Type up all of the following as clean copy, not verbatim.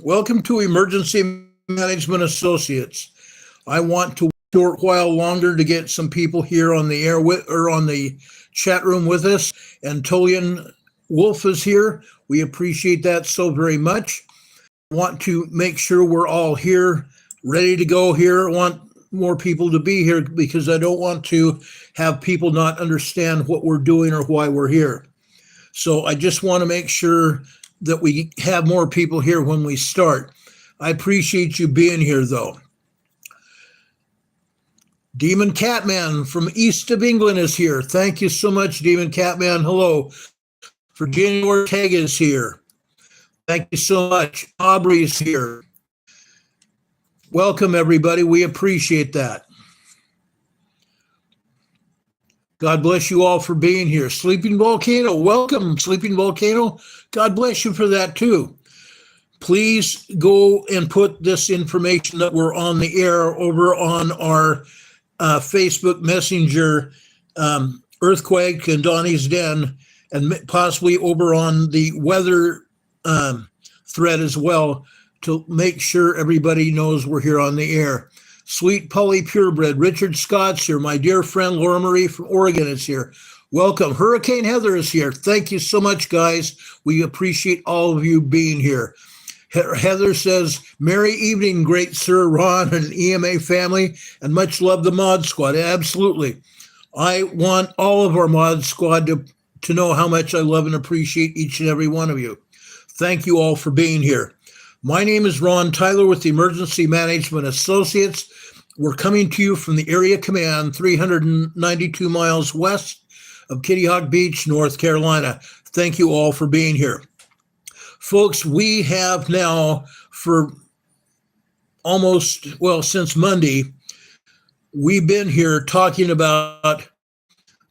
Welcome to Emergency Management Associates. I want to wait a short while longer to get some people here on the air or on the chat room with us. Antolian Wolf is here. We appreciate that so very much. I want to make sure we're all here, ready to go here. I want more people to be here because I don't want to have people not understand what we're doing or why we're here. So I just want to make sure that we have more people here when we start. I appreciate you being here, though. Demon Catman from east of England is here. Thank you so much, Demon Catman. Hello. Virginia Ortega is here. Thank you so much. Aubrey is here. Welcome, everybody. We appreciate that. God bless you all for being here. Sleeping Volcano, welcome, Sleeping Volcano. God bless you for that, too. Please go and put this information that we're on the air over on our Facebook Messenger, Earthquake and Donnie's Den, and possibly over on the weather thread as well, to make sure everybody knows we're here on the air. Sweet Polly Purebred, Richard Scott's here. My dear friend Laura Marie from Oregon is here. Welcome. Hurricane Heather is here. Thank you so much, guys. We appreciate all of you being here. Heather says, "Merry evening, great Sir Ron and EMA family, and much love the Mod Squad." Absolutely. I want all of our Mod Squad to know how much I love and appreciate each and every one of you. Thank you all for being here. My name is Ron Tyler with the Emergency Management Associates. We're coming to you from the Area Command, 392 miles west of Kitty Hawk Beach, North Carolina. Thank you all for being here. Folks, we have now for since Monday, we've been here talking about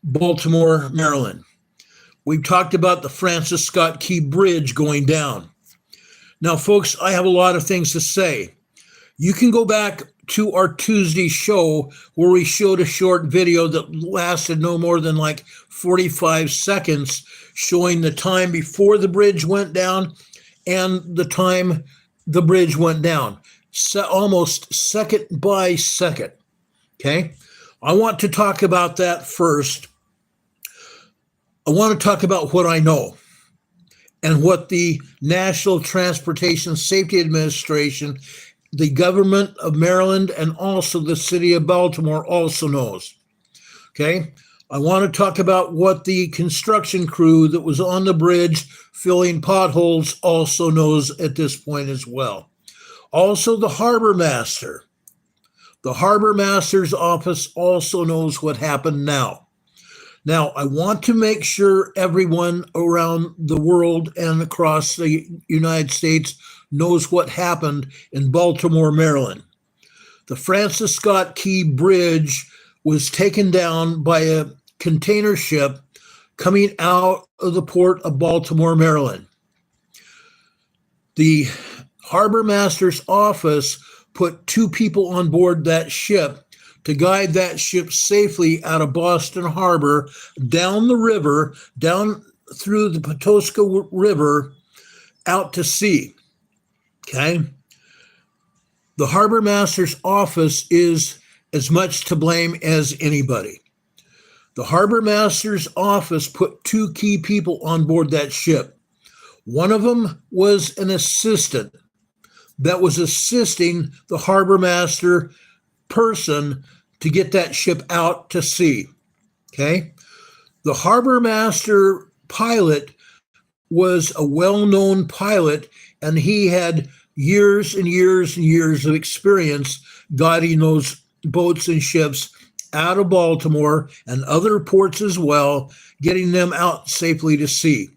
Baltimore, Maryland. We've talked about the Francis Scott Key Bridge going down. Now, folks, I have a lot of things to say. You can go back to our Tuesday show where we showed a short video that lasted no more than like 45 seconds, showing the time before the bridge went down and the time the bridge went down, almost second by second. Okay, I want to talk about that first. I want to talk about what I know and what the National Transportation Safety Administration, the government of Maryland, and also the city of Baltimore also knows. Okay, I want to talk about what the construction crew that was on the bridge filling potholes also knows at this point as well. Also, the harbor master. The harbor master's office also knows what happened now. Now, I want to make sure everyone around the world and across the United States knows what happened in Baltimore, Maryland. The Francis Scott Key Bridge was taken down by a container ship coming out of the port of Baltimore, Maryland. The harbor master's office put 2 people on board that ship to guide that ship safely out of Boston Harbor, down the river, down through the Patoska River, out to sea. Okay? The harbor master's office is as much to blame as anybody. The harbor master's office put 2 key people on board that ship. One of them was an assistant that was assisting the harbor master person to get that ship out to sea. Okay? The harbor master pilot was a well-known pilot, and he had years and years and years of experience guiding those boats and ships out of Baltimore and other ports as well, getting them out safely to sea.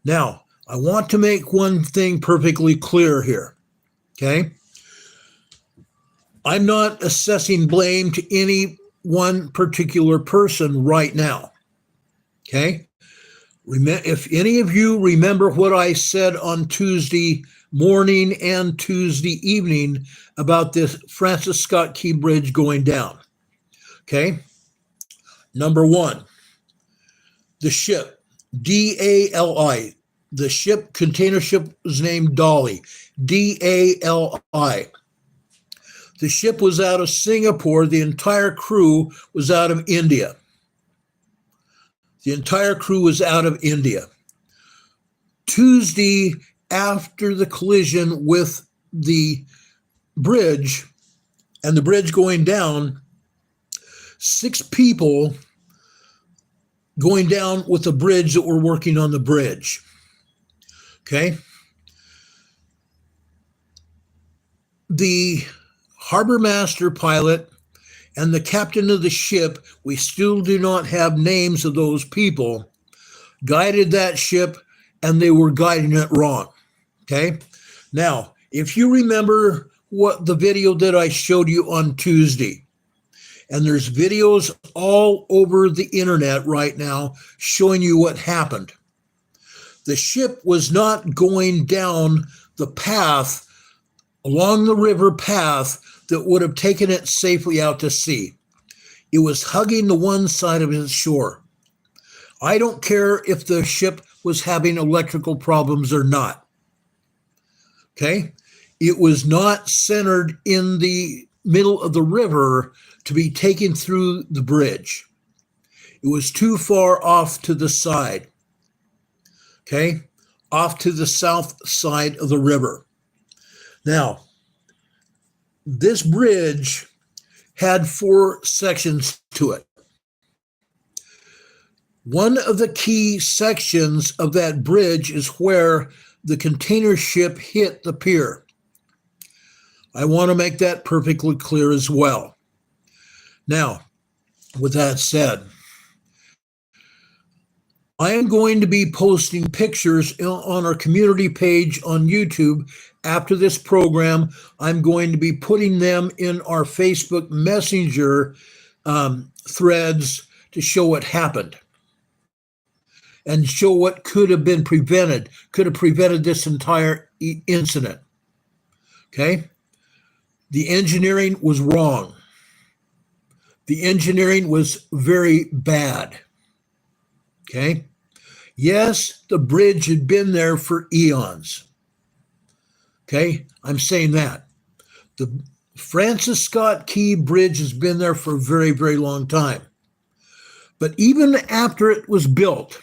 Now, I want to make one thing perfectly clear here. Okay? I'm not assessing blame to any one particular person right now. Okay? If any of you remember what I said on Tuesday morning and Tuesday evening about this Francis Scott Key Bridge going down. Okay? Number 1, the ship, DALI, The container ship was named Dali, D-A-L-I. The ship was out of Singapore. The entire crew was out of India. Tuesday, after the collision with the bridge and the bridge going down, 6 people going down with the bridge that were working on the bridge. Okay. The harbor master pilot and the captain of the ship, we still do not have names of those people, guided that ship, and they were guiding it wrong. Okay. Now, if you remember what the video that I showed you on Tuesday, and there's videos all over the internet right now showing you what happened. The ship was not going down the path, along the river path, that would have taken it safely out to sea. It was hugging the one side of its shore. I don't care if the ship was having electrical problems or not. Okay? It was not centered in the middle of the river to be taken through the bridge. It was too far off to the side. Okay? Off to the south side of the river. Now, this bridge had 4 sections to it. One of the key sections of that bridge is where the container ship hit the pier. I want to make that perfectly clear as well. Now, with that said, I am going to be posting pictures on our community page on YouTube after this program. I'm going to be putting them in our Facebook Messenger threads to show what happened and show what could have been prevented, could have prevented this entire incident. Okay? The engineering was wrong. The engineering was very bad. Okay? Yes, the bridge had been there for eons. Okay? I'm saying that. The Francis Scott Key Bridge has been there for a very, very long time. But even after it was built,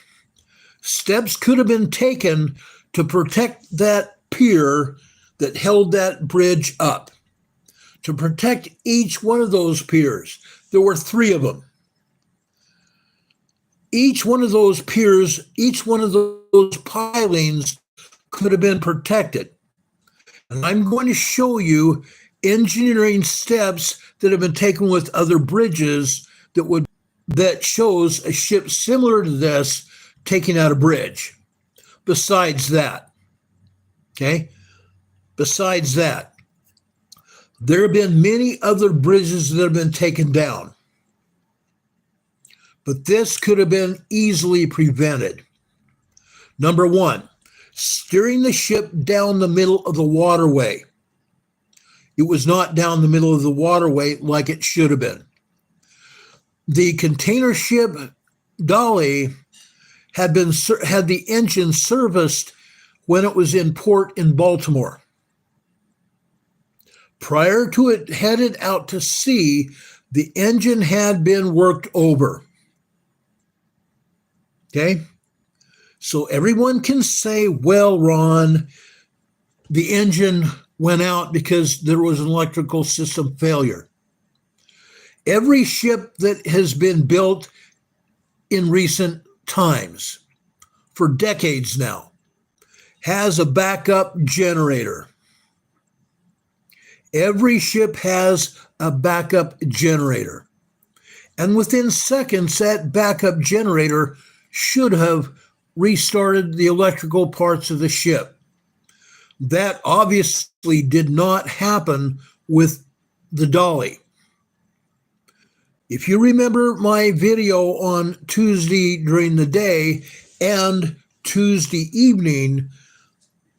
steps could have been taken to protect that pier that held that bridge up, to protect each one of those piers. There were 3 of them. Each one of those piers, each one of those pilings could have been protected. And I'm going to show you engineering steps that have been taken with other bridges that shows a ship similar to this taking out a bridge. Besides that, okay? Besides that, there have been many other bridges that have been taken down. But this could have been easily prevented. Number 1, steering the ship down the middle of the waterway. It was not down the middle of the waterway like it should have been. The container ship Dali had the engine serviced when it was in port in Baltimore. Prior to it headed out to sea, the engine had been worked over. Okay? So everyone can say, well, Ron, the engine went out because there was an electrical system failure. Every ship that has been built in recent times, for decades now, has a backup generator. Every ship has a backup generator. And within seconds, that backup generator should have restarted the electrical parts of the ship. That obviously did not happen with the Dali. If you remember my video on Tuesday during the day and Tuesday evening,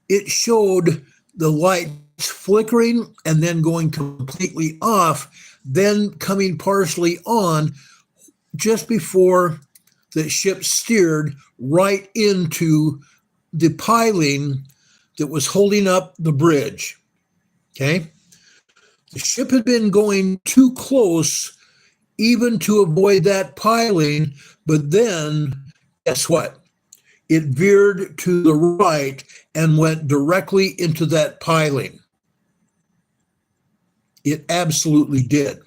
it showed the lights flickering and then going completely off, then coming partially on just before the ship steered right into the piling that was holding up the bridge. Okay? The ship had been going too close even to avoid that piling, but then, guess what? It veered to the right and went directly into that piling. It absolutely did.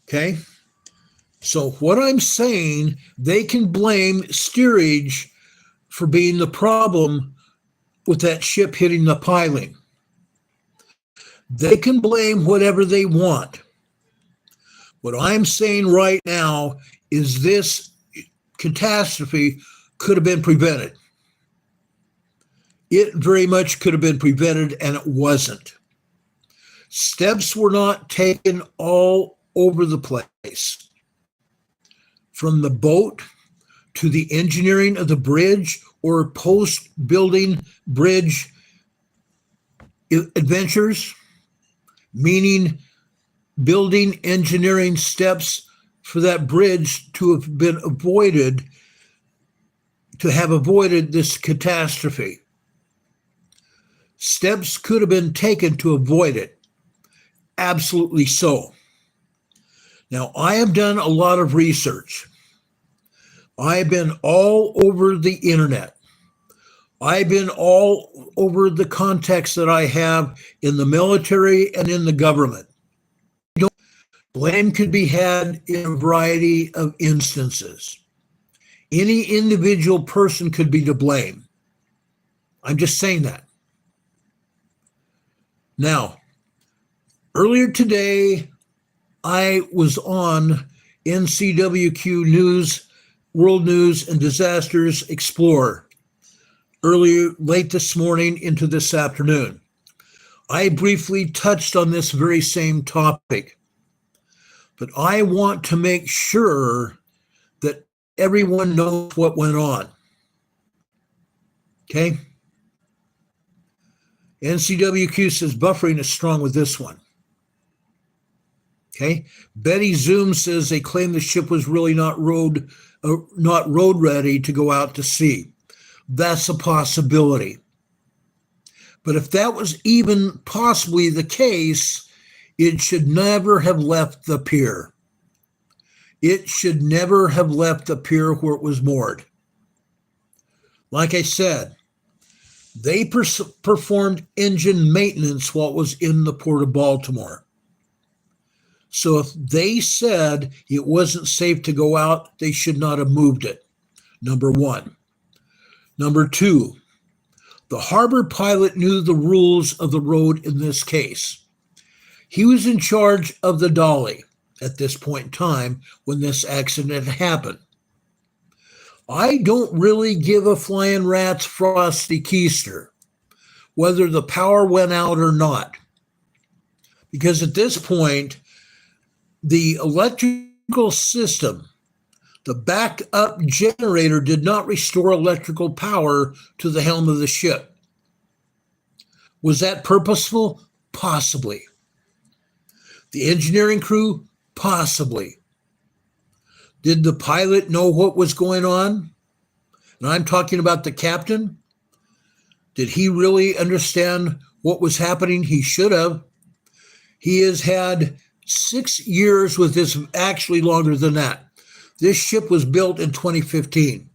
Okay? So what I'm saying, they can blame steerage for being the problem with that ship hitting the piling. They can blame whatever they want. What I'm saying right now is this catastrophe could have been prevented. It very much could have been prevented, and it wasn't. Steps were not taken all over the place. From the boat to the engineering of the bridge or post-building bridge adventures, meaning building engineering steps for that bridge to have been avoided, to have avoided this catastrophe. Steps could have been taken to avoid it. Absolutely so. Now, I have done a lot of research. I've been all over the internet. I've been all over the contacts that I have in the military and in the government. Blame could be had in a variety of instances. Any individual person could be to blame. I'm just saying that. Now, earlier today, I was on NCWQ News, World News and Disasters Explorer, late this morning into this afternoon. I briefly touched on this very same topic, but I want to make sure that everyone knows what went on. Okay? NCWQ says buffering is strong with this one. Okay? Betty Zoom says they claim the ship was really not road ready to go out to sea. That's a possibility. But if that was even possibly the case, it should never have left the pier. It should never have left the pier where it was moored. Like I said, they performed engine maintenance while it was in the Port of Baltimore. So if they said it wasn't safe to go out, they should not have moved it. Number one. Number two, the harbor pilot knew the rules of the road in this case. He was in charge of the dolly at this point in time when this accident happened. I don't really give a flying rat's frosty keister whether the power went out or not. Because at this point, the electrical system, the backup generator, did not restore electrical power to the helm of the ship. Was that purposeful? Possibly. The engineering crew? Possibly. Did the pilot know what was going on? And I'm talking about the captain. Did he really understand what was happening? He should have. He has had 6 years with this, actually longer than that. This ship was built in 2015.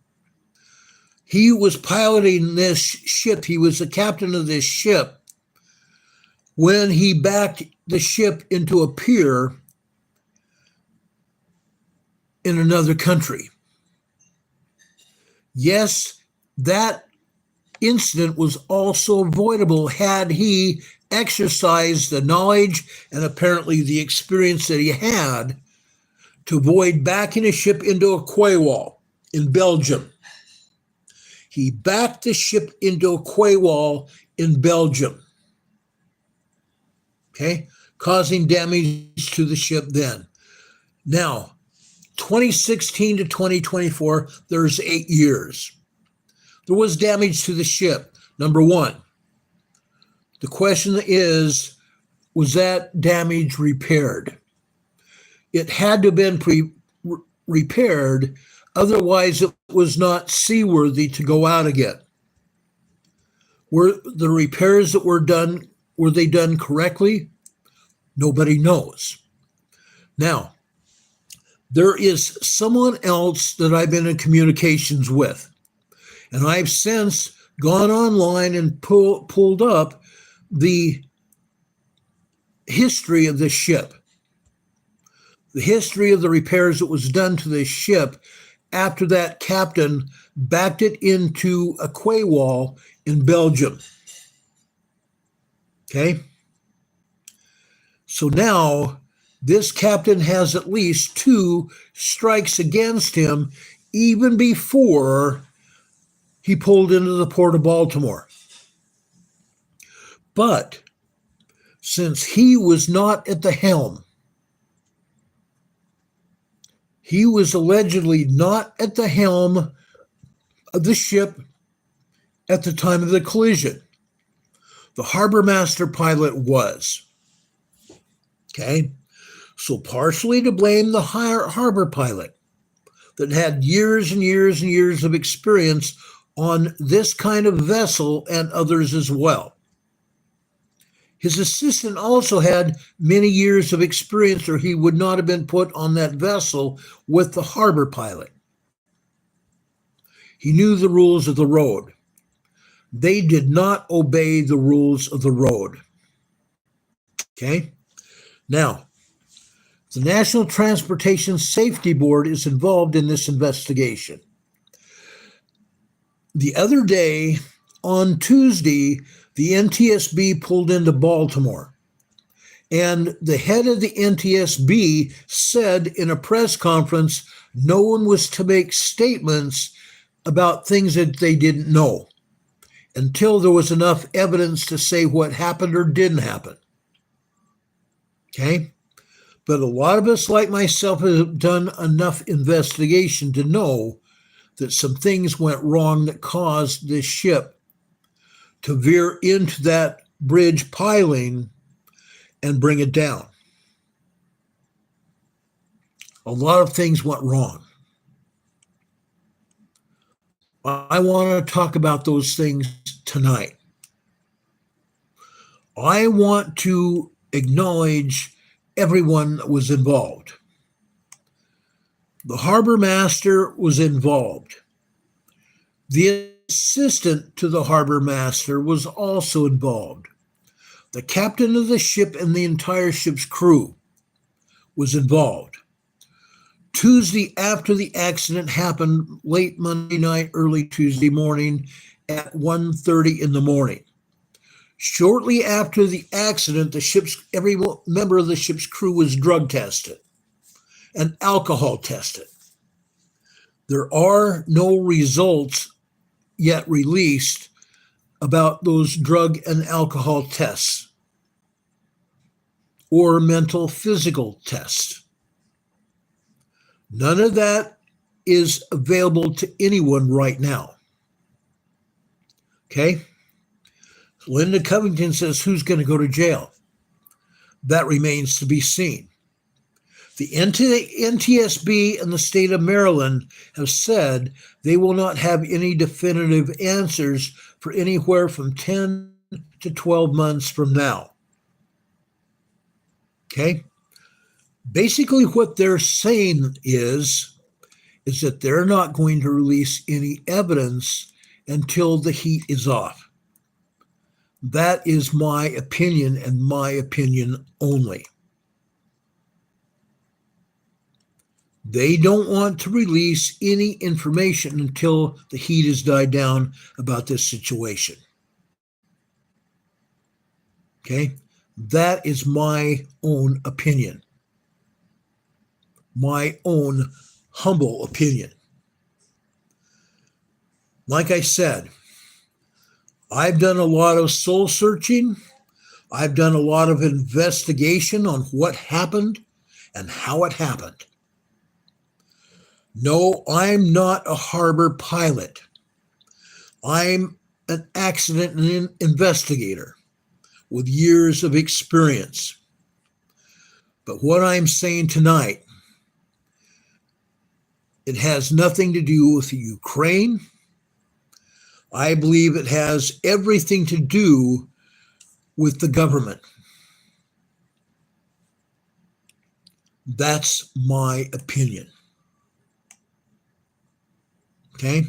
He was piloting this ship. He was the captain of this ship when he backed the ship into a pier in another country. Yes, that incident was also avoidable had he exercised the knowledge and apparently the experience that he had to avoid backing a ship into a quay wall in Belgium. He backed the ship into a quay wall in Belgium, okay, causing damage to the ship then. Now, 2016 to 2024, there's 8 years. There was damage to the ship. Number one, the question is, was that damage repaired? It had to have been repaired Otherwise, it was not seaworthy to go out again. Were the repairs that were done, were they done correctly? Nobody knows. Now, there is someone else that I've been in communications with, and I've since gone online and pulled up the history of this ship, the history of the repairs that was done to this ship after that captain backed it into a quay wall in Belgium. Okay? So now this captain has at least 2 strikes against him even before he pulled into the port of Baltimore. But since he was not at the helm, he was allegedly not at the helm of the ship at the time of the collision. The harbor master pilot was. Okay? So partially to blame the harbor pilot that had years and years and years of experience on this kind of vessel and others as well. His assistant also had many years of experience, or he would not have been put on that vessel with the harbor pilot. He knew the rules of the road. They did not obey the rules of the road. Okay? Now, the National Transportation Safety Board is involved in this investigation. The other day, on Tuesday, the NTSB pulled into Baltimore, and the head of the NTSB said in a press conference no one was to make statements about things that they didn't know until there was enough evidence to say what happened or didn't happen. Okay? But a lot of us, like myself, have done enough investigation to know that some things went wrong that caused this ship to veer into that bridge piling and bring it down. A lot of things went wrong. I want to talk about those things tonight. I want to acknowledge everyone that was involved. The harbor master was involved. The assistant to the harbor master was also involved. The captain of the ship and the entire ship's crew was involved. Tuesday after the accident happened, late Monday night, early Tuesday morning at 1:30 in the morning. Shortly after the accident, every member of the ship's crew was drug tested and alcohol tested. There are no results yet released about those drug and alcohol tests or mental physical tests. None of that is available to anyone right now. Okay? Linda Covington says, who's going to go to jail? That remains to be seen. The NTSB and the state of Maryland have said they will not have any definitive answers for anywhere from 10 to 12 months from now. Okay? Basically, what they're saying is that they're not going to release any evidence until the heat is off. That is my opinion and my opinion only. They don't want to release any information until the heat has died down about this situation. Okay? That is my own opinion. My own humble opinion. Like I said, I've done a lot of soul searching. I've done a lot of investigation on what happened and how it happened. No, I'm not a harbor pilot. I'm an accident investigator with years of experience. But what I'm saying tonight It has nothing to do with Ukraine. I believe it has everything to do with the government. That's my opinion. Okay?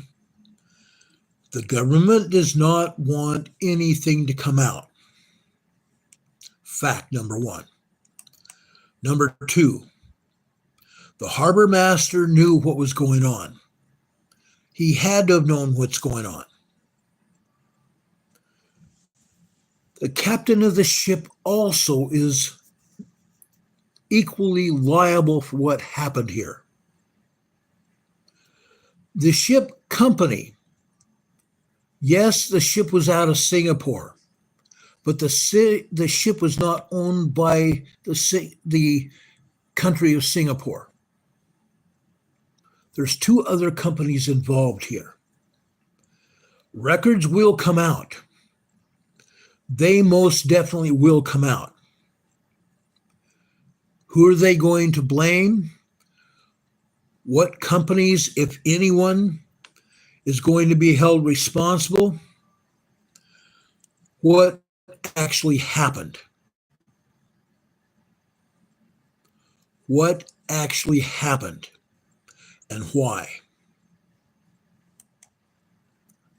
The government does not want anything to come out. Fact number one. Number two, the harbor master knew what was going on. He had to have known what's going on. The captain of the ship also is equally liable for what happened here. The ship company, yes, the ship was out of Singapore, but the ship was not owned by the country of Singapore. There's two other companies involved here. Records will come out. They most definitely will come out. Who are they going to blame? What companies, if anyone, is going to be held responsible? What actually happened? What actually happened and why?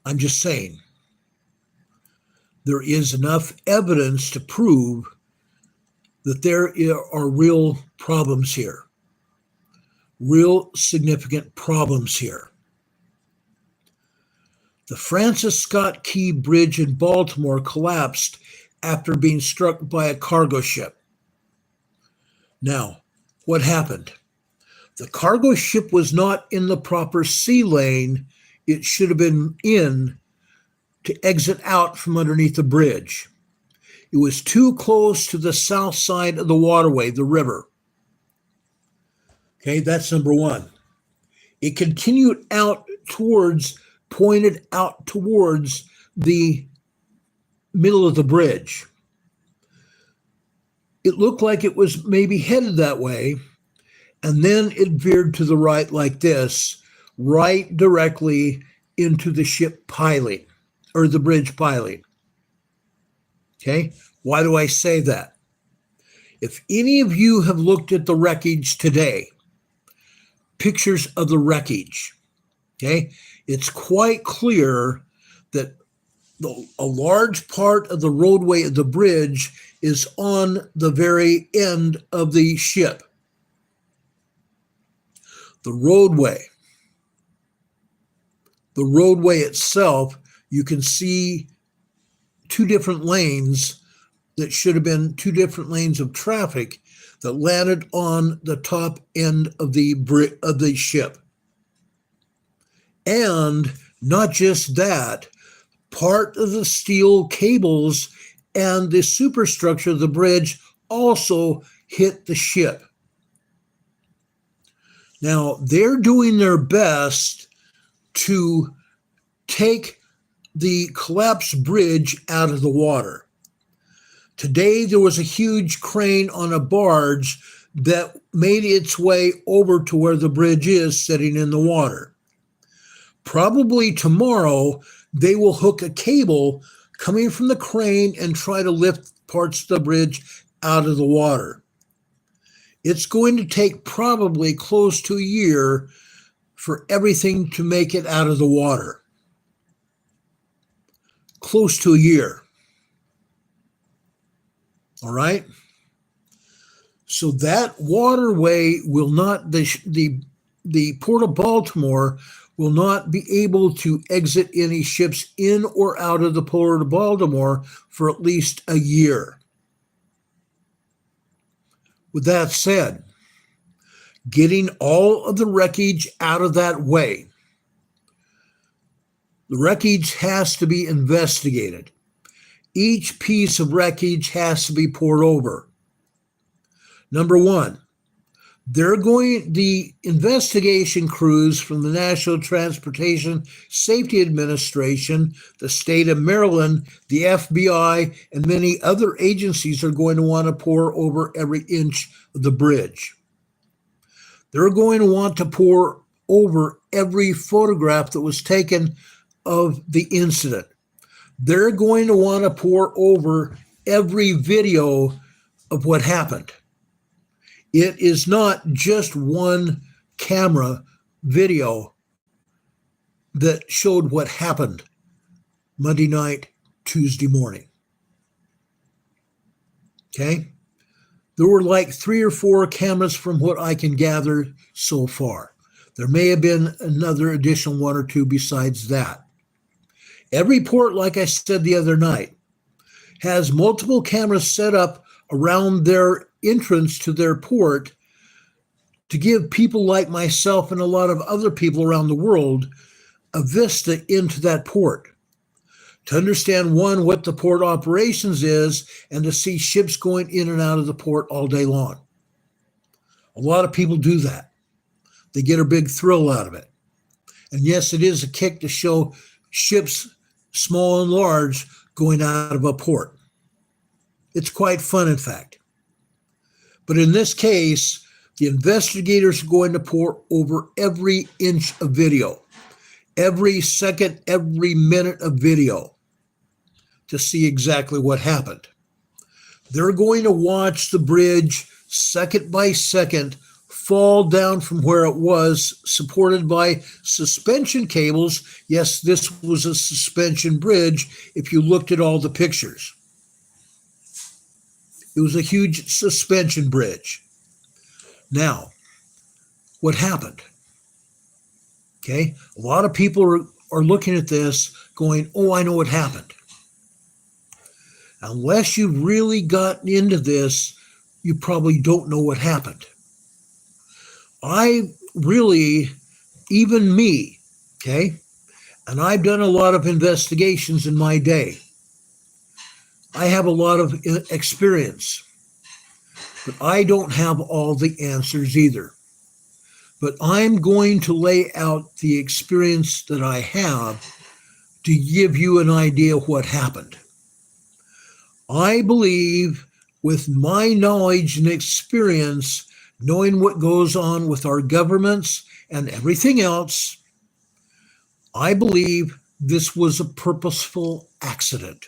I'm just saying, there is enough evidence to prove that there are real problems here, real significant problems here. The Francis Scott Key Bridge in Baltimore collapsed after being struck by a cargo ship. Now, what happened? The cargo ship was not in the proper sea lane it should have been in to exit out from underneath the bridge. It was too close to the south side of the waterway, the river. Okay, that's number one. It continued pointed out towards the middle of the bridge. It looked like it was maybe headed that way, and then it veered to the right like this, right directly into the ship piling, or the bridge piling. Okay, why do I say that? If any of you have looked at the wreckage today, pictures of the wreckage, okay, it's quite clear that a large part of the roadway of the bridge is on the very end of the ship. The roadway itself, you can see two different lanes that should have been two different lanes of traffic that landed on the top end of the ship. And not just that, part of the steel cables and the superstructure of the bridge also hit the ship. Now, they're doing their best to take the collapsed bridge out of the water. Today, there was a huge crane on a barge that made its way over to where the bridge is sitting in the water. Probably tomorrow, they will hook a cable coming from the crane and try to lift parts of the bridge out of the water. It's going to take probably close to a year for everything to make it out of the water. Close to a year. All right? So that waterway will not, the Port of Baltimore will not be able to exit any ships in or out of the Port of Baltimore for at least a year. With that said, getting all of the wreckage out of that way, the wreckage has to be investigated. Each piece of wreckage has to be poured over. Number one, the investigation crews from the National Transportation Safety Administration, the state of Maryland, the FBI, and many other agencies are going to want to pour over every inch of the bridge. They're going to want to pour over every photograph that was taken of the incident. They're going to want to pore over every video of what happened. It is not just one camera video that showed what happened Monday night, Tuesday morning. Okay? There were like 3 or 4 cameras from what I can gather so far. There may have been another additional 1 or 2 besides that. Every port, like I said the other night, has multiple cameras set up around their entrance to their port to give people like myself and a lot of other people around the world a vista into that port. To understand, one, what the port operations is, and to see ships going in and out of the port all day long. A lot of people do that. They get a big thrill out of it. And yes, it is a kick to show ships, small and large, going out of a port. It's quite fun, in fact. But in this case, the investigators are going to pore over every inch of video, every second, every minute of video to see exactly what happened. They're going to watch the bridge second by second fall down from where it was, supported by suspension cables. Yes, this was a suspension bridge if you looked at all the pictures. It was a huge suspension bridge. Now, what happened? Okay, a lot of people are looking at this going, oh, I know what happened. Unless you've really gotten into this, you probably don't know what happened. I really, even me, okay, and I've done a lot of investigations in my day. I have a lot of experience, but I don't have all the answers either. But I'm going to lay out the experience that I have to give you an idea of what happened. I believe, with my knowledge and experience, knowing what goes on with our governments and everything else, I believe this was a purposeful accident.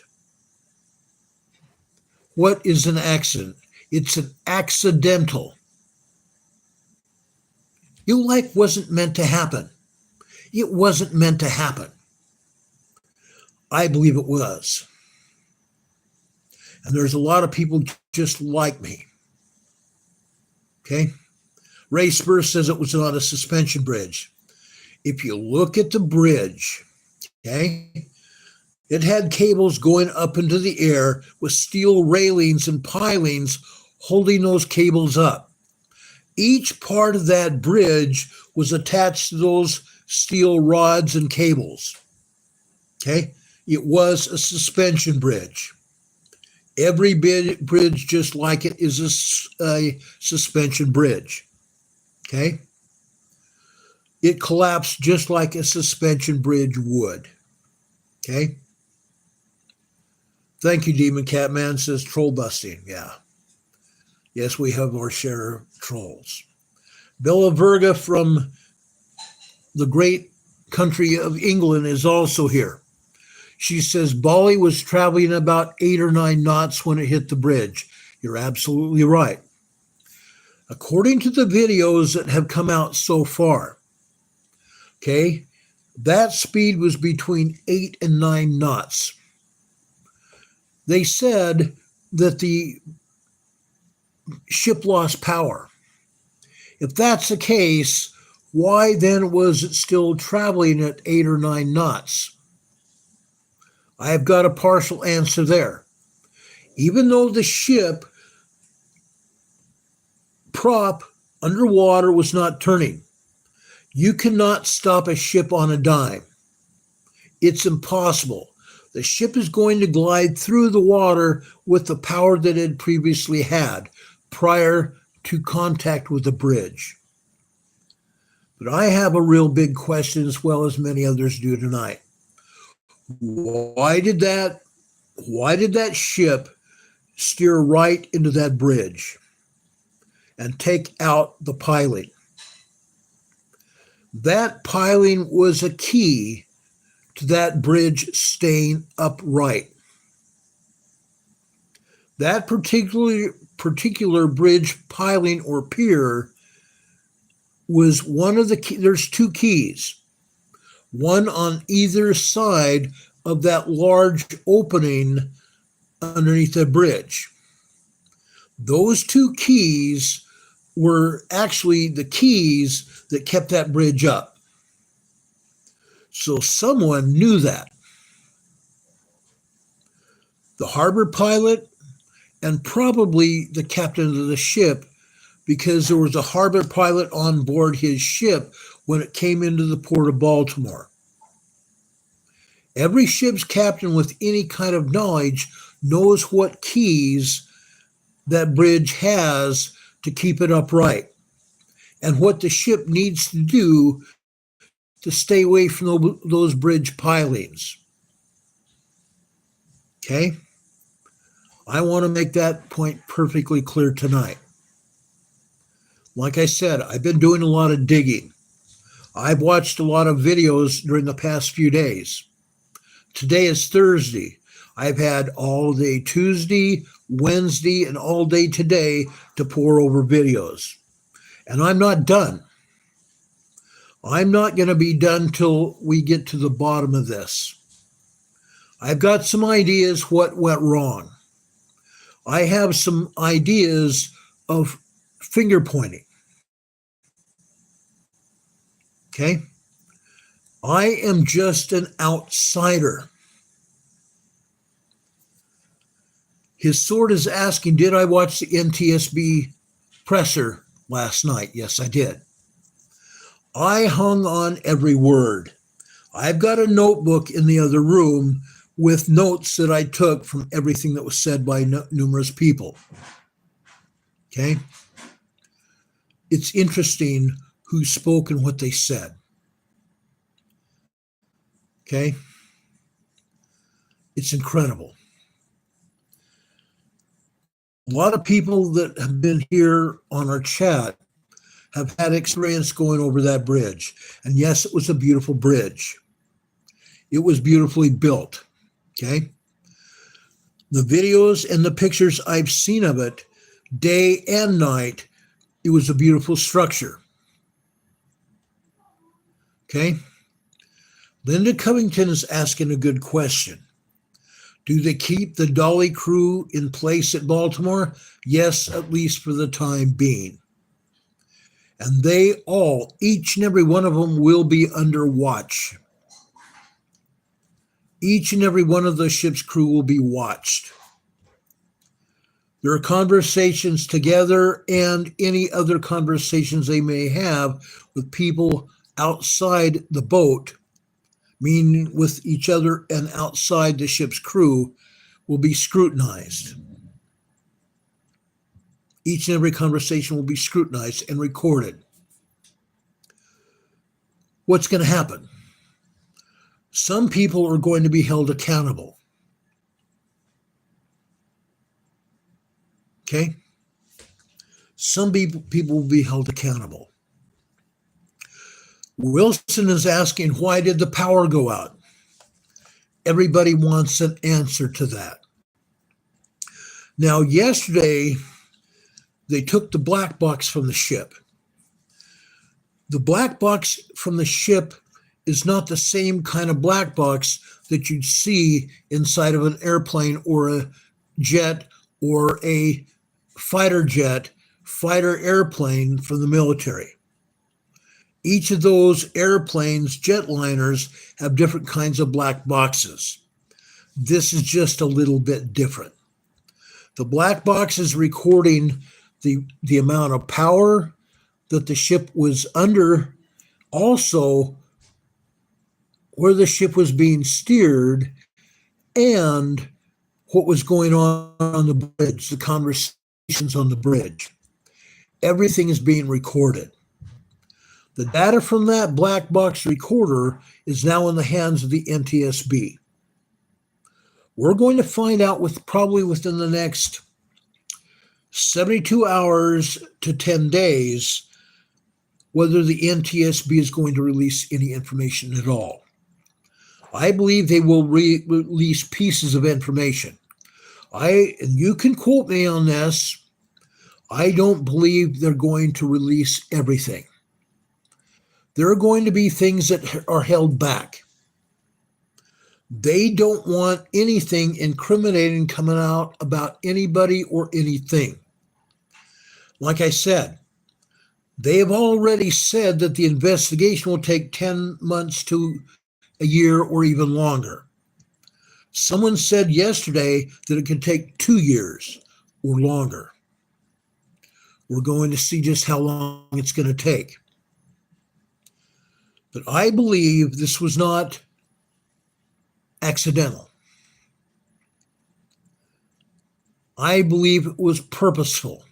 What is an accident? It's an accidental. Your life wasn't meant to happen. It wasn't meant to happen. I believe it was. And there's a lot of people just like me. Okay? Ray Spur says it was not a suspension bridge. If you look at the bridge, okay, it had cables going up into the air with steel railings and pilings holding those cables up. Each part of that bridge was attached to those steel rods and cables. Okay? It was a suspension bridge. Every bridge just like it is a suspension bridge. Okay? It collapsed just like a suspension bridge would. Okay? Thank you, Demon Catman, says troll busting. Yeah. Yes, we have our share of trolls. Bella Verga from the great country of England is also here. She says Bali was traveling about 8 or 9 knots when it hit the bridge. You're absolutely right. According to the videos that have come out so far, okay, that speed was between 8 and 9 knots. They said that the ship lost power. If that's the case, why then was it still traveling at 8 or 9 knots? I have got a partial answer there. Even though the ship prop underwater was not turning, you cannot stop a ship on a dime. It's impossible. The ship is going to glide through the water with the power that it previously had prior to contact with the bridge. But I have a real big question, as well as many others do tonight. Why did that ship steer right into that bridge and take out the piling? That piling was a key to that bridge staying upright. That particular bridge piling or pier was one of the key. There's two keys, one on either side of that large opening underneath the bridge. Those two keys were actually the keys that kept that bridge up. So someone knew that. The harbor pilot and probably the captain of the ship, because there was a harbor pilot on board his ship when it came into the port of Baltimore. Every ship's captain with any kind of knowledge knows what keys that bridge has to keep it upright and what the ship needs to do to stay away from those bridge pilings. Okay? I want to make that point perfectly clear tonight. Like I said, I've been doing a lot of digging. I've watched a lot of videos during the past few days. Today is Thursday. I've had all day Tuesday, Wednesday, and all day today to pour over videos. And I'm not done. I'm not going to be done till we get to the bottom of this. I've got some ideas what went wrong. I have some ideas of finger pointing. Okay? I am just an outsider. His sword is asking, did I watch the NTSB presser last night? Yes, I did. I hung on every word. I've got a notebook in the other room with notes that I took from everything that was said by numerous people. Okay? It's interesting who spoke and what they said. Okay? It's incredible. A lot of people that have been here on our chat have had experience going over that bridge. And yes, it was a beautiful bridge. It was beautifully built. Okay? The videos and the pictures I've seen of it, day and night, it was a beautiful structure. Okay? Linda Covington is asking a good question. Do they keep the dolly crew in place at Baltimore? Yes, at least for the time being. And they all, each and every one of them, will be under watch. Each and every one of the ship's crew will be watched. There are conversations together and any other conversations they may have with people outside the boat, meaning with each other and outside the ship's crew, will be scrutinized. Each and every conversation will be scrutinized and recorded. What's going to happen? Some people are going to be held accountable. Okay? Some people will be held accountable. Wilson is asking, why did the power go out? Everybody wants an answer to that. Now, yesterday, they took the black box from the ship. The black box from the ship is not the same kind of black box that you'd see inside of an airplane or a jet or a fighter airplane from the military. Each of those airplanes, jetliners, have different kinds of black boxes. This is just a little bit different. The black box is recording the amount of power that the ship was under, also where the ship was being steered, and what was going on the bridge, the conversations on the bridge. Everything is being recorded. The data from that black box recorder is now in the hands of the NTSB. We're going to find out probably within the next 72 hours to 10 days whether the NTSB is going to release any information at all. I believe they will release pieces of information. And you can quote me on this, I don't believe they're going to release everything. There are going to be things that are held back. They don't want anything incriminating coming out about anybody or anything. Like I said, they have already said that the investigation will take 10 months to a year or even longer. Someone said yesterday that it could take 2 years or longer. We're going to see just how long it's going to take. But I believe this was not accidental. I believe it was purposeful.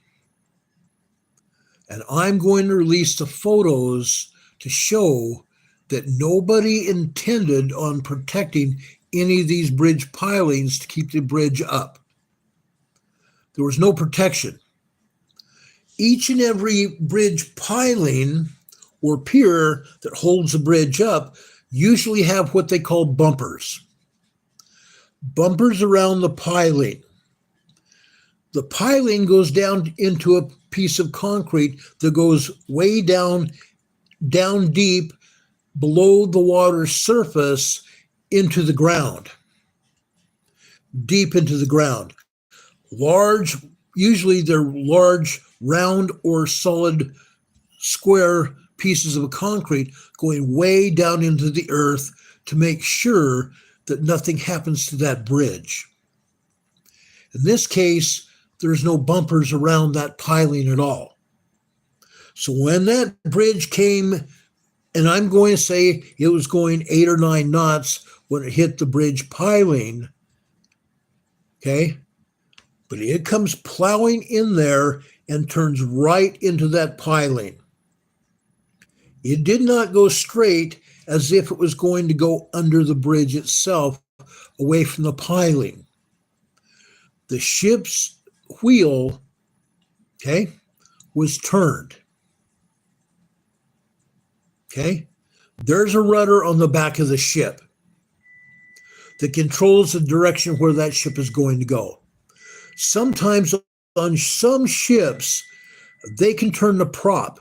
And I'm going to release the photos to show that nobody intended on protecting any of these bridge pilings to keep the bridge up. There was no protection. Each and every bridge piling or pier that holds the bridge up usually have what they call bumpers. Bumpers around the piling. The piling goes down into a piece of concrete that goes way down deep below the water's surface into the ground, deep into the ground. Large, usually they're large, round or solid square pieces of concrete going way down into the earth to make sure that nothing happens to that bridge. In this case, there's no bumpers around that piling at all. So when that bridge came, and I'm going to say it was going 8 or 9 knots when it hit the bridge piling, okay? But it comes plowing in there and turns right into that piling. It did not go straight as if it was going to go under the bridge itself, away from the piling. The ship's wheel, okay, was turned. Okay, there's a rudder on the back of the ship that controls the direction where that ship is going to go. Sometimes on some ships, they can turn the prop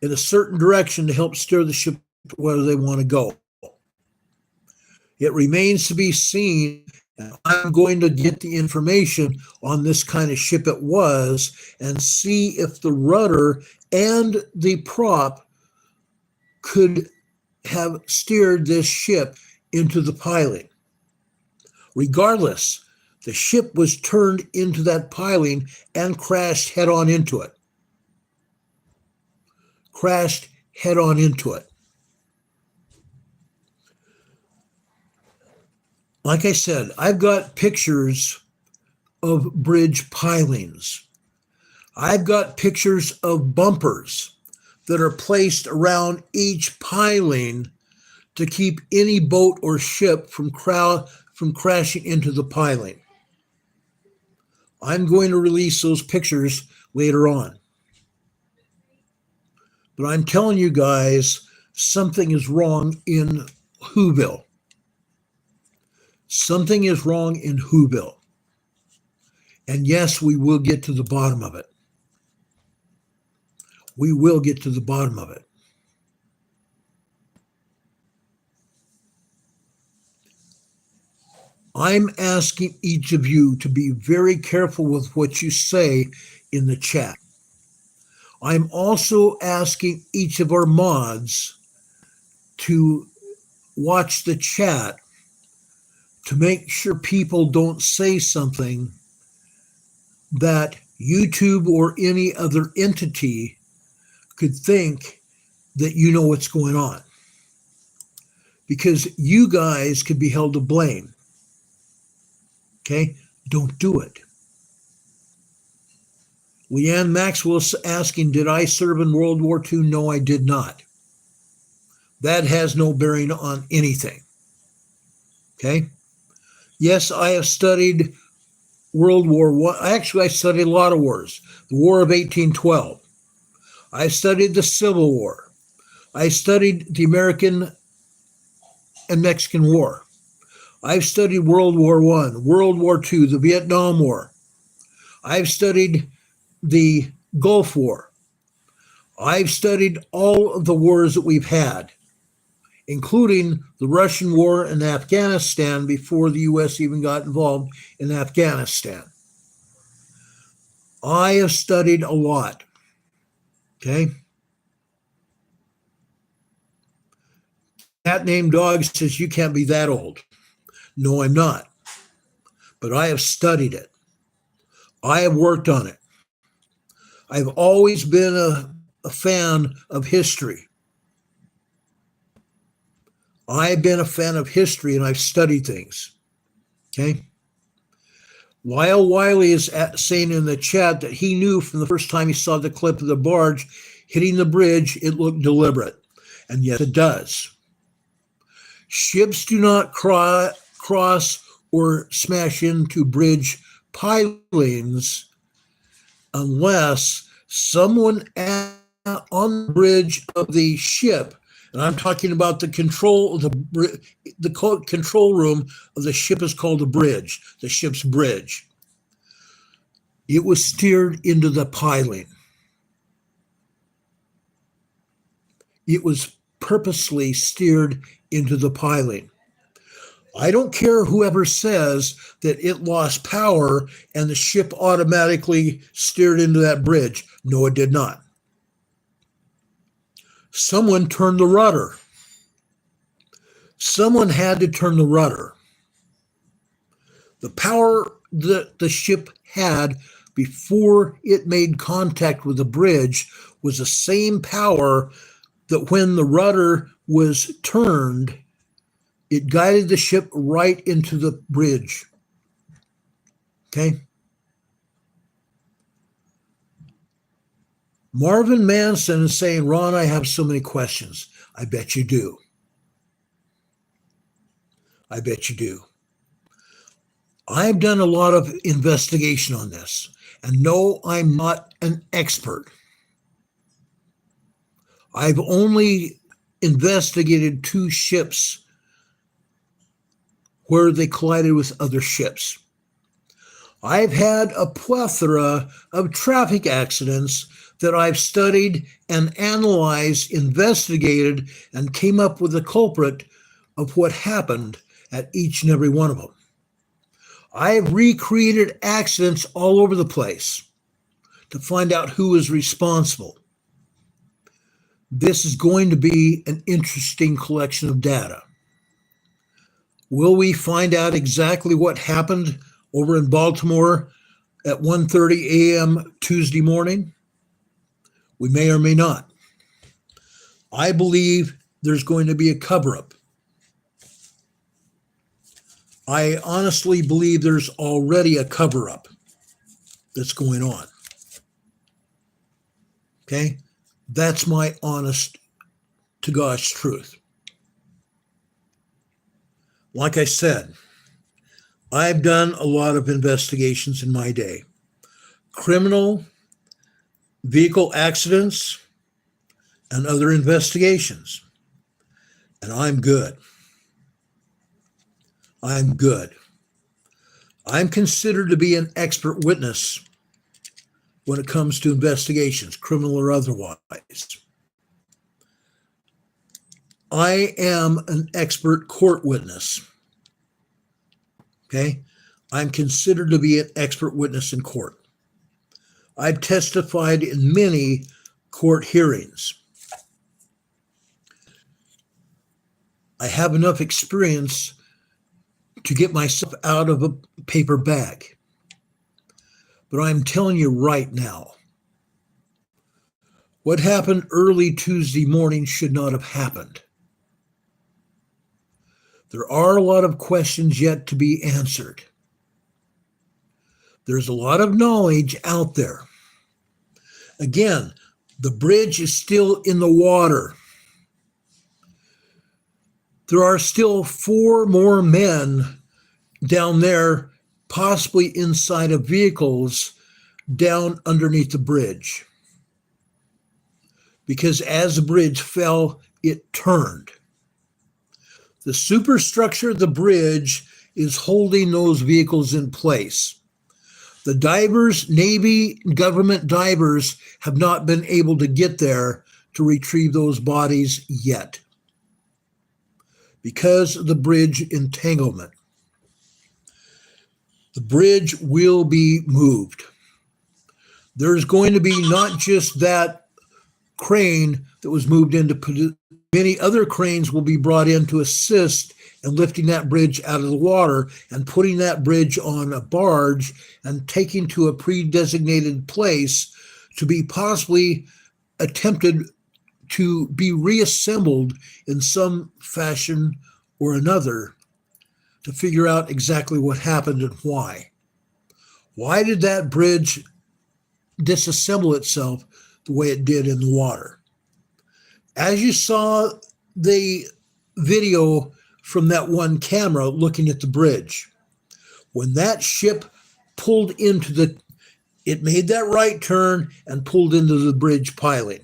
in a certain direction to help steer the ship where they want to go. It remains to be seen. I'm going to get the information on this kind of ship it was and see if the rudder and the prop could have steered this ship into the piling. Regardless, the ship was turned into that piling and crashed head on into it. Crashed head on into it. Like I said, I've got pictures of bridge pilings. I've got pictures of bumpers that are placed around each piling to keep any boat or ship from crashing into the piling. I'm going to release those pictures later on. But I'm telling you guys, something is wrong in Whoville. Something is wrong in Whoville. And yes, we will get to the bottom of it. We will get to the bottom of it. I'm asking each of you to be very careful with what you say in the chat. I'm also asking each of our mods to watch the chat to make sure people don't say something that YouTube or any other entity could think that you know what's going on. Because you guys could be held to blame. Okay? Don't do it. Leanne Maxwell's asking, did I serve in World War II? No, I did not. That has no bearing on anything. Okay? Yes, I have studied World War I. Actually, I studied a lot of wars. The War of 1812. I studied the Civil War. I studied the American and Mexican War. I've studied World War I, World War II, the Vietnam War. I've studied the Gulf War. I've studied all of the wars that we've had, including the Russian war in Afghanistan before the U.S. even got involved in Afghanistan. I have studied a lot, okay? Cat named Dog says, you can't be that old. No, I'm not. But I have studied it. I have worked on it. I've always been a fan of history. I've been a fan of history and I've studied things. Okay? Lyle Wiley is saying in the chat that he knew from the first time he saw the clip of the barge hitting the bridge, it looked deliberate. And yes, it does. Ships do not cross or smash into bridge pilings unless someone on the bridge of the ship, and I'm talking about the control room of the ship is called a bridge, the ship's bridge. It was steered into the piling. It was purposely steered into the piling. I don't care whoever says that it lost power and the ship automatically steered into that bridge. No, it did not. Someone turned the rudder. Someone had to turn the rudder. The power that the ship had before it made contact with the bridge was the same power that when the rudder was turned, it guided the ship right into the bridge. Okay? Marvin Manson is saying, Ron, I have so many questions. I bet you do. I bet you do. I've done a lot of investigation on this, and no, I'm not an expert. I've only investigated 2 ships where they collided with other ships. I've had a plethora of traffic accidents that I've studied and analyzed, investigated, and came up with the culprit of what happened at each and every one of them. I have recreated accidents all over the place to find out who is responsible. This is going to be an interesting collection of data. Will we find out exactly what happened over in Baltimore at 1:30 a.m. Tuesday morning? We may or may not. I believe there's going to be a cover-up. I honestly believe there's already a cover-up that's going on. Okay? That's my honest to God's truth. Like I said, I've done a lot of investigations in my day. Criminal, vehicle accidents, and other investigations. And I'm good. I'm good. I'm considered to be an expert witness when it comes to investigations, criminal or otherwise. I am an expert court witness. Okay? I'm considered to be an expert witness in court. I've testified in many court hearings. I have enough experience to get myself out of a paper bag. But I'm telling you right now, what happened early Tuesday morning should not have happened. There are a lot of questions yet to be answered. There's a lot of knowledge out there. Again, the bridge is still in the water. There are still 4 more men down there, possibly inside of vehicles down underneath the bridge. because as the bridge fell, it turned. The superstructure of the bridge is holding those vehicles in place. The divers, Navy, government divers, have not been able to get there to retrieve those bodies yet because of the bridge entanglement. The bridge will be moved. There's going to be not just that crane that was moved into, many other cranes will be brought in to assist in lifting that bridge out of the water and putting that bridge on a barge and taking to a pre-designated place to be possibly attempted to be reassembled in some fashion or another to figure out exactly what happened and why. Why did that bridge disassemble itself the way it did in the water? As you saw the video from that one camera looking at the bridge, when that ship pulled into it made that right turn and pulled into the bridge piling.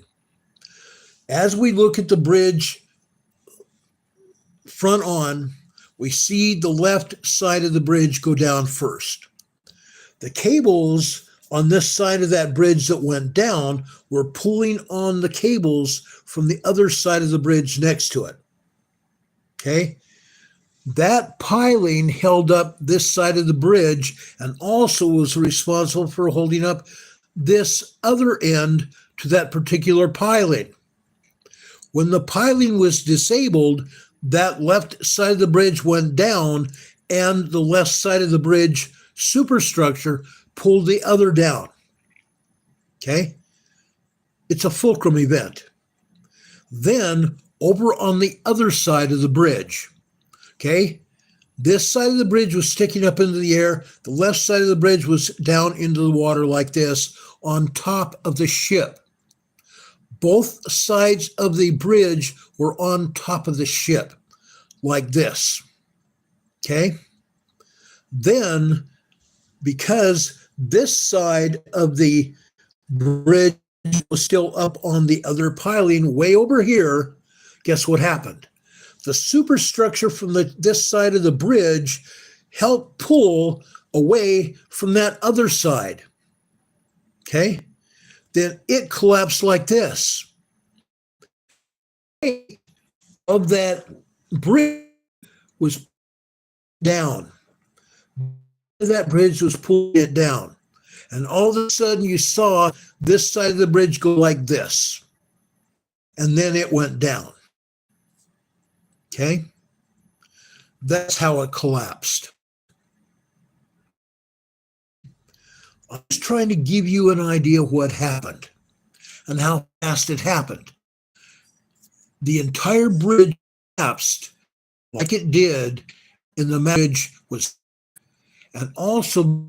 As we look at the bridge front on, we see the left side of the bridge go down first. The cables on this side of that bridge that went down were pulling on the cables from the other side of the bridge next to it. Okay? That piling held up this side of the bridge and also was responsible for holding up this other end to that particular piling. When the piling was disabled, that left side of the bridge went down and the left side of the bridge superstructure pulled the other down. Okay? It's a fulcrum event. Then over on the other side of the bridge, okay, this side of the bridge was sticking up into the air. The left side of the bridge was down into the water like this on top of the ship. Both sides of the bridge were on top of the ship like this. Okay? Then, because this side of the bridge was still up on the other piling way over here, guess what happened? The superstructure from this side of the bridge helped pull away from that other side. Okay? Then it collapsed like this. Of that bridge was down. That bridge was pulling it down. And all of a sudden you saw this side of the bridge go like this. And then it went down. Okay? That's how it collapsed. I was trying to give you an idea of what happened and how fast it happened. The entire bridge collapsed like it did in the bridge was, and also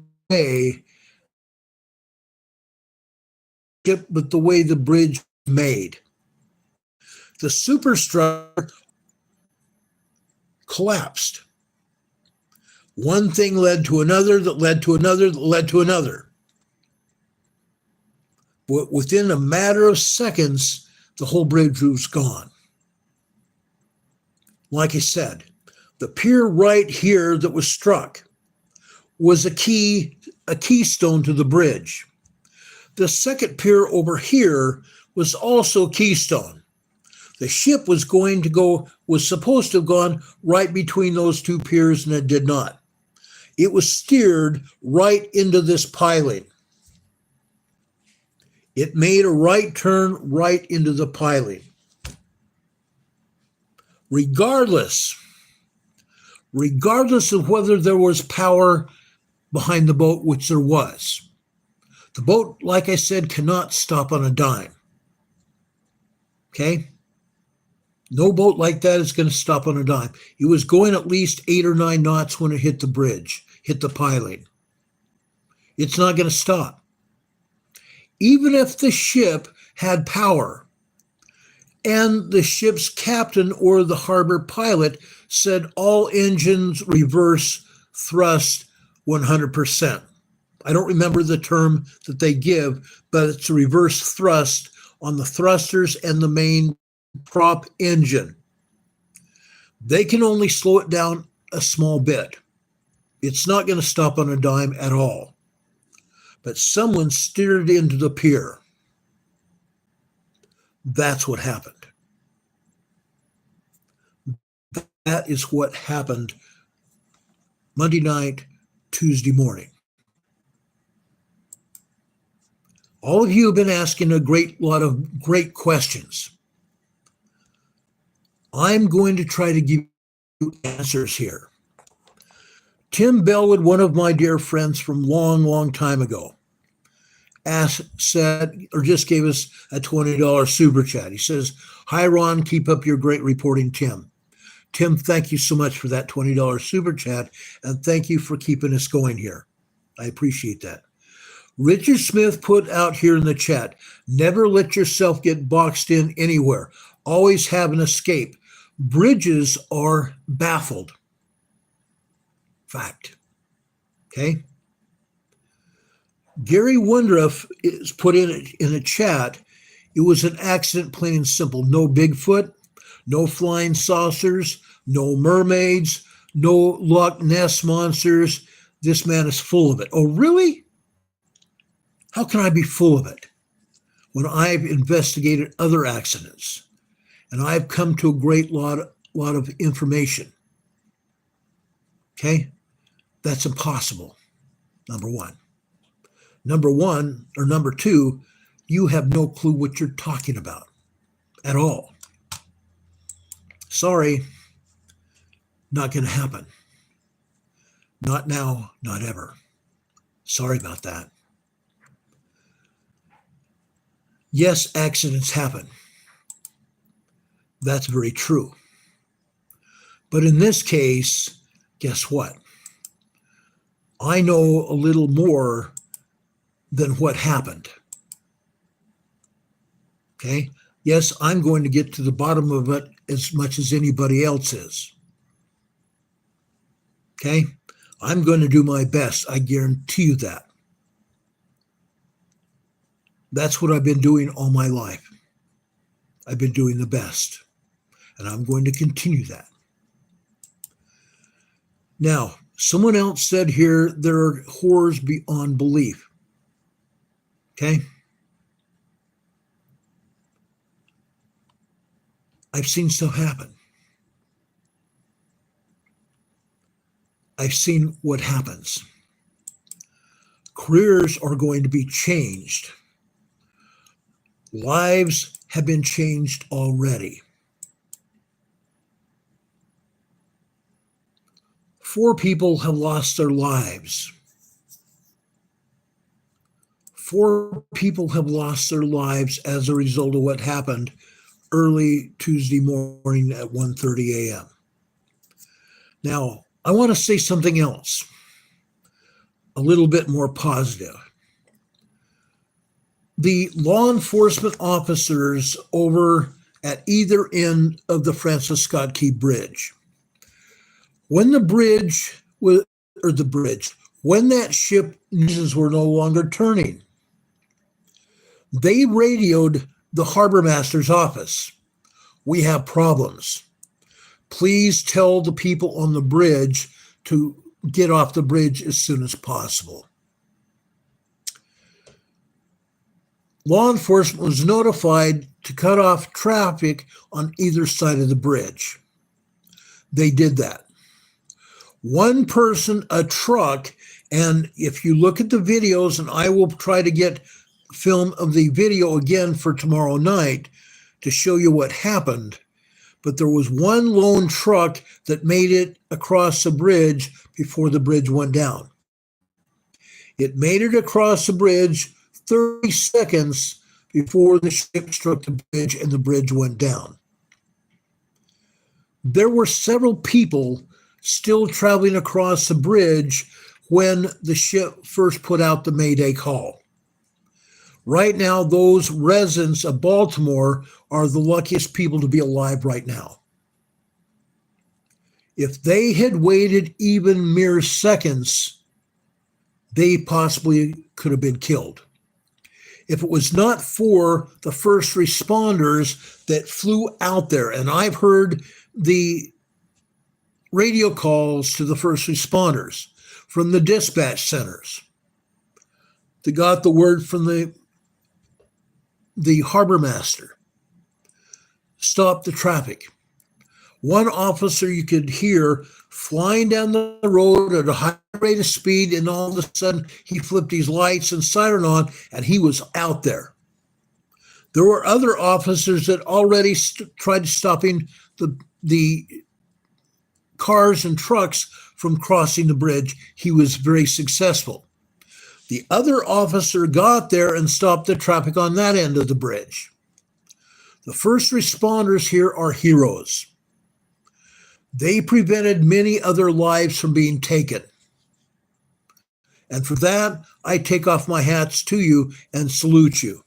but the way the bridge was made. The superstructure collapsed. One thing led to another, that led to another, that led to another. But within a matter of seconds, the whole bridge was gone. Like I said, the pier right here that was struck was a keystone to the bridge. The second pier over here was also keystone. The ship was supposed to have gone right between those two piers, and it did not. It was steered right into this piling. It made a right turn right into the piling. Regardless of whether there was power behind the boat, which there was. The boat, like I said, cannot stop on a dime. Okay? No boat like that is going to stop on a dime. It was going at least 8 or 9 knots when it hit the bridge, hit the piling. It's not going to stop. Even if the ship had power and the ship's captain or the harbor pilot said all engines reverse thrust 100%. I don't remember the term that they give, but it's a reverse thrust on the thrusters and the main prop engine. They can only slow it down a small bit. It's not going to stop on a dime at all. But someone steered into the pier. That's what happened. That is what happened Monday night, Tuesday morning. All of you have been asking a lot of great questions. I'm going to try to give you answers here. Tim Bellwood, one of my dear friends from long time ago, just gave us a $20 super chat. He says, "Hi, Ron, keep up your great reporting, Tim." Tim, thank you so much for that $20 super chat, and thank you for keeping us going here. I appreciate that. Richard Smith put out here in the chat, "Never let yourself get boxed in anywhere. Always have an escape. Bridges are baffled." Fact. Okay. Gary Woodruff is put in a chat. It was an accident, plain and simple. No Bigfoot, no flying saucers, no mermaids, no Loch Ness monsters. This man is full of it. Oh, really? How can I be full of it when I've investigated other accidents and I've come to a great lot of information? Okay, that's impossible. Number two, you have no clue what you're talking about at all. Sorry, not going to happen. Not now, not ever. Sorry about that. Yes, accidents happen. That's very true. But in this case, guess what? I know a little more than what happened. Okay? Yes, I'm going to get to the bottom of it as much as anybody else is. Okay? I'm going to do my best. I guarantee you that. That's what I've been doing all my life. I've been doing the best. And I'm going to continue that. Now, someone else said here, there are horrors beyond belief. Okay? I've seen stuff happen. I've seen what happens. Careers are going to be changed. Lives have been changed already. 4 people have lost their lives. 4 people have lost their lives as a result of what happened early Tuesday morning at 1:30 a.m. Now, I want to say something else, a little bit more positive. The law enforcement officers over at either end of the Francis Scott Key Bridge, when that ship engines were no longer turning, they radioed the harbor master's office. "We have problems. Please tell the people on the bridge to get off the bridge as soon as possible." Law enforcement was notified to cut off traffic on either side of the bridge. They did that. One person, a truck, and if you look at the videos, and I will try to get film of the video again for tomorrow night to show you what happened, but there was one lone truck that made it across the bridge before the bridge went down. It made it across the bridge 30 seconds before the ship struck the bridge and the bridge went down. There were several people still traveling across the bridge when the ship first put out the Mayday call. Right now, those residents of Baltimore are the luckiest people to be alive right now. If they had waited even mere seconds, they possibly could have been killed. if it was not for the first responders that flew out there, and I've heard the radio calls to the first responders from the dispatch centers. They got the word from the harbor master. Stop the traffic. One officer you could hear flying down the road at a high rate of speed, and all of a sudden he flipped his lights and siren on, and he was out there. There were other officers that already tried stopping the cars and trucks from crossing the bridge. He was very successful. The other officer got there and stopped the traffic on that end of the bridge. The first responders here are heroes. They prevented many other lives from being taken. And for that, I take off my hats to you and salute you.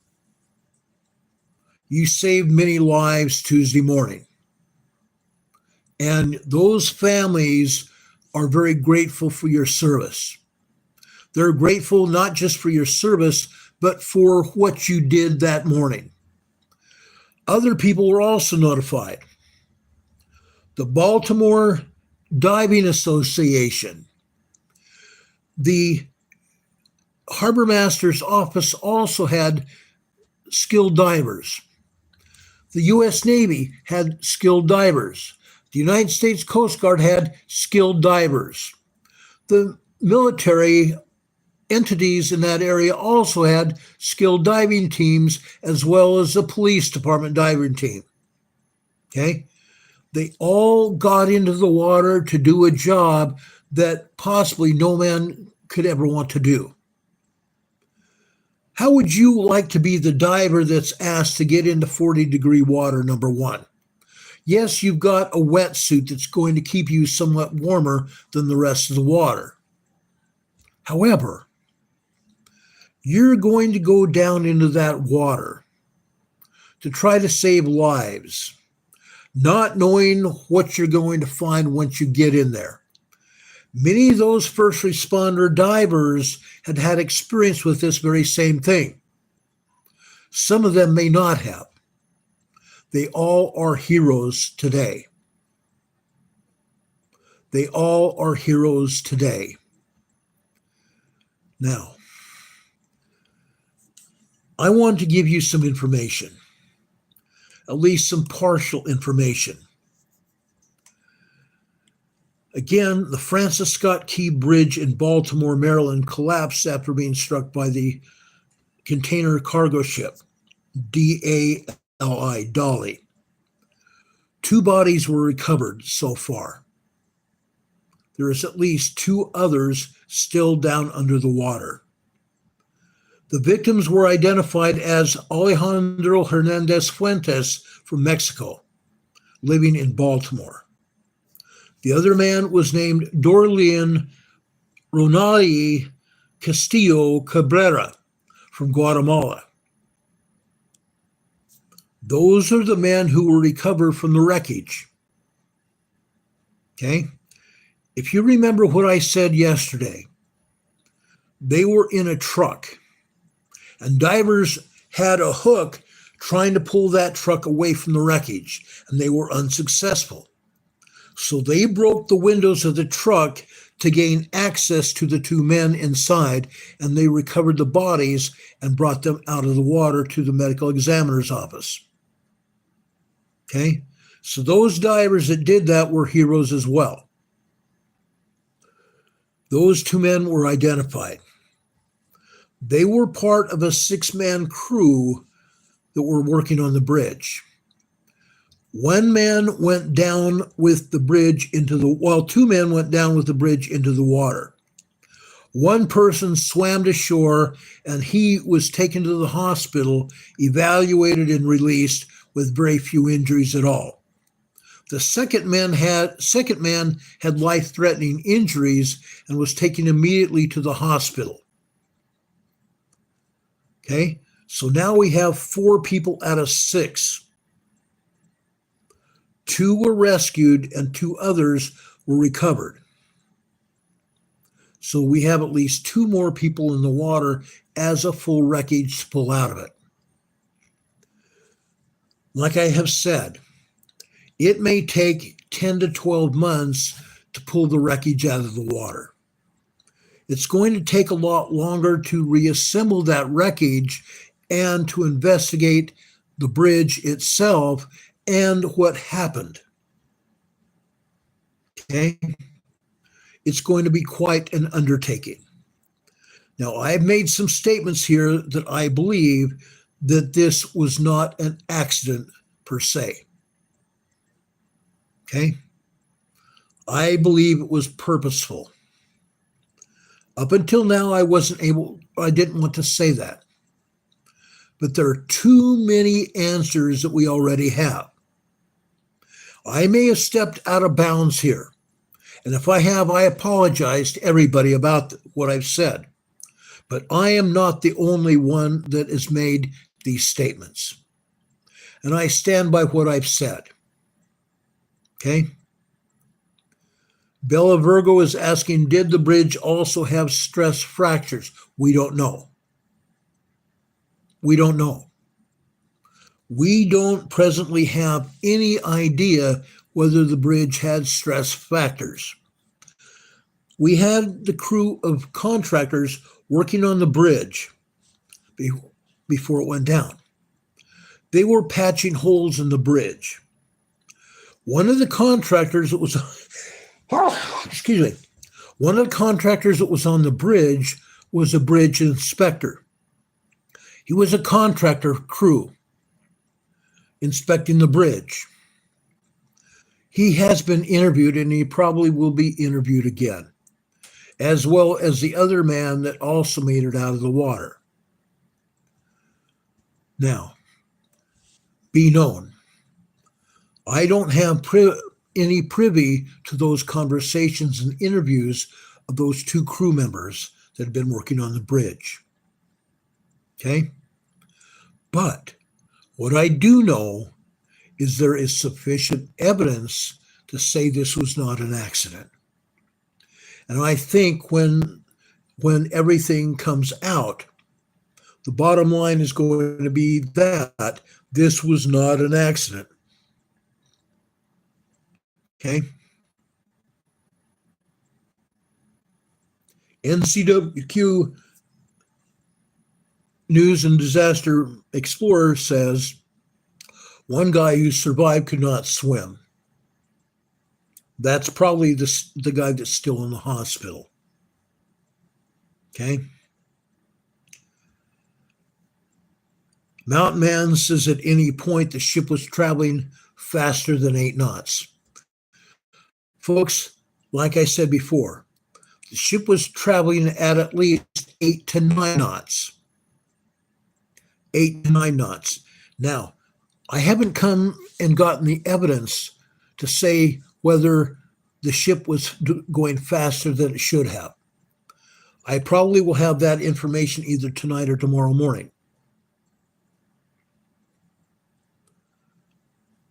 You saved many lives Tuesday morning. And those families are very grateful for your service. They're grateful not just for your service, but for what you did that morning. Other people were also notified. The Baltimore Diving Association, the Harbor Master's office also had skilled divers. The U.S. Navy had skilled divers. The United States Coast Guard had skilled divers. The military entities in that area also had skilled diving teams, as well as the police department diving team. Okay? They all got into the water to do a job that possibly no man could ever want to do. How would you like to be the diver that's asked to get into 40-degree water, number one? Yes, you've got a wetsuit that's going to keep you somewhat warmer than the rest of the water. However, you're going to go down into that water to try to save lives, not knowing what you're going to find once you get in there. Many of those first responder divers had had experience with this very same thing. Some of them may not have. They all are heroes today. They all are heroes today. Now, I want to give you some information, at least some partial information. Again, the Francis Scott Key Bridge in Baltimore, Maryland collapsed after being struck by the container cargo ship, DALI, Dolly. 2 bodies were recovered so far. There is at least 2 others still down under the water. The victims were identified as Alejandro Hernandez Fuentes from Mexico, living in Baltimore. The other man was named Dorlean Ronaldi Castillo Cabrera from Guatemala. Those are the men who were recovered from the wreckage. Okay? If you remember what I said yesterday, they were in a truck, and divers had a hook trying to pull that truck away from the wreckage, and they were unsuccessful. So they broke the windows of the truck to gain access to the 2 men inside, and they recovered the bodies and brought them out of the water to the medical examiner's office. Okay? So those divers that did that were heroes as well. Those 2 men were identified. They were part of a 6-man crew that were working on the bridge. 1 man went down with the bridge into the, while 2 men went down with the bridge into the water. 1 person swam to shore, and he was taken to the hospital, evaluated and released with very few injuries at all. The second man had life-threatening injuries and was taken immediately to the hospital. Okay, so now we have 4 people out of 6. 2 were rescued and 2 others were recovered. So we have at least 2 more people in the water as a full wreckage to pull out of it. Like I have said, it may take 10 to 12 months to pull the wreckage out of the water. It's going to take a lot longer to reassemble that wreckage and to investigate the bridge itself and what happened. Okay? It's going to be quite an undertaking. Now, I've made some statements here that I believe that this was not an accident per se. Okay? I believe it was purposeful. Up until now, I didn't want to say that. But there are too many answers that we already have. I may have stepped out of bounds here. And if I have, I apologize to everybody about what I've said. But I am not the only one that has made these statements. And I stand by what I've said. Okay? Bella Virgo is asking, did the bridge also have stress fractures? We don't know. We don't know. We don't presently have any idea whether the bridge had stress factors. We had the crew of contractors working on the bridge before it went down. They were patching holes in the bridge. One of the contractors that was, one of the contractors that was on the bridge was a bridge inspector. He was a contractor crew inspecting the bridge. He has been interviewed, and he probably will be interviewed again, as well as the other man that also made it out of the water. Now, be known, I don't have any privy to those conversations and interviews of those 2 crew members that have been working on the bridge. Okay? But what I do know is there is sufficient evidence to say this was not an accident. And I think when everything comes out, the bottom line is going to be that this was not an accident. Okay? NCWQ News and Disaster Explorer says one guy who survived could not swim. That's probably the guy that's still in the hospital. Okay? Mountain Man says at any point the ship was traveling faster than 8 knots. Folks, like I said before, the ship was traveling at least 8 to 9 knots. 8 to 9 knots. Now, I haven't come and gotten the evidence to say whether the ship was going faster than it should have. I probably will have that information either tonight or tomorrow morning.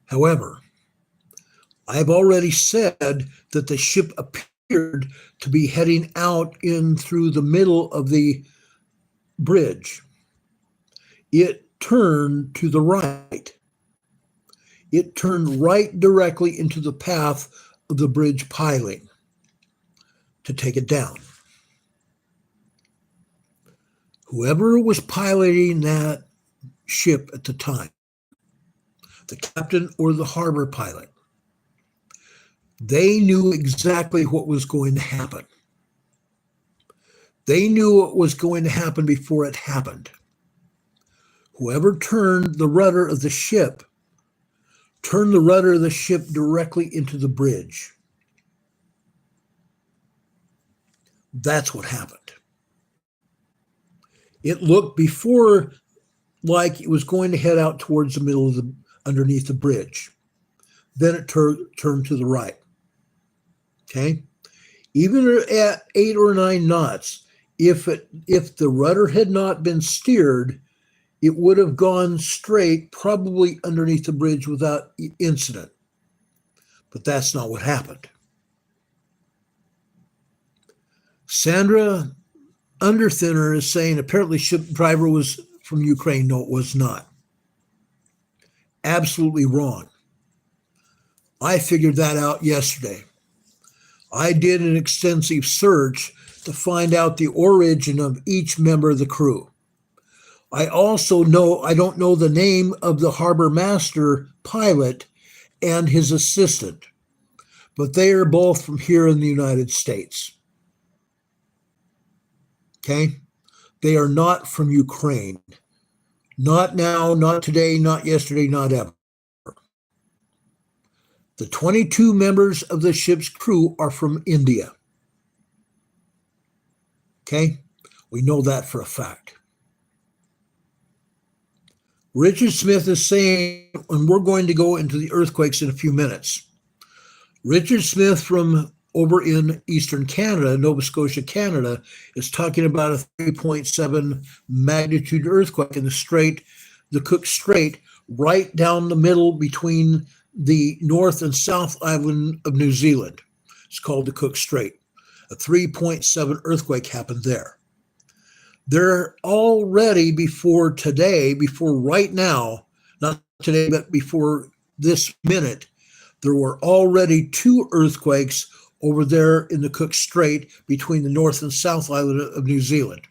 However, I've already said that the ship appeared to be heading out in through the middle of the bridge. It turned to the right. It turned right directly into the path of the bridge piling to take it down. Whoever was piloting that ship at the time, the captain or the harbor pilot, they knew exactly what was going to happen. They knew what was going to happen before it happened. Whoever turned the rudder of the ship turned the rudder of the ship directly into the bridge. That's what happened. It looked before like it was going to head out towards the middle of underneath the bridge. Then it turned to the right. Okay? Even at 8 or 9 knots, if the rudder had not been steered, it would have gone straight, probably underneath the bridge without incident. But that's not what happened. Sandra Underthinner is saying apparently ship driver was from Ukraine. No, it was not. Absolutely wrong. I figured that out yesterday. I did an extensive search to find out the origin of each member of the crew. I also know, I don't know the name of the harbor master pilot and his assistant, but they are both from here in the United States. Okay? They are not from Ukraine. Not now, not today, not yesterday, not ever. The 22 members of the ship's crew are from India. Okay? We know that for a fact. Richard Smith is saying, and we're going to go into the earthquakes in a few minutes. Richard Smith from over in Eastern Canada, Nova Scotia, Canada, is talking about a 3.7 magnitude earthquake in the Cook Strait, right down the middle between the North and South Island of New Zealand. It's called the Cook Strait. A 3.7 earthquake happened there. There already before today, before right now, not today, but before this minute, there were already 2 earthquakes over there in the Cook Strait between the North and South Island of New Zealand.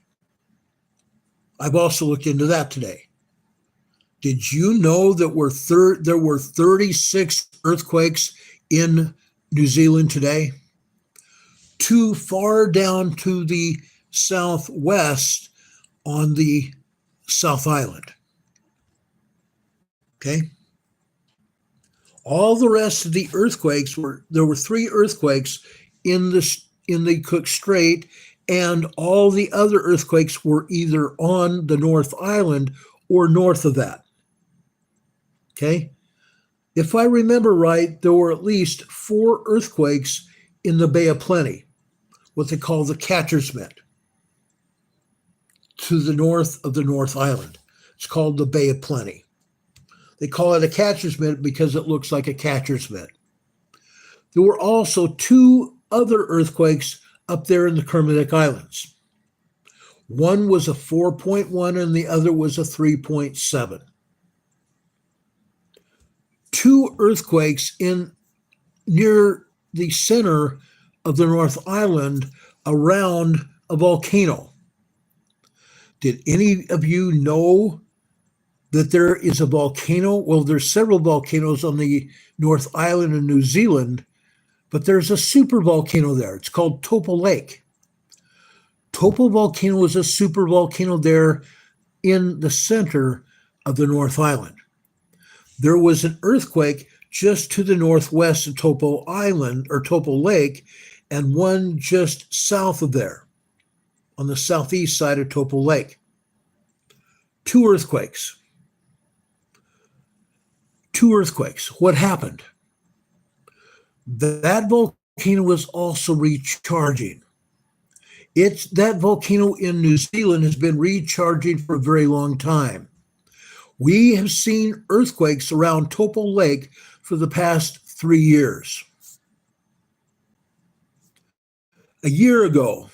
I've also looked into that today. Did you know that there were 36 earthquakes in New Zealand today? 2 far down to the southwest on the South Island. Okay? All the rest of the earthquakes there were 3 earthquakes in the Cook Strait, and all the other earthquakes were either on the North Island or north of that. Okay? If I remember right, there were at least 4 earthquakes in the Bay of Plenty, what they call the catcher's mitt, to the north of the North Island. It's called the Bay of Plenty. They call it a catcher's mitt because it looks like a catcher's mitt. There were also 2 other earthquakes up there in the Kermadec Islands. One was a 4.1 and the other was a 3.7. 2 earthquakes near the center of the North Island around a volcano. Did any of you know that there is a volcano? Well, there's several volcanoes on the North Island of New Zealand, but there's a super volcano there. It's called Taupo Lake. Taupo volcano is a super volcano there in the center of the North Island. There was an earthquake just to the northwest of Taupo Island or Taupo Lake, and one just south of there on the southeast side of Taupo Lake. 2 earthquakes. 2 earthquakes. What happened? That volcano was also recharging. That volcano in New Zealand has been recharging for a very long time. We have seen earthquakes around Taupo Lake for the past 3 years. A year ago,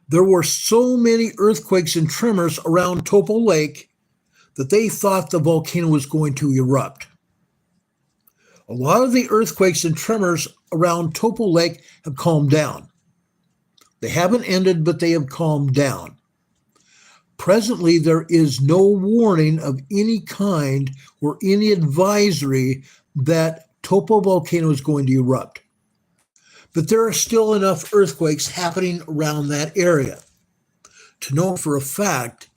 there were so many earthquakes and tremors around Taupo Lake that they thought the volcano was going to erupt. A lot of the earthquakes and tremors around Taupo Lake have calmed down. They haven't ended, but they have calmed down. Presently, there is no warning of any kind or any advisory that Taupo volcano is going to erupt. But there are still enough earthquakes happening around that area to know for a fact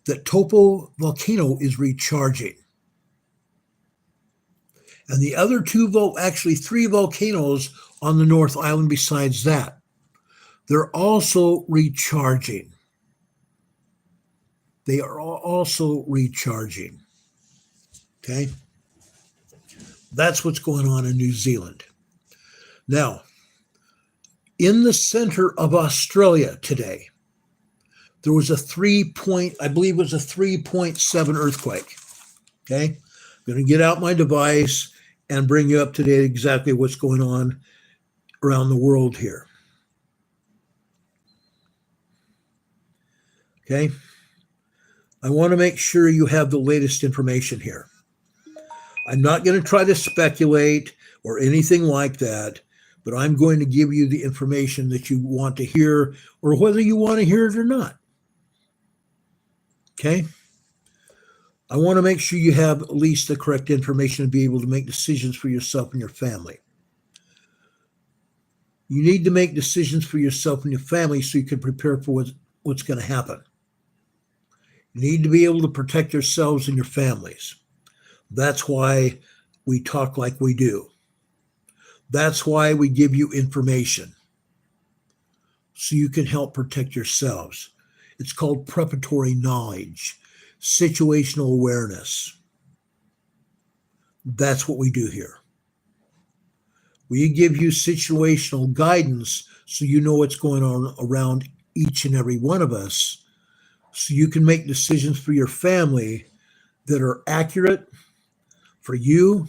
that Taupo volcano is recharging. And the other 3 volcanoes on the North Island besides that, they're also recharging. They are also recharging. Okay? That's what's going on in New Zealand. Now, in the center of Australia today, there was a 3.7 earthquake. Okay? I'm going to get out my device and bring you up to date exactly what's going on around the world here. Okay. I want to make sure you have the latest information here. I'm not going to try to speculate or anything like that, but I'm going to give you the information that you want to hear, or whether you want to hear it or not. Okay? I want to make sure you have at least the correct information to be able to make decisions for yourself and your family. You need to make decisions for yourself and your family so you can prepare for what's going to happen. You need to be able to protect yourselves and your families. That's why we talk like we do. That's why we give you information, so you can help protect yourselves. It's called preparatory knowledge, situational awareness. That's what we do here. We give you situational guidance so you know what's going on around each and every one of us, so you can make decisions for your family that are accurate for you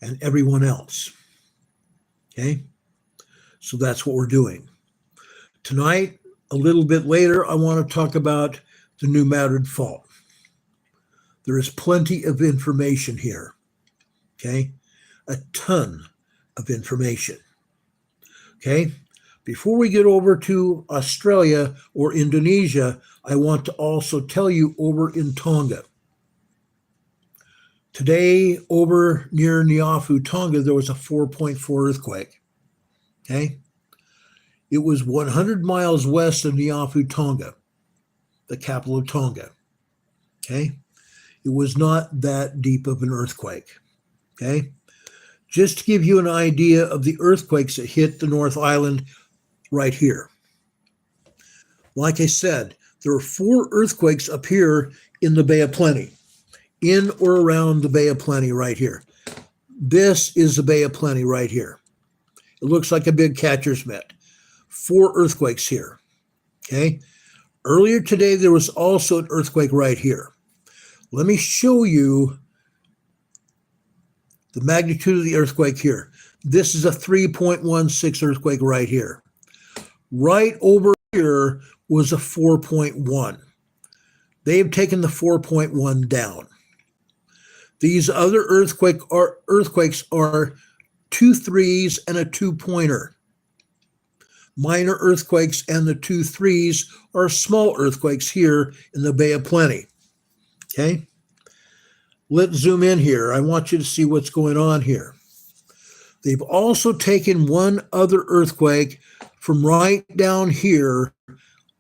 and everyone else. Okay? So that's what we're doing. Tonight, a little bit later, I want to talk about the New Madrid fault. There is plenty of information here. Okay? A ton of information. Okay? Before we get over to Australia or Indonesia, I want to also tell you over in Tonga. Today, over near Niafu, Tonga, there was a 4.4 earthquake. Okay? It was 100 miles west of Niafu, Tonga, the capital of Tonga. Okay? It was not that deep of an earthquake. Okay? Just to give you an idea of the earthquakes that hit the North Island right here. Like I said, there are 4 earthquakes up here in the Bay of Plenty, in or around the Bay of Plenty right here. This is the Bay of Plenty right here. It looks like a big catcher's mitt. 4 earthquakes here. Okay. Earlier today, there was also an earthquake right here. Let me show you the magnitude of the earthquake here. This is a 3.16 earthquake right here. Right over here was a 4.1. They have taken the 4.1 down. These other earthquakes are 2 3s and a 2-pointer. Minor earthquakes and the 2 3s are small earthquakes here in the Bay of Plenty. Okay? Let's zoom in here. I want you to see what's going on here. They've also taken one other earthquake from right down here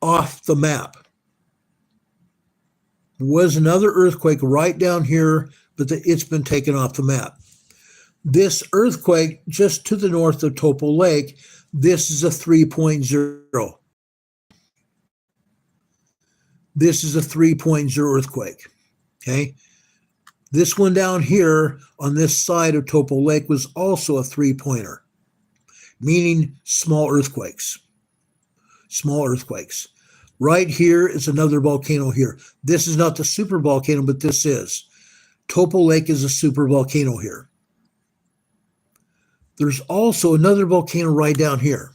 off the map. There was another earthquake right down here, but it's been taken off the map. This earthquake just to the north of Topo Lake, this is a 3.0. This is a 3.0 earthquake. Okay? This one down here on this side of Topo Lake was also a 3-pointer, meaning small earthquakes. Small earthquakes. Right here is another volcano here. This is not the super volcano, but this is. Topo Lake is a super volcano here. There's also another volcano right down here.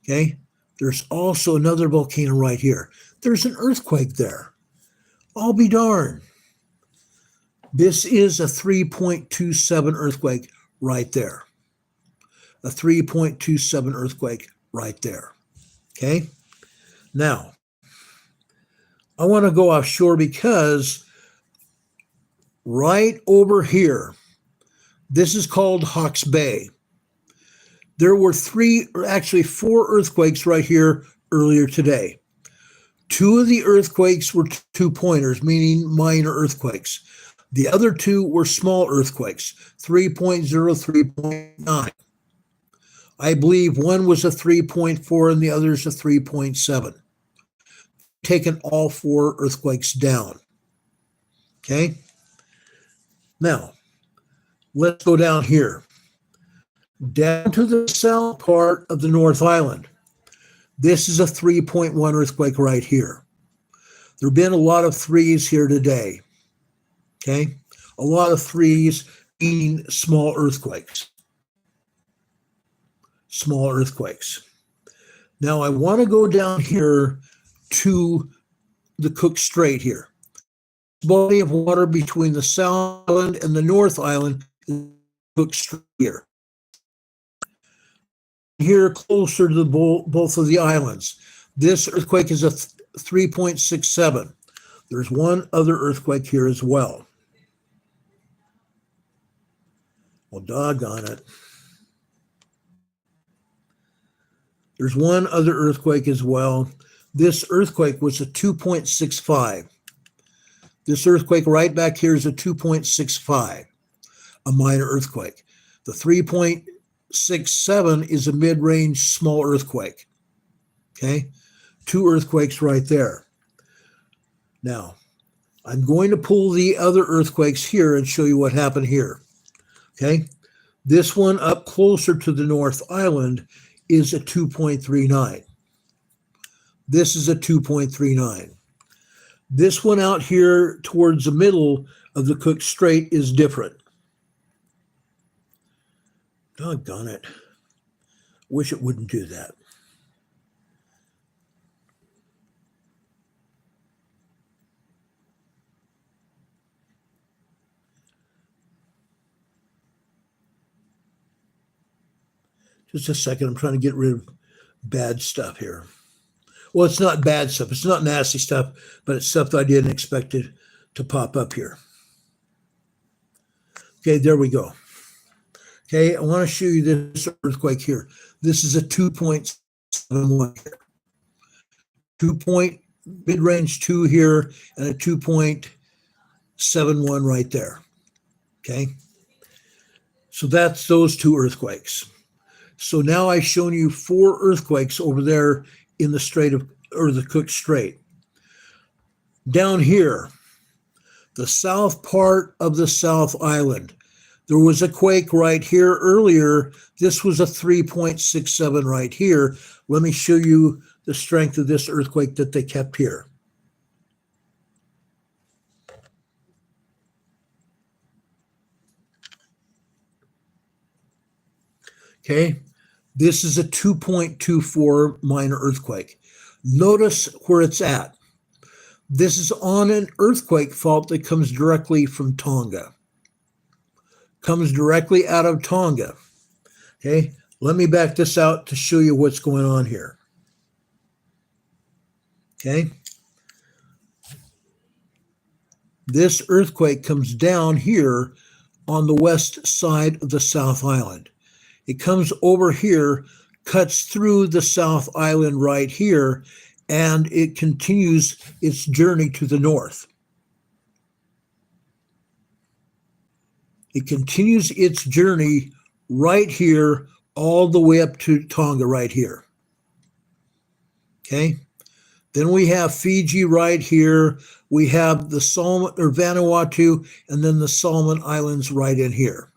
Okay? There's also another volcano right here. There's an earthquake there. I'll be darned. This is a 3.27 earthquake right there. A 3.27 earthquake right there. Okay? Now, I want to go offshore because right over here, this is called Hawke's Bay. There were 4 earthquakes right here earlier today. 2 of the earthquakes were 2-pointers, meaning minor earthquakes. The other 2 were small earthquakes, 3.0, 3.9. I believe one was a 3.4 and the other is a 3.7. Taken all 4 earthquakes down. Okay? Now, let's go down here. Down to the south part of the North Island. This is a 3.1 earthquake right here. There have been a lot of 3s here today. Okay? A lot of 3s meaning small earthquakes. Small earthquakes. Now I want to go down here to the Cook Strait here. Body of water between the South Island and the North Island is Cook Strait here. Here, closer to both of the islands. This earthquake is a 3.67. There's one other earthquake here as well. Well, doggone it. There's one other earthquake as well. This earthquake was a 2.65. This earthquake right back here is a 2.65, a minor earthquake. The 3.67 is a mid-range small earthquake. Okay, two earthquakes right there. Now, I'm going to pull the other earthquakes here and show you what happened here. Okay, this one up closer to the North Island is a 2.39. This is a 2.39. This one out here towards the middle of the Cook Strait is different. Doggone it. Wish it wouldn't do that. Just a second, I'm trying to get rid of bad stuff here. Well, it's not bad stuff. It's not nasty stuff, but it's stuff that I didn't expect it to pop up here. Okay, there we go. Okay, I want to show you this earthquake here. This is a 2.71 here. Mid-range 2 here and a 2.71 right there. Okay, so that's those two earthquakes. So now I've shown you 4 earthquakes over there in the Strait of, or the Cook Strait. Down here, the south part of the South Island, there was a quake right here earlier. This was a 3.67 right here. Let me show you the strength of this earthquake that they kept here. Okay. This is a 2.24 minor earthquake. Notice where it's at. This is on an earthquake fault that comes directly from Tonga. Comes directly out of Tonga. Okay, let me back this out to show you what's going on here. Okay. This earthquake comes down here on the west side of the South Island. It comes over here, cuts through the South Island right here, and it continues its journey to the north. It continues its journey right here, all the way up to Tonga right here. Okay. Then we have Fiji right here. We have the Solomon or Vanuatu, and then the Solomon Islands right in here.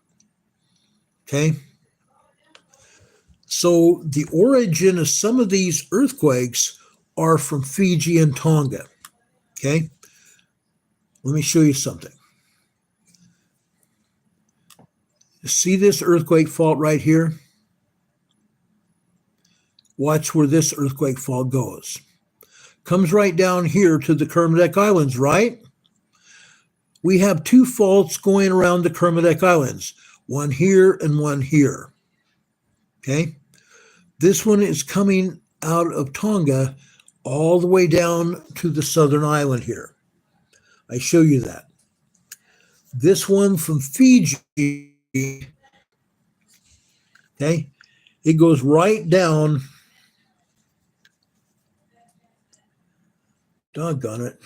Okay. So the origin of some of these earthquakes are from Fiji and Tonga. Okay. Let me show you something. See this earthquake fault right here? Watch where this earthquake fault goes. Comes right down here to the Kermadec Islands, right? We have 2 faults going around the Kermadec Islands, one here and one here. Okay? This one is coming out of Tonga all the way down to the southern island here. I show you that. This one from Fiji, okay, it goes right down. Doggone it.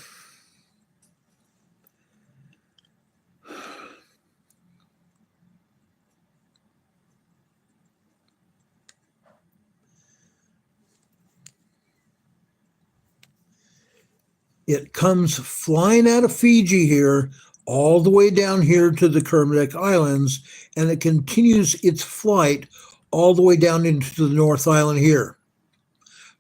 It comes flying out of Fiji here, all the way down here to the Kermadec Islands, and it continues its flight all the way down into the North Island here,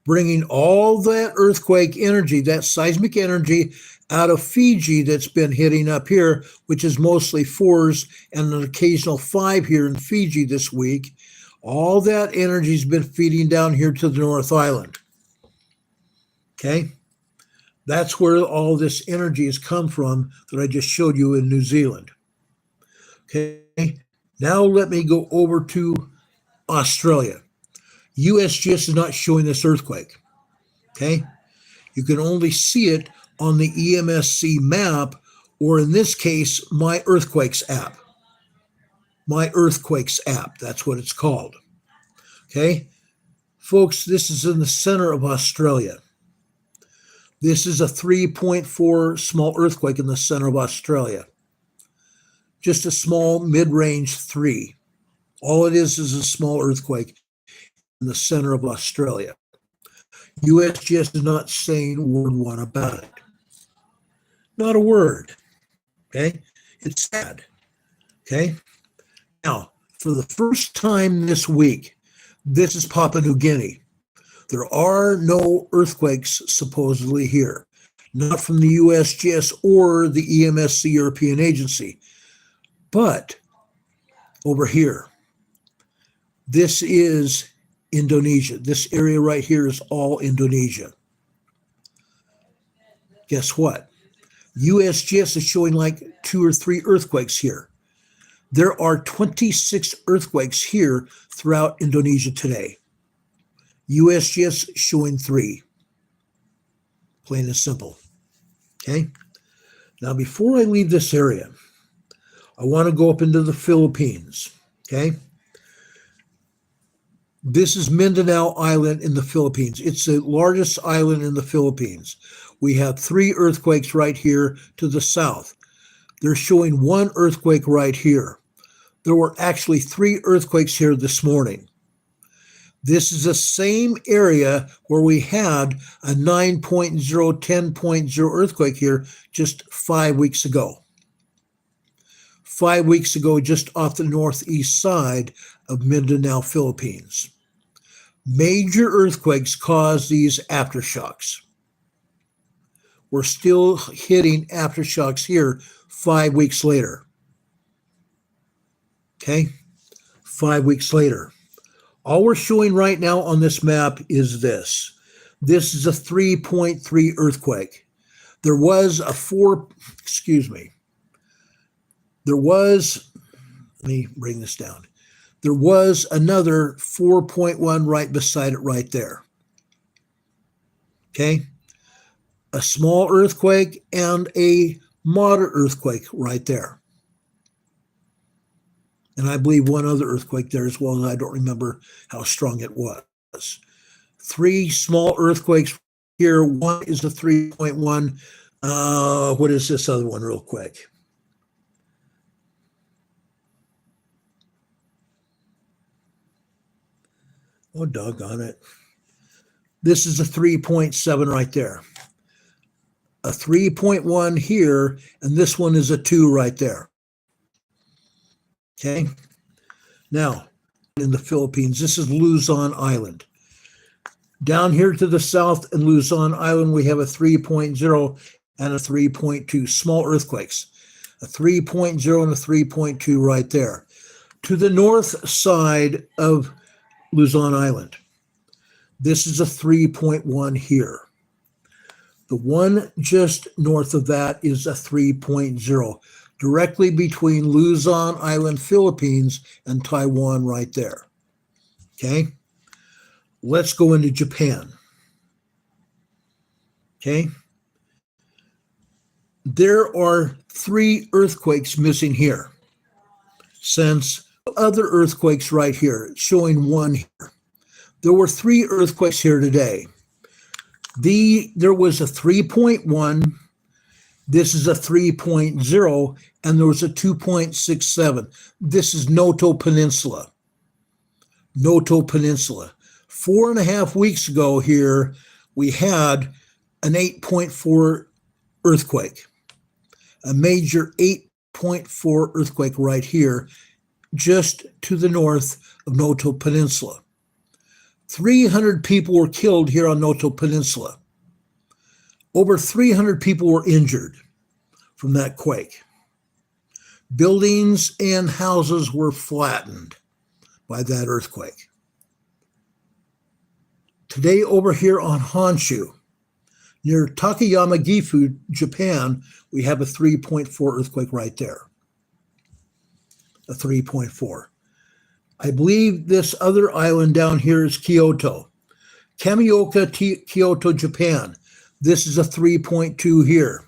bringing all that earthquake energy, that seismic energy out of Fiji that's been hitting up here, which is mostly 4s and an occasional 5 here in Fiji this week. All that energy's been feeding down here to the North Island. Okay? That's where all this energy has come from that I just showed you in New Zealand. Okay, now let me go over to Australia. USGS is not showing this earthquake. Okay, you can only see it on the EMSC map, or in this case, My Earthquakes app. My Earthquakes app, that's what it's called. Okay, folks, this is in the center of Australia. This is a 3.4 small earthquake in the center of Australia. Just a small mid-range 3. All it is a small earthquake in the center of Australia. USGS is not saying word one about it. Not a word. Okay? It's sad. Okay? Now, for the first time this week, this is Papua New Guinea. There are no earthquakes supposedly here, not from the USGS or the EMSC European Agency, but over here, this is Indonesia. This area right here is all Indonesia. Guess what? USGS is showing like 2 or 3 earthquakes here. There are 26 earthquakes here throughout Indonesia today. USGS showing 3. Plain and simple. Okay? Now, before I leave this area, I want to go up into the Philippines. Okay? This is Mindanao Island in the Philippines. It's the largest island in the Philippines. We have 3 earthquakes right here to the south. They're showing 1 earthquake right here. There were actually 3 earthquakes here this morning. This is the same area where we had a 9.0, 10.0 earthquake here just 5 weeks ago. 5 weeks ago, just off the northeast side of Mindanao, Philippines. Major earthquakes cause these aftershocks. We're still hitting aftershocks here 5 weeks later. Okay? 5 weeks later. All we're showing right now on this map is this. This is a 3.3 earthquake. There was a let me bring this down. There was another 4.1 right beside it right there. Okay? A small earthquake and a moderate earthquake right there. And I believe one other earthquake there as well, and I don't remember how strong it was. 3 small earthquakes here. One is a 3.1. What is this other one real quick? Oh, doggone it. This is a 3.7 right there. A 3.1 here, and this one is a 2 right there. Okay. Now, in the Philippines, this is Luzon Island. Down here to the south in Luzon Island, we have a 3.0 and a 3.2, small earthquakes. A 3.0 and a 3.2 right there. To the north side of Luzon Island, this is a 3.1 here. The one just north of that is a 3.0. Directly between Luzon Island, Philippines, and Taiwan right there. Okay? Let's go into Japan. Okay? There are 3 earthquakes missing here. Since other earthquakes right here, showing 1 here. There were 3 earthquakes here today. There was a 3.1, this is a 3.0, and there was a 2.67. This is Noto Peninsula. Noto Peninsula. 4.5 weeks ago here, we had an 8.4 earthquake. A major 8.4 earthquake right here, just to the north of Noto Peninsula. 300 people were killed here on Noto Peninsula. Over 300 people were injured from that quake. Buildings and houses were flattened by that earthquake. Today over here on Honshu, Near Takayama, Gifu, Japan, we have a 3.4 earthquake right there. A 3.4. I believe this other island down here is Kyoto. Kamioka, Kyoto, Japan. This is a 3.2 here.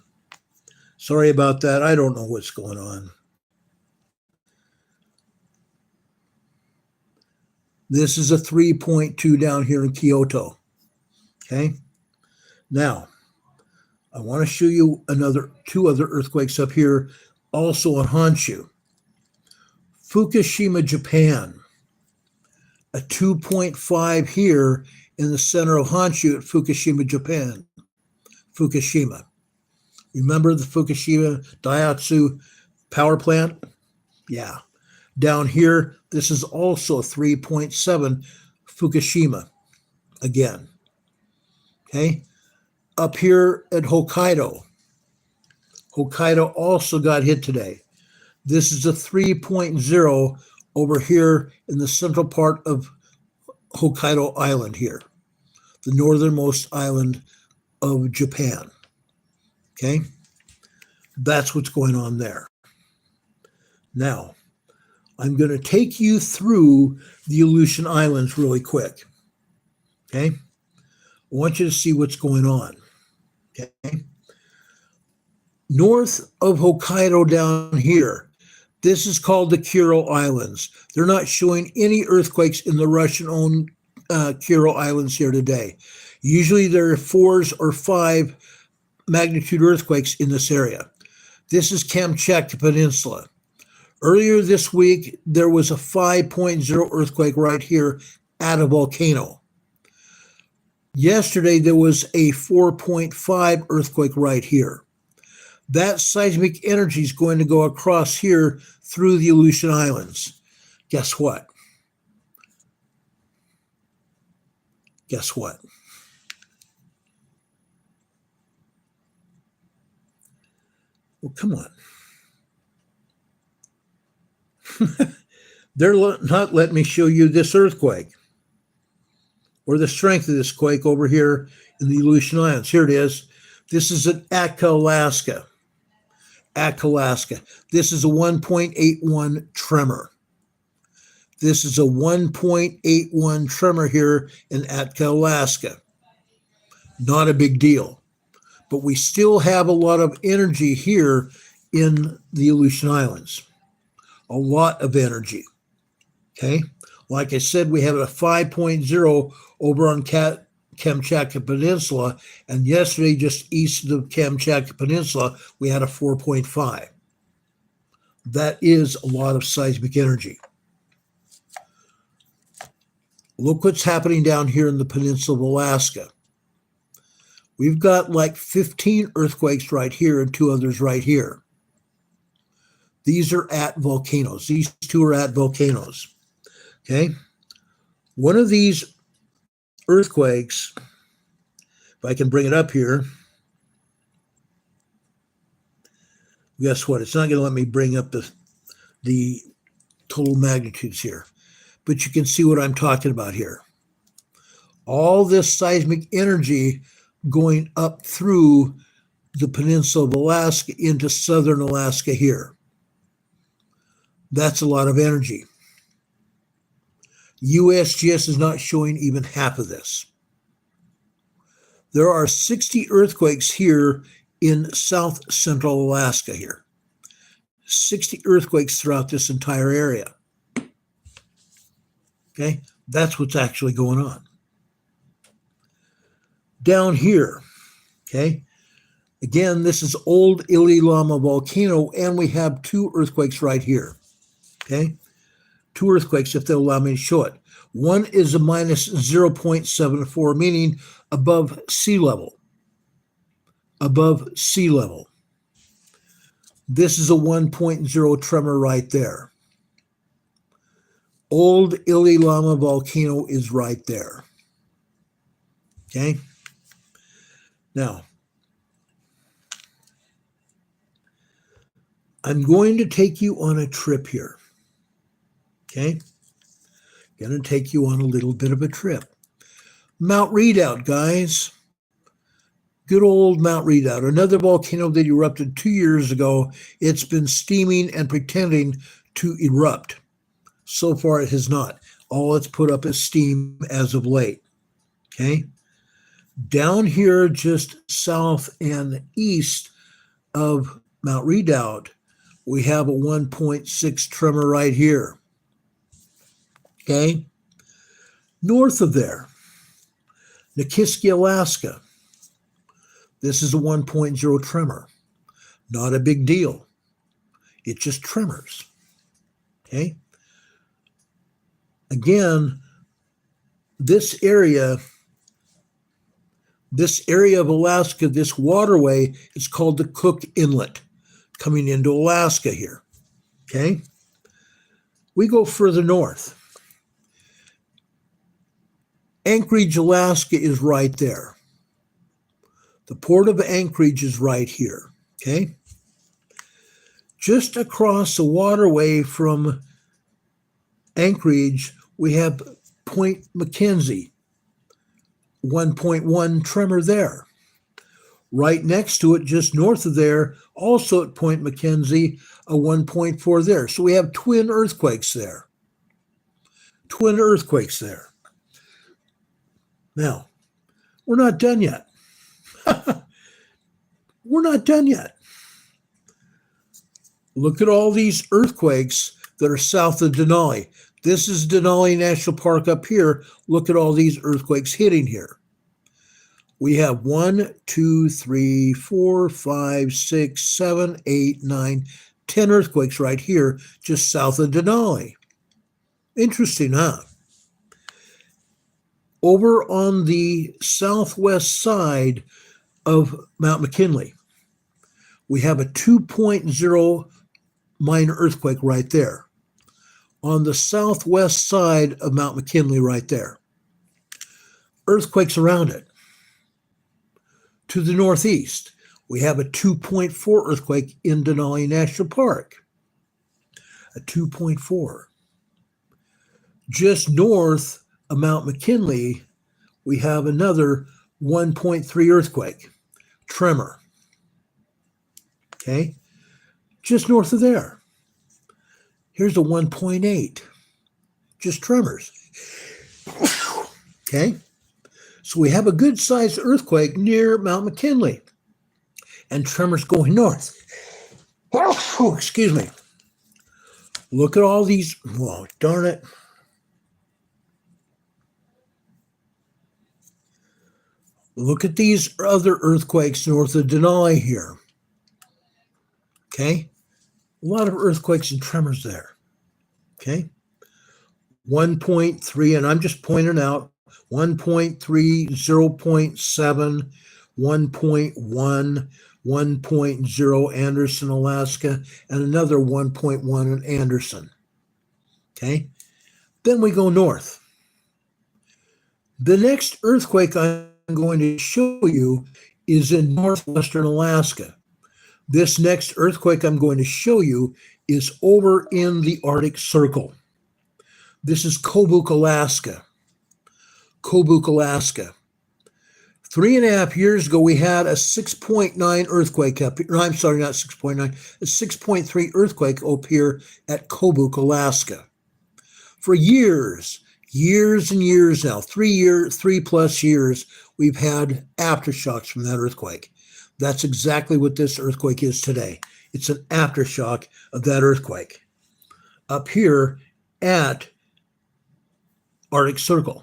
Sorry about that. I don't know what's going on. This is a 3.2 down here in Kyoto. Okay. Now, I want to show you two other earthquakes up here, also on Honshu. Fukushima, Japan. A 2.5 here in the center of Honshu at Fukushima, Japan. Fukushima. Remember the Fukushima Daihatsu power plant? Yeah. Down here, this is also a 3.7 Fukushima again. Okay. Up here at Hokkaido. Hokkaido also got hit today. This is a 3.0 over here in the central part of Hokkaido Island here, the northernmost island of Japan. Okay, that's what's going on there. Now, I'm going to take you through the Aleutian Islands really quick. Okay, I want you to see what's going on. Okay, north of Hokkaido down here, this is called the Kuril Islands. They're not showing any earthquakes in the Russian-owned Kuril Islands here today. Usually there are 4s or 5 magnitude earthquakes in this area. This is Kamchatka Peninsula. Earlier this week, there was a 5.0 earthquake right here at a volcano. Yesterday, there was a 4.5 earthquake right here. That seismic energy is going to go across here through the Aleutian Islands. Guess what? Guess what? Well, come on. They're not letting me show you this earthquake or the strength of this quake over here in the Aleutian Islands. Here it is. This is at Atka, Alaska. Atka, Alaska. This is a 1.81 tremor. This is a 1.81 tremor here in Atka, Alaska. Not a big deal. But we still have a lot of energy here in the Aleutian Islands. A lot of energy. Okay? Like I said, we have a 5.0 over on Kamchatka Peninsula, and yesterday, just east of the Kamchatka Peninsula, we had a 4.5. That is a lot of seismic energy. Look what's happening down here in the peninsula of Alaska. We've got like 15 earthquakes right here and 2 others right here. These are at volcanoes. These 2 are at volcanoes. Okay? One of these earthquakes, if I can bring it up here, guess what? It's not going to let me bring up the total magnitudes here. But you can see what I'm talking about here. All this seismic energy going up through the peninsula of Alaska into southern Alaska here. That's a lot of energy. USGS is not showing even half of this. There are 60 earthquakes here in south central Alaska here. 60 earthquakes throughout this entire area. Okay, that's what's actually going on. Down here, okay, again, this is Old Ililama volcano, and we have 2 earthquakes right here. Okay, 2 earthquakes if they'll allow me to show it. One is a minus 0.74, meaning above sea level. Above sea level. This is a 1.0 tremor right there. Old Ililama volcano is right there. Okay. Now, I'm going to take you on a trip here. Okay. Going to take you on a little bit of a trip. Mount Redoubt, guys. Good old Mount Redoubt, another volcano that erupted 2 years ago. It's been steaming and pretending to erupt. So far, it has not. All it's put up is steam as of late. Okay. Down here, just south and east of Mount Redoubt, we have a 1.6 tremor right here. Okay. North of there, Nikiski, Alaska. This is a 1.0 tremor. Not a big deal. It just tremors. Okay. Again, this area of Alaska, this waterway, is called the Cook Inlet, coming into Alaska here. Okay. We go further north. Anchorage, Alaska is right there. The port of Anchorage is right here. Okay. Just across the waterway from Anchorage, we have Point McKenzie, 1.1 tremor there. Right next to it, just north of there, also at Point McKenzie, a 1.4 there. So we have twin earthquakes there. Twin earthquakes there. Now, we're not done yet. We're not done yet. Look at all these earthquakes that are south of Denali. This is Denali National Park up here. Look at all these earthquakes hitting here. We have 1, 2, 3, 4, 5, 6, 7, 8, 9, 10 earthquakes right here just south of Denali. Interesting, huh? Over on the southwest side of Mount McKinley, we have a 2.0 minor earthquake right there. On the southwest side of Mount McKinley right there. Earthquakes around it. To the northeast, we have a 2.4 earthquake in Denali National Park. A 2.4. Just north of Mount McKinley, we have another 1.3 earthquake, tremor. Okay, just north of there. Here's a 1.8, just tremors. Okay, so we have a good-sized earthquake near Mount McKinley, and tremors going north. Oh, excuse me. Look at all these. Oh, darn it. Look at these other earthquakes north of Denali here. Okay. A lot of earthquakes and tremors there. Okay. 1.3, and I'm just pointing out 1.3, 0.7, 1.1, 1.0 Anderson, Alaska, and another 1.1 in Anderson. Okay. Then we go north. The next earthquake I'm going to show you is in northwestern Alaska. This next earthquake I'm going to show you is over in the Arctic Circle. This is Kobuk, Alaska. Kobuk, Alaska. 3.5 years ago, we had a 6.9 earthquake up here. No, I'm sorry, not 6.9, a 6.3 earthquake up here at Kobuk, Alaska. For years and years now, 3+ years, we've had aftershocks from that earthquake. That's exactly what this earthquake is today. It's an aftershock of that earthquake up here at Arctic Circle,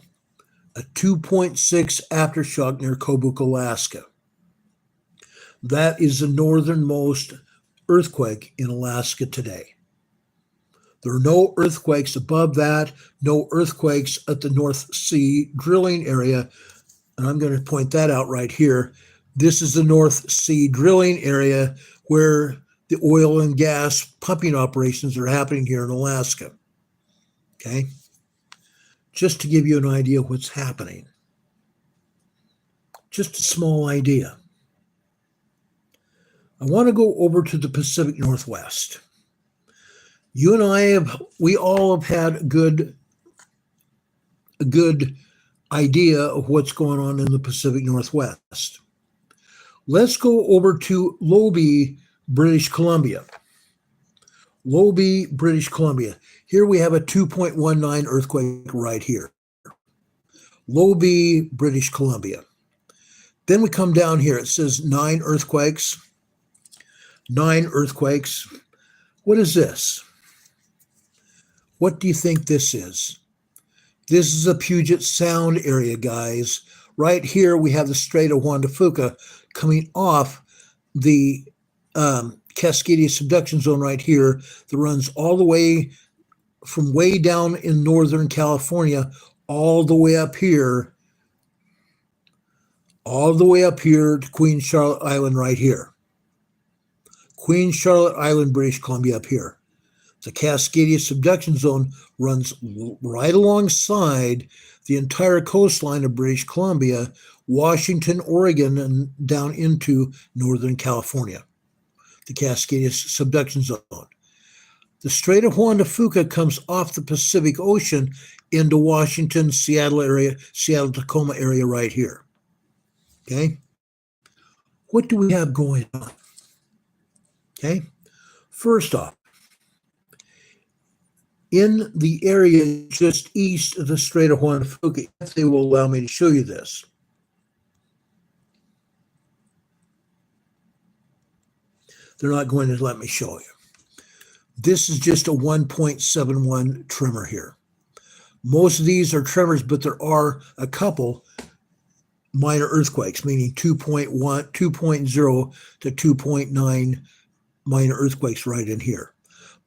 a 2.6 aftershock near Kobuk, Alaska. That is the northernmost earthquake in Alaska today. There are no earthquakes above that, no earthquakes at the North Sea drilling area. And I'm going to point that out right here. This is the North Sea drilling area where the oil and gas pumping operations are happening here in Alaska. Okay? Just to give you an idea of what's happening. Just a small idea. I want to go over to the Pacific Northwest. You and we all have had a good idea of what's going on in the Pacific Northwest. Let's go over to Lobie, British Columbia. Lobie, British Columbia. Here we have a 2.19 earthquake right here. Lobie, British Columbia. Then we come down here. It says 9 earthquakes. 9 earthquakes. What is this? What do you think this is? This is a Puget Sound area, guys. Right here, we have the Strait of Juan de Fuca coming off the Cascadia subduction zone right here that runs all the way from way down in Northern California all the way up here, to Queen Charlotte Island right here. Queen Charlotte Island, British Columbia up here. The Cascadia subduction zone runs right alongside the entire coastline of British Columbia, Washington, Oregon, and down into Northern California. The Cascadia subduction zone. The Strait of Juan de Fuca comes off the Pacific Ocean into Washington, Seattle area, Seattle-Tacoma area right here. Okay? What do we have going on? Okay? First off, in the area just east of the Strait of Juan de Fuca, if they will allow me to show you this. They're not going to let me show you. This is just a 1.71 tremor here. Most of these are tremors, but there are a couple minor earthquakes, meaning 2.1, 2.0 to 2.9 minor earthquakes right in here.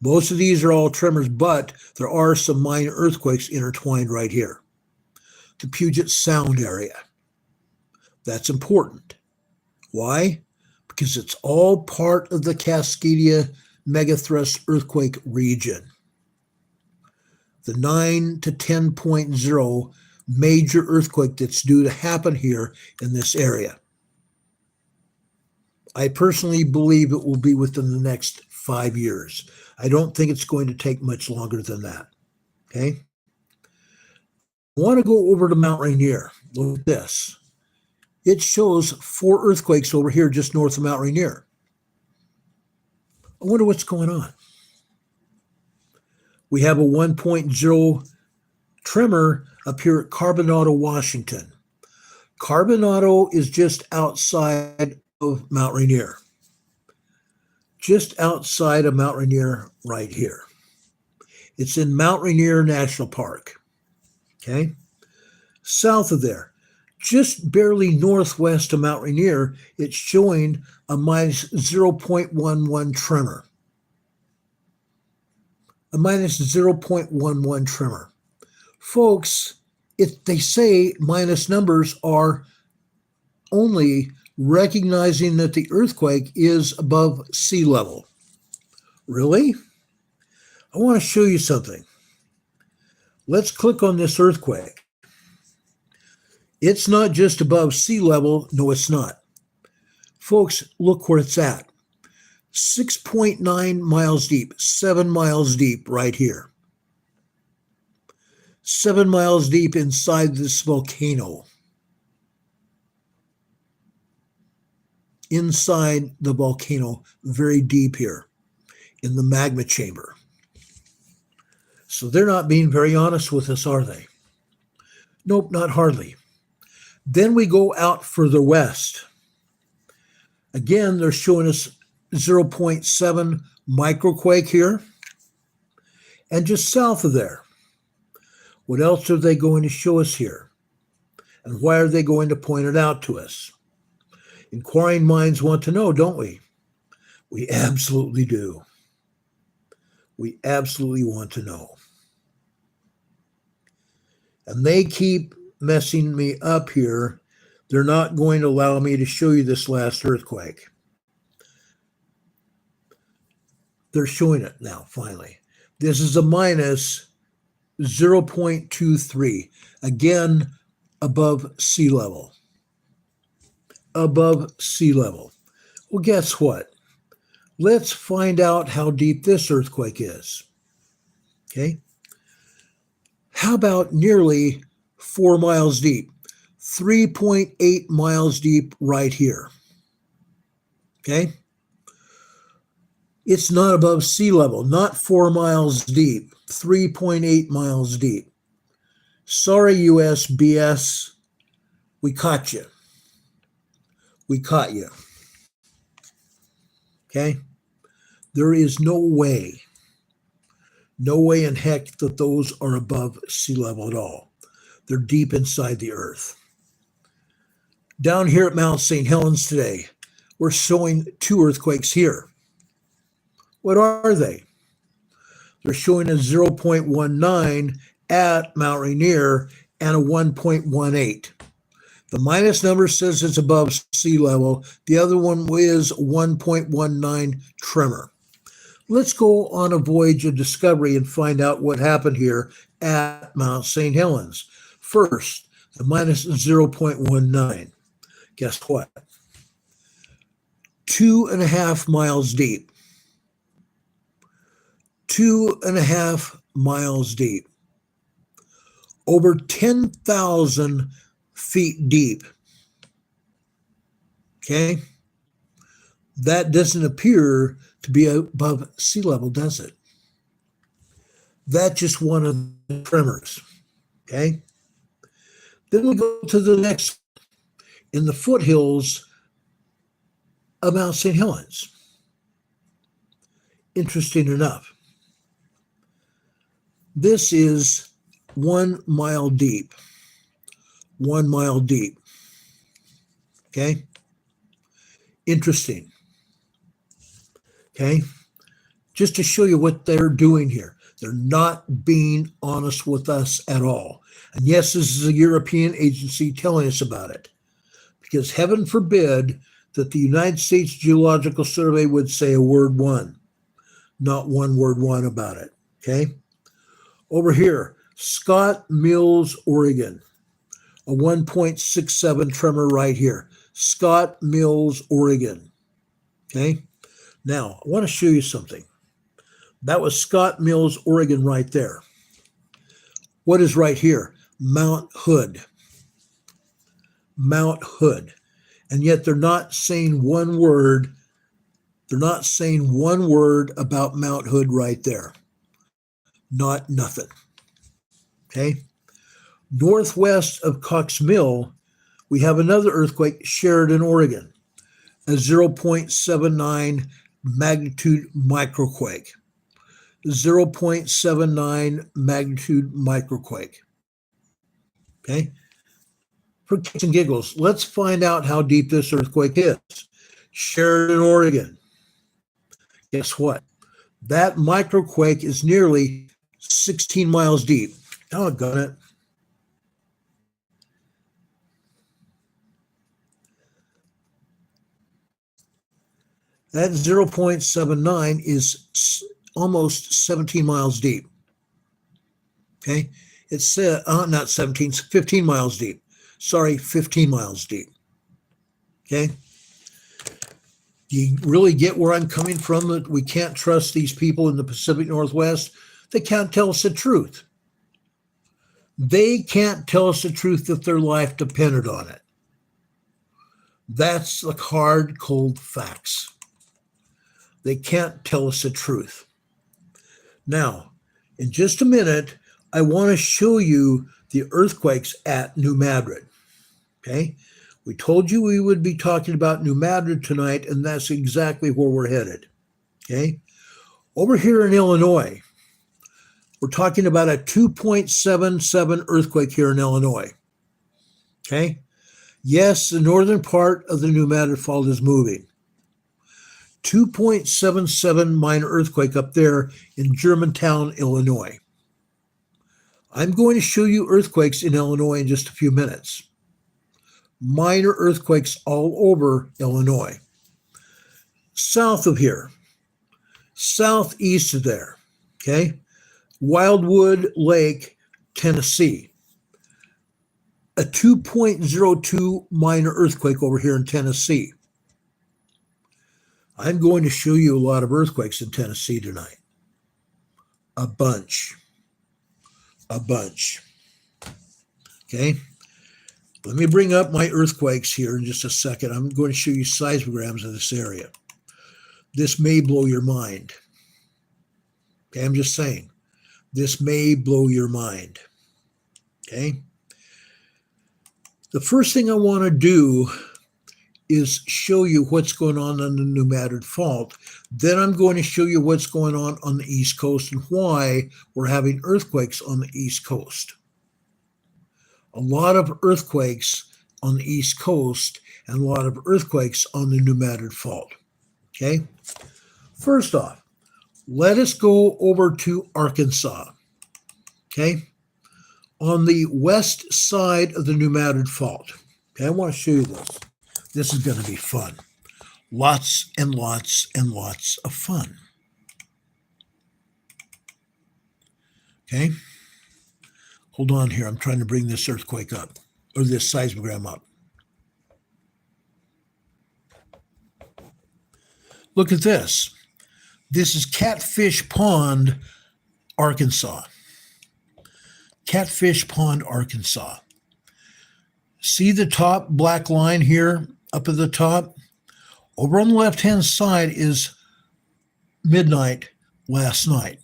Most of these are all tremors, but there are some minor earthquakes intertwined right here. The Puget Sound area. That's important. Why? Because it's all part of the Cascadia megathrust earthquake region. The 9 to 10.0 major earthquake that's due to happen here in this area. I personally believe it will be within the next 5 years. I don't think it's going to take much longer than that. Okay? I want to go over to Mount Rainier. Look at this. It shows 4 earthquakes over here just north of Mount Rainier. I wonder what's going on. We have a 1.0 tremor up here at Carbonado, Washington. Carbonado is just outside of Mount Rainier. Just outside of Mount Rainier right here. It's in Mount Rainier National Park. Okay? South of there, just barely northwest of Mount Rainier, it's showing a minus 0.11 tremor. A minus 0.11 tremor. Folks, they say minus numbers are only recognizing that the earthquake is above sea level. Really? I want to show you something. Let's click on this earthquake. It's not just above sea level. No, it's not. Folks, look where it's at. 6.9 miles deep, 7 miles deep right here. 7 miles deep inside this volcano. Inside the volcano, very deep here in the magma chamber. So they're not being very honest with us, are they? Nope, not hardly. Then we go out further west. Again, they're showing us 0.7 microquake here. And just south of there. What else are they going to show us here? And why are they going to point it out to us? Inquiring minds want to know, don't we? We absolutely do. We absolutely want to know. And they keep messing me up here. They're not going to allow me to show you this last earthquake. They're showing it now, finally. This is a minus 0.23. Again, above sea level. Above sea level. Well, guess what? Let's find out how deep this earthquake is. Okay? How about nearly 4 miles deep? 3.8 miles deep right here. Okay? It's not above sea level, not 4 miles deep, 3.8 miles deep. Sorry, USBS, we caught you. We caught you. Okay? There is no way in heck that those are above sea level at all. They're deep inside the earth. Down here at Mount St. Helens today, we're showing 2 earthquakes here. What are they? They're showing a 0.19 at Mount Rainier and a 1.18. The minus number says it's above sea level. The other one is 1.19 tremor. Let's go on a voyage of discovery and find out what happened here at Mount St. Helens. First, the minus 0.19. Guess what? 2.5 miles deep. 2.5 miles deep. Over 10,000 feet deep. Okay? That doesn't appear to be above sea level, does it? That's just one of the tremors. Okay? Then we go to the next in the foothills of Mount St. Helens. Interesting enough. This is 1 mile deep. 1 mile deep. Okay? Interesting. Okay? Just to show you what they're doing here. They're not being honest with us at all. And yes, this is a European agency telling us about it. Because heaven forbid that the United States Geological Survey would say a word one, not one word one about it. Okay? Over here, Scott Mills, Oregon, a 1.67 tremor right here. Scott Mills, Oregon. Okay? Now, I want to show you something. That was Scott Mills, Oregon right there. What is right here? Mount Hood. Mount Hood. And yet they're not saying one word. They're not saying one word about Mount Hood right there. Not nothing. Okay? Northwest of Cox Mill, we have another earthquake, Sheridan, Oregon, a 0.79 magnitude microquake. 0.79 magnitude microquake. Okay? For kicks and giggles, let's find out how deep this earthquake is. Sheridan, Oregon. Guess what? That microquake is nearly 16 miles deep. Doggone it. That 0.79 is almost 17 miles deep. Okay? It's not 17, 15 miles deep. Sorry, 15 miles deep. Okay? Do you really get where I'm coming from? That we can't trust these people in the Pacific Northwest? They can't tell us the truth. They can't tell us the truth that their life depended on it. That's the hard, cold facts. They can't tell us the truth. Now, in just a minute, I want to show you the earthquakes at New Madrid. Okay? We told you we would be talking about New Madrid tonight, and that's exactly where we're headed. Okay? Over here in Illinois, we're talking about a 2.77 earthquake here in Illinois. Okay? Yes, the northern part of the New Madrid Fault is moving. 2.77 minor earthquake up there in Germantown, Illinois. I'm going to show you earthquakes in Illinois in just a few minutes. Minor earthquakes all over Illinois. South of here, southeast of there, okay? Wildwood Lake, Tennessee. A 2.02 minor earthquake over here in Tennessee. I'm going to show you a lot of earthquakes in Tennessee tonight. A bunch. Okay? Let me bring up my earthquakes here in just a second. I'm going to show you seismograms of this area. This may blow your mind. Okay, I'm just saying. This may blow your mind. Okay? The first thing I want to do is show you what's going on the New Madrid Fault. Then I'm going to show you what's going on the East Coast and why we're having earthquakes on the East Coast. A lot of earthquakes on the East Coast and a lot of earthquakes on the New Madrid Fault. Okay? First off, let us go over to Arkansas. Okay? On the west side of the New Madrid Fault. Okay, I want to show you this. This is going to be fun. Lots and lots and lots of fun. Okay? Hold on here. I'm trying to bring this earthquake up, or this seismogram up. Look at this. This is Catfish Pond, Arkansas. Catfish Pond, Arkansas. See the top black line here up at the top? Over on the left-hand side is midnight last night.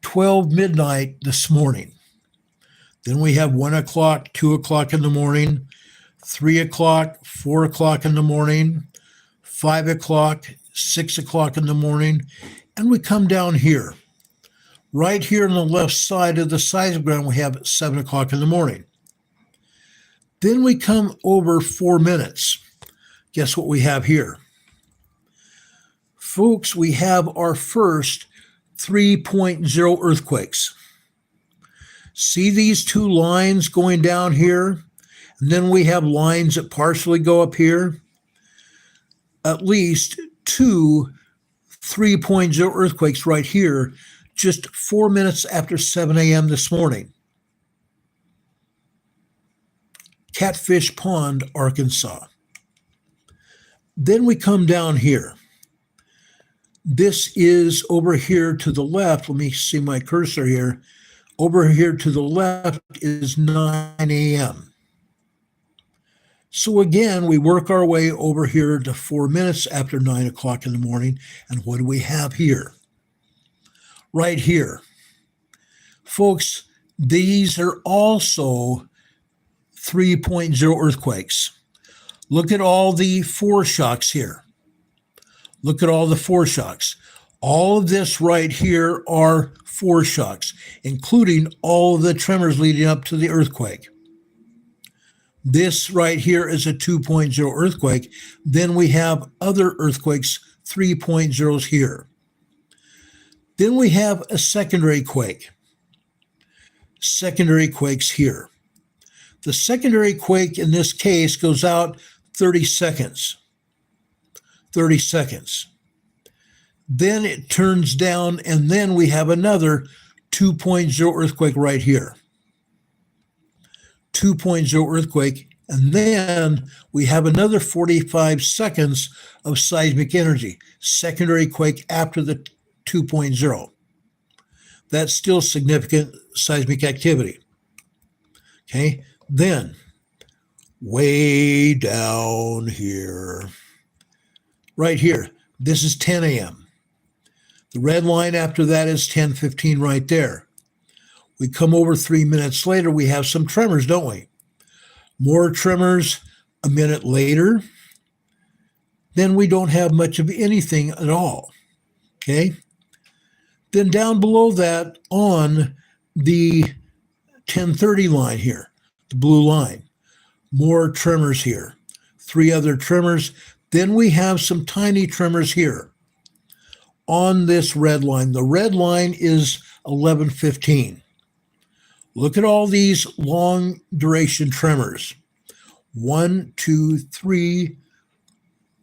12 midnight this morning. Then we have 1 o'clock, 2 o'clock in the morning, 3 o'clock, 4 o'clock in the morning, 5 o'clock, 6 o'clock in the morning, and we come down here. Right here on the left side of the seismogram, we have 7 o'clock in the morning. Then we come over 4 minutes. Guess what we have here? Folks, we have our first 3.0 earthquakes. See these two lines going down here? And then we have lines that partially go up here. At least two 3.0 earthquakes right here, just 4 minutes after 7 a.m. this morning. Catfish Pond, Arkansas. Then we come down here. This is over here to the left. Let me see my cursor here. Over here to the left is 9 a.m. So again, we work our way over here to 4 minutes after 9 o'clock in the morning. And what do we have here? Right here. Folks, these are also 3.0 earthquakes. Look at all the foreshocks here. Look at all the foreshocks. All of this right here are foreshocks, including all of the tremors leading up to the earthquake. This right here is a 2.0 earthquake. Then we have other earthquakes, 3.0s here. Then we have a secondary quake. Secondary quakes here. The secondary quake in this case goes out 30 seconds. 30 seconds. Then it turns down, and then we have another 2.0 earthquake right here. 2.0 earthquake, and then we have another 45 seconds of seismic energy. Secondary quake after the 2.0. That's still significant seismic activity. Okay, then way down here, right here, this is 10 a.m. The red line after that is 10:15 right there. We come over 3 minutes later, we have some tremors, don't we? More tremors a minute later. Then we don't have much of anything at all. Okay? Then down below that on the 10:30 line here, the blue line, more tremors here. 3 other tremors. Then we have some tiny tremors here on this red line. The red line is 11:15. Look at all these long duration tremors. 1, 2, 3,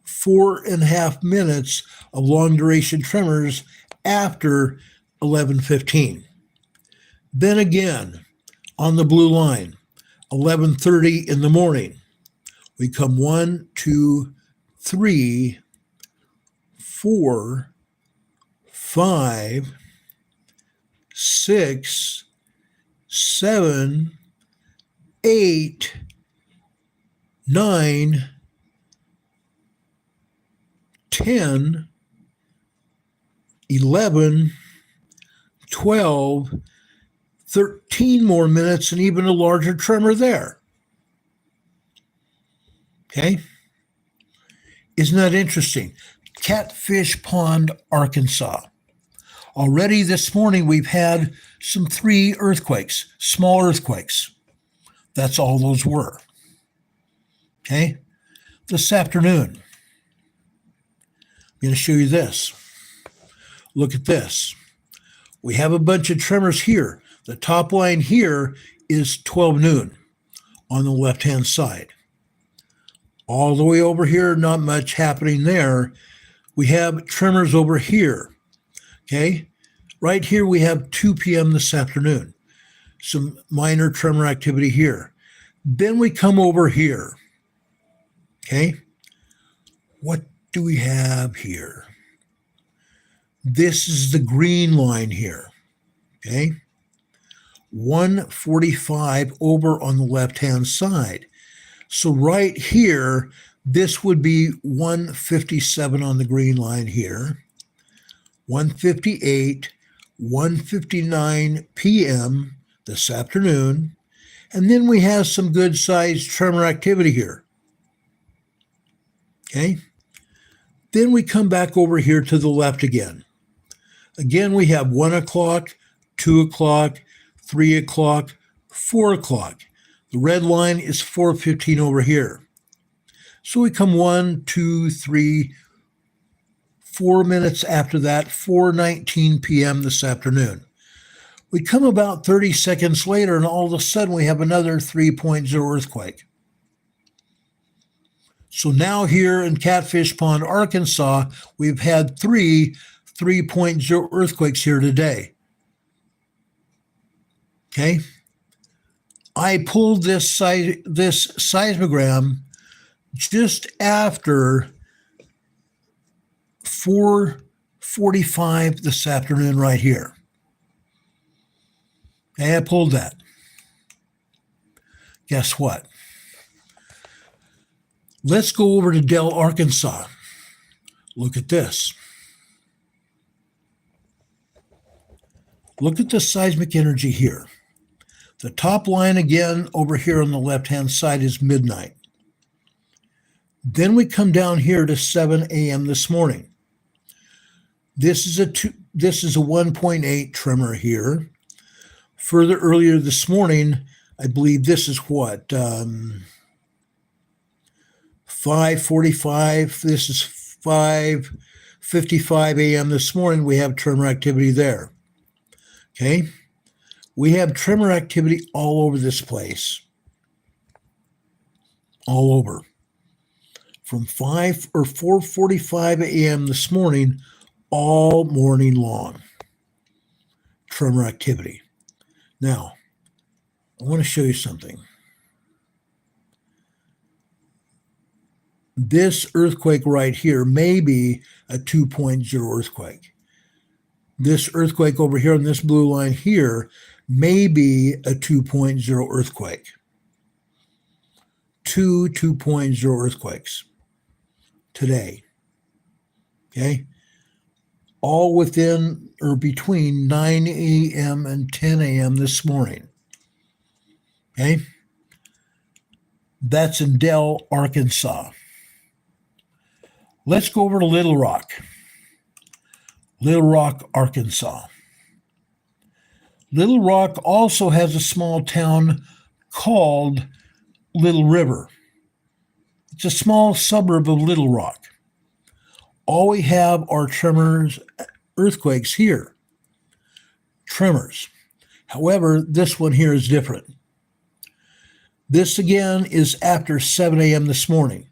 4.5 minutes of long duration tremors after 11:15. Then again, on the blue line, 11:30 in the morning. We come 1, 2, 3, 4, 5, 6, 7, 8, 9, 10, 11, 12, 13 more minutes, and even a larger tremor there. Okay? Isn't that interesting? Catfish Pond, Arkansas. Already this morning, we've had some 3 earthquakes, small earthquakes. That's all those were. Okay? This afternoon, I'm going to show you this. Look at this. We have a bunch of tremors here. The top line here is 12 noon on the left-hand side. All the way over here, not much happening there. We have tremors over here. Okay? Right here, we have 2 p.m. this afternoon. Some minor tremor activity here. Then we come over here. Okay? What do we have here? This is the green line here. Okay? 145 over on the left-hand side. So right here, this would be 157 on the green line here. 158, 1:59 p.m. this afternoon. And then we have some good-sized tremor activity here. Okay? Then we come back over here to the left again. Again, we have 1 o'clock, 2 o'clock, 3 o'clock, 4 o'clock. The red line is 4:15 over here. So we come 1, 2, 3, 4 minutes after that, 4:19 p.m. this afternoon. We come about 30 seconds later, and all of a sudden we have another 3.0 earthquake. So now here in Catfish Pond, Arkansas, we've had 3 3.0 earthquakes here today. Okay? I pulled this seismogram just after 4:45 this afternoon right here. Okay, I pulled that. Guess what? Let's go over to Dell, Arkansas. Look at this. Look at the seismic energy here. The top line again over here on the left-hand side is midnight. Then we come down here to 7 a.m. this morning. This is a 1.8 tremor here. Further earlier this morning, I believe this is what? 5:45. This is 5:55 a.m. this morning. We have tremor activity there. Okay? We have tremor activity all over this place. All over. From 4:45 a.m. this morning, all morning long. Tremor activity. Now, I want to show you something. This earthquake right here may be a 2.0 earthquake. This earthquake over here on this blue line here may be a 2.0 earthquake. 2.0 earthquakes today. Okay? All within or between 9 a.m. and 10 a.m. this morning. Okay? That's in Dell, Arkansas. Let's go over to Little Rock. Little Rock, Arkansas. Little Rock also has a small town called Little River. It's a small suburb of Little Rock. All we have are tremors, earthquakes here. Tremors. However, this one here is different. This again is after 7 a.m. this morning.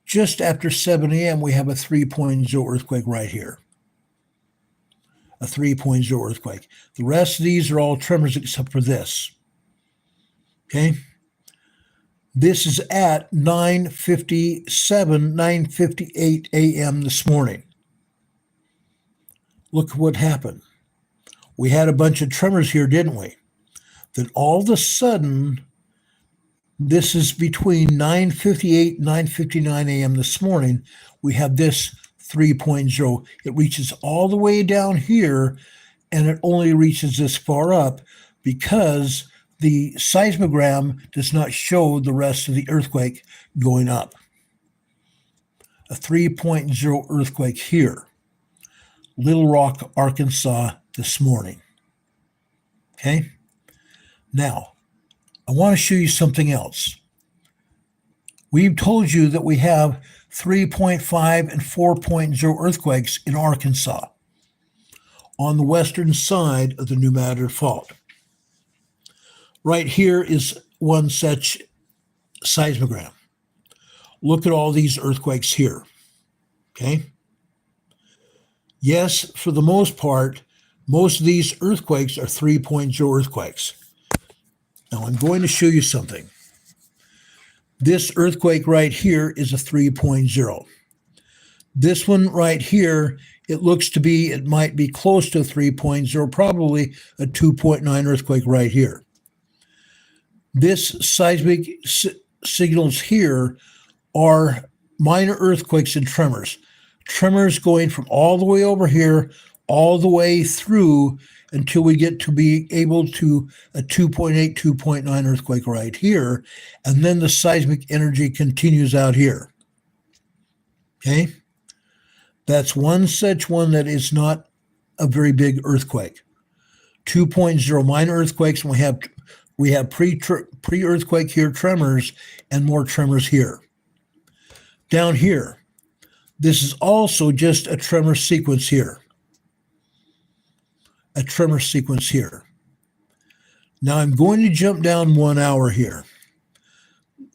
Just after 7 a.m., we have a 3.0 earthquake right here. A 3.0 earthquake. The rest of these are all tremors except for this. Okay? This is at 9:57, 9:58 a.m. this morning. Look what happened. We had a bunch of tremors here, didn't we? Then all of a sudden, This is between 9:58 and 9:59 a.m. this morning. We have this 3.0. It reaches all the way down here, and it only reaches this far up because the seismogram does not show the rest of the earthquake going up. A 3.0 earthquake here, Little Rock, Arkansas, this morning. Okay? Now, I want to show you something else. We've told you that we have 3.5 and 4.0 earthquakes in Arkansas on the western side of the New Madrid Fault. Right here is one such seismogram. Look at all these earthquakes here. Okay? Yes, for the most part, most of these earthquakes are 3.0 earthquakes. Now I'm going to show you something. This earthquake right here is a 3.0. This one right here, it looks to be, it might be close to a 3.0, probably a 2.9 earthquake right here. This seismic signals here are minor earthquakes and tremors. Tremors going from all the way over here, all the way through until we get to be able to a 2.8, 2.9 earthquake right here. And then the seismic energy continues out here. Okay? That's one such one that is not a very big earthquake. 2.0 minor earthquakes, and we have pre-earthquake here tremors and more tremors here. Down here, this is also just a tremor sequence here. A tremor sequence here. Now I'm going to jump down 1 hour here.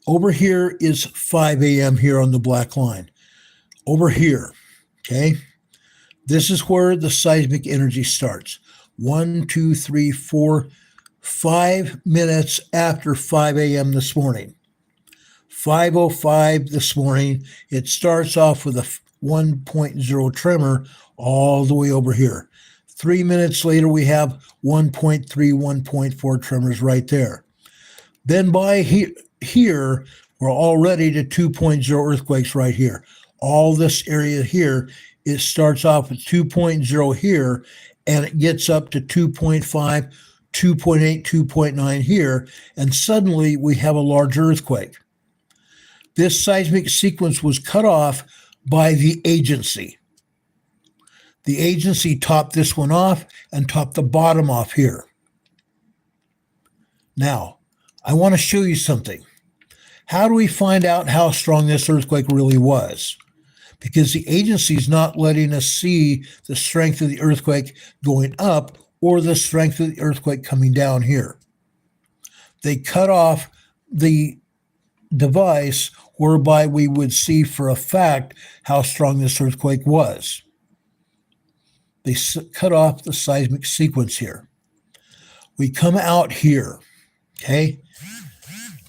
Over here is 5 a.m. here on the black line. Over here, okay? This is where the seismic energy starts. 1, 2, 3, 4, 5 minutes after 5 a.m. this morning. 5:05 this morning, it starts off with a 1.0 tremor all the way over here. 3 minutes later, we have 1.3, 1.4 tremors right there. Then by here, we're already to 2.0 earthquakes right here. All this area here, it starts off with 2.0 here, and it gets up to 2.5, 2.8, 2.9 here, and suddenly we have a large earthquake. This seismic sequence was cut off by the agency. The agency topped this one off and topped the bottom off here. Now, I want to show you something. How do we find out how strong this earthquake really was? Because the agency is not letting us see the strength of the earthquake going up or the strength of the earthquake coming down here. They cut off the device whereby we would see for a fact how strong this earthquake was. They cut off the seismic sequence here. We come out here, okay?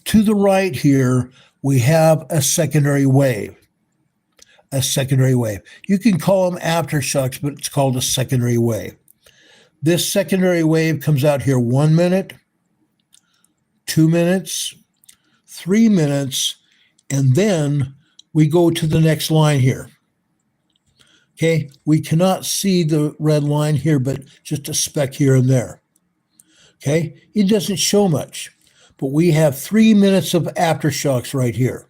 To the right here, we have a secondary wave. A secondary wave. You can call them aftershocks, but it's called a secondary wave. This secondary wave comes out here 1 minute, 2 minutes, 3 minutes, and then we go to the next line here. Okay, we cannot see the red line here, but just a speck here and there. Okay, it doesn't show much, but we have 3 minutes of aftershocks right here.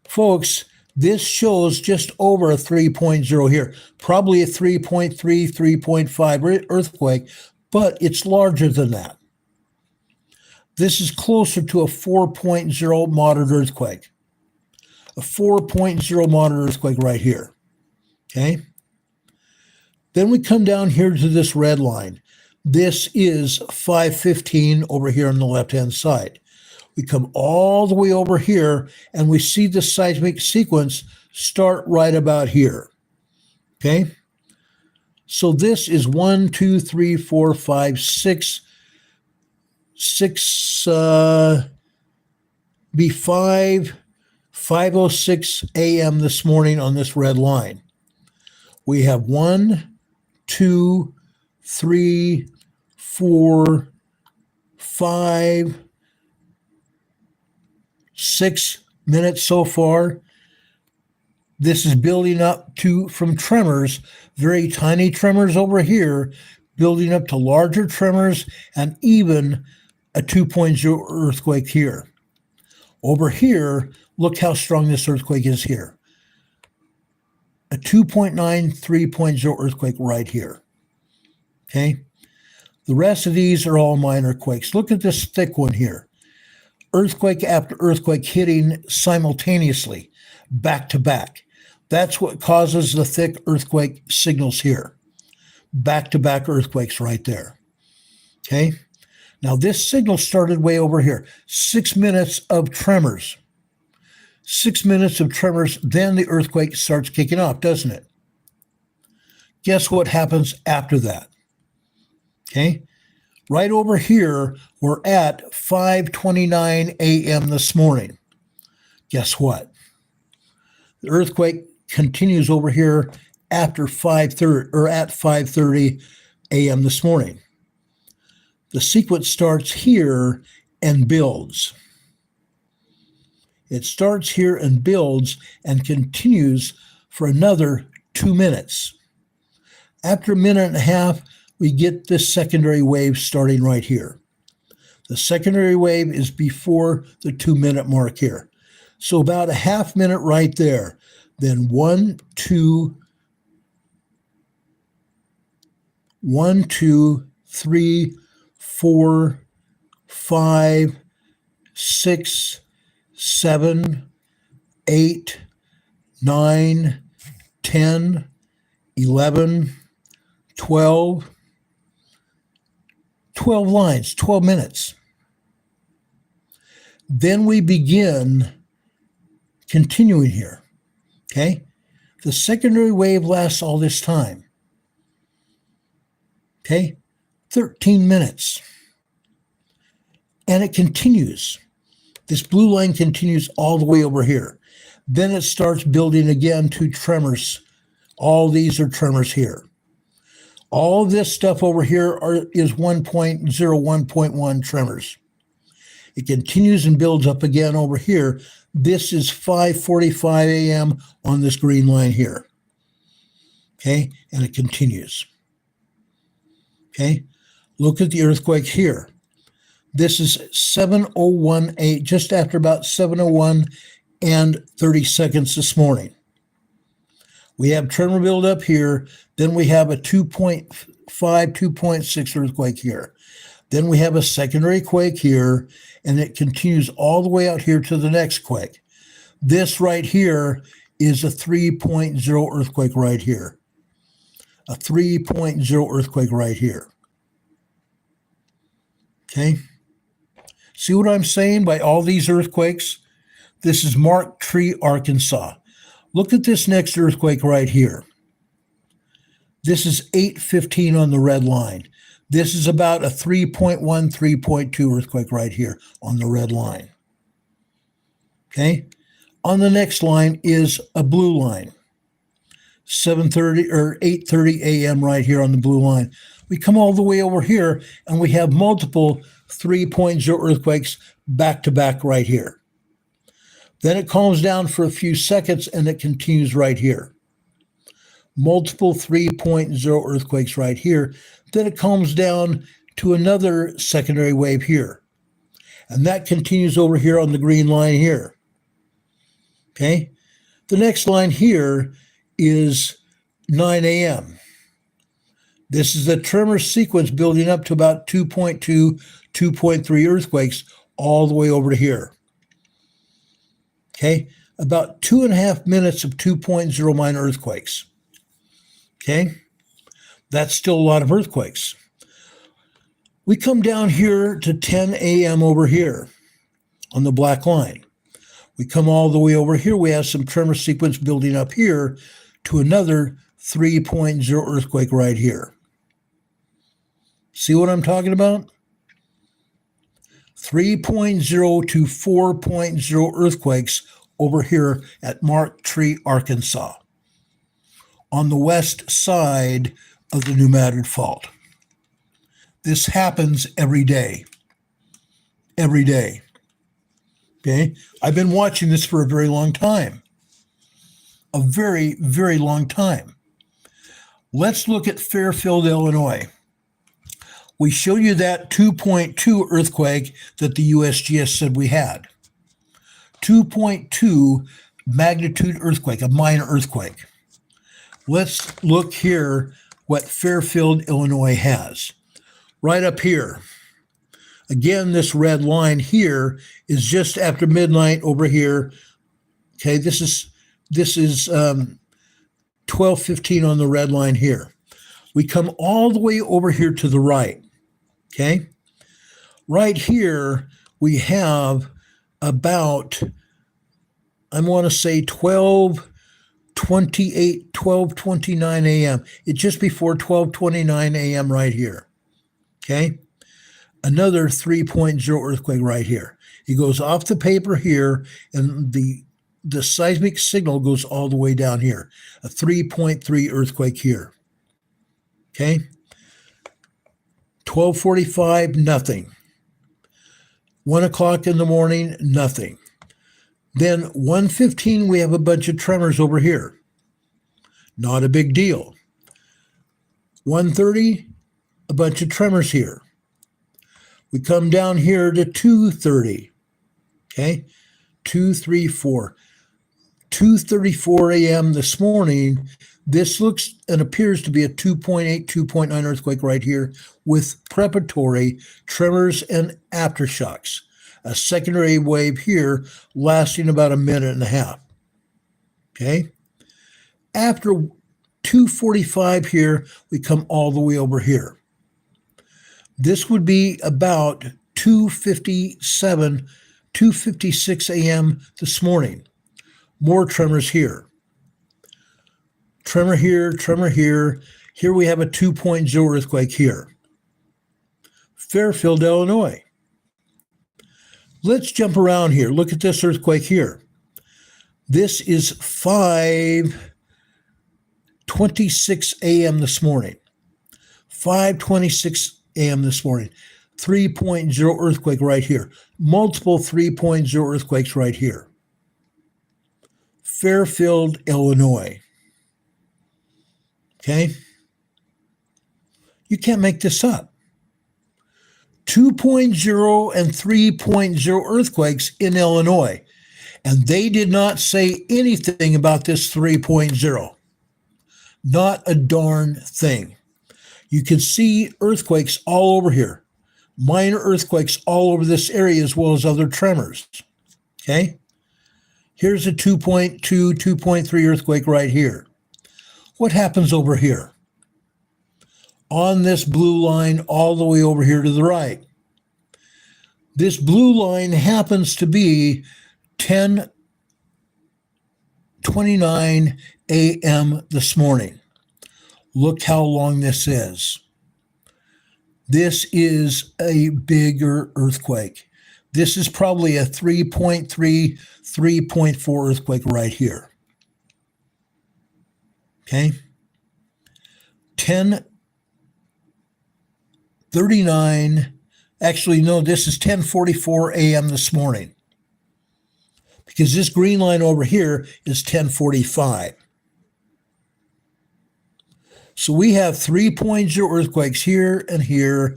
Folks, this shows just over a 3.0 here, probably a 3.3, 3.5 earthquake, but it's larger than that. This is closer to a 4.0 moderate earthquake. A 4.0 moderate earthquake right here. Okay? Then we come down here to this red line. This is 5:15 over here on the left-hand side. We come all the way over here, and we see the seismic sequence start right about here. Okay? So this is 1, 2, 3, 4, 5, 6, 5:06 a.m. this morning on this red line. We have 1, 2, 3, 4, 5, 6 minutes so far. This is building up from tremors, very tiny tremors over here, building up to larger tremors and even a 2.0 earthquake here. Over here, look how strong this earthquake is here. A 2.9, 3.0 earthquake right here. Okay? The rest of these are all minor quakes. Look at this thick one here. Earthquake after earthquake hitting simultaneously, back to back. That's what causes the thick earthquake signals here. Back-to-back earthquakes right there. Okay? Now this signal started way over here. 6 minutes of tremors. 6 minutes of tremors, then the earthquake starts kicking off, doesn't it? Guess what happens after that? Okay? Right over here, we're at 5:29 a.m. this morning. Guess what? The earthquake continues over here after 5:30 or at 5:30 a.m. this morning. The sequence starts here and builds. It starts here and builds and continues for another 2 minutes. After a minute and a half, we get this secondary wave starting right here. The secondary wave is before the 2 minute mark here. So about a half minute right there. Then 1, 2, 3, 4, 5, 6, 7, 8, 9, 10, 11, 12. 12 lines, 12 minutes. Then we begin continuing here. Okay? The secondary wave lasts all this time. Okay? 13 minutes. And it continues. This blue line continues all the way over here. Then it starts building again to tremors. All these are tremors here. All this stuff over here is 1.0, 1.1 tremors. It continues and builds up again over here. This is 5:45 a.m. on this green line here. Okay, and it continues. Okay, look at the earthquake here. This is 7:01, just after about 7:01 and 30 seconds this morning. We have tremor build up here. Then we have a 2.5, 2.6 earthquake here. Then we have a secondary quake here, and it continues all the way out here to the next quake. This right here is a 3.0 earthquake right here. A 3.0 earthquake right here. Okay? See what I'm saying by all these earthquakes? This is Mark Tree, Arkansas. Look at this next earthquake right here. This is 8:15 on the red line. This is about a 3.1, 3.2 earthquake right here on the red line. Okay? On the next line is a blue line. 7:30 or 8:30 a.m. right here on the blue line. We come all the way over here and we have multiple 3.0 earthquakes back to back right here. Then it calms down for a few seconds and it continues right here. Multiple 3.0 earthquakes right here. Then it calms down to another secondary wave here. And that continues over here on the green line here. Okay? The next line here is 9 a.m. This is the tremor sequence building up to about 2.2, 2.3 earthquakes all the way over to here. Okay, about 2.5 minutes of 2.0 minor earthquakes. Okay, that's still a lot of earthquakes. We come down here to 10 a.m. over here on the black line. We come all the way over here. We have some tremor sequence building up here to another 3.0 earthquake right here. See what I'm talking about? 3.0 to 4.0 earthquakes over here at Mark Tree, Arkansas, on the west side of the New Madrid Fault. This happens every day. Every day. Okay. I've been watching this for a very long time. A very, very long time. Let's look at Fairfield, Illinois. We showed you that 2.2 earthquake that the USGS said we had. 2.2 magnitude earthquake, a minor earthquake. Let's look here what Fairfield, Illinois has. Right up here. Again, this red line here is just after midnight over here. Okay, this is 12:15 on the red line here. We come all the way over here to the right. Okay, right here we have about, I want to say 12:28, 12:29 a.m. It's just before 12:29 a.m. right here. Okay. Another 3.0 earthquake right here. It goes off the paper here, and the seismic signal goes all the way down here. A 3.3 earthquake here. Okay. 12:45, nothing. 1 o'clock in the morning, nothing. Then 1:15, we have a bunch of tremors over here. Not a big deal. 1:30, a bunch of tremors here. We come down here to 2:30, okay? 2:34. 2:34 a.m. this morning, this looks and appears to be a 2.8, 2.9 earthquake right here with preparatory tremors and aftershocks. A secondary wave here lasting about a minute and a half, okay? After 2:45 here, we come all the way over here. This would be about 2:57, 2:56 a.m. this morning. More tremors here. Tremor here, tremor here. Here we have a 2.0 earthquake here. Fairfield, Illinois. Let's jump around here. Look at this earthquake here. This is 5:26 a.m. this morning. 5:26 a.m. this morning. 3.0 earthquake right here. Multiple 3.0 earthquakes right here. Fairfield, Illinois. Okay? You can't make this up. 2.0 and 3.0 earthquakes in Illinois. And they did not say anything about this 3.0. Not a darn thing. You can see earthquakes all over here. Minor earthquakes all over this area as well as other tremors. Okay? Here's a 2.2, 2.3 earthquake right here. What happens over here? On this blue line all the way over here to the right. This blue line happens to be 10:29 a.m. this morning. Look how long this is. This is a bigger earthquake. This is probably a 3.3, 3.4 earthquake right here. Okay? 10:39. Actually, no, this is 10:44 a.m. this morning. Because this green line over here is 10:45. So we have 3.0 earthquakes here and here,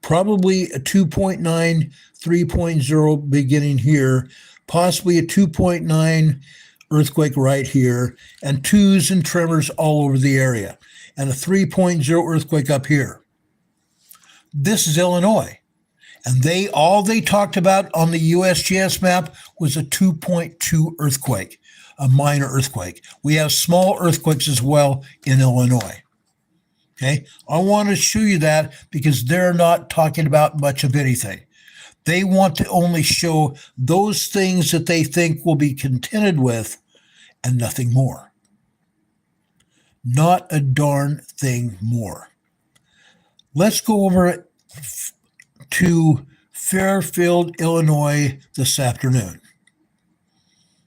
probably a 2.9, 3.0 beginning here, possibly a 2.9 earthquake right here, and twos and tremors all over the area, and a 3.0 earthquake up here. This is Illinois. And all they talked about on the USGS map was a 2.2 earthquake, a minor earthquake. We have small earthquakes as well in Illinois. Okay, I want to show you that because they're not talking about much of anything. They want to only show those things that they think will be contended with and nothing more. Not a darn thing more. Let's go over to Fairfield, Illinois this afternoon.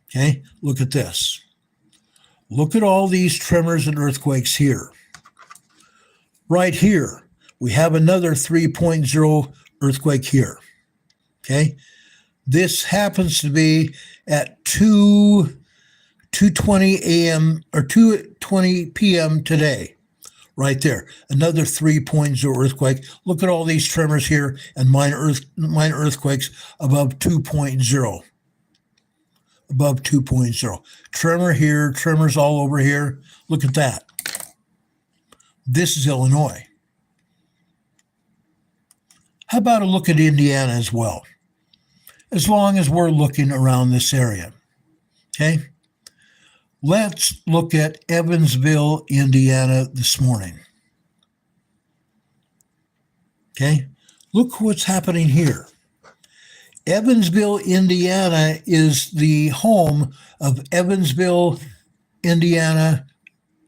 Okay, look at this. Look at all these tremors and earthquakes here. Right here, we have another 3.0 earthquake here. Okay, This happens to be at 2:20 a.m. or 2:20 p.m. today. Right there, another 3.0 earthquake. Look at all these tremors here and minor earthquakes above 2.0. Above 2.0. Tremor here, tremors all over here. Look at that. This is Illinois. How about a look at Indiana as well? As long as we're looking around this area. Okay? Let's look at Evansville, Indiana this morning. Okay? Look what's happening here. Evansville, Indiana is the home of Evansville, Indiana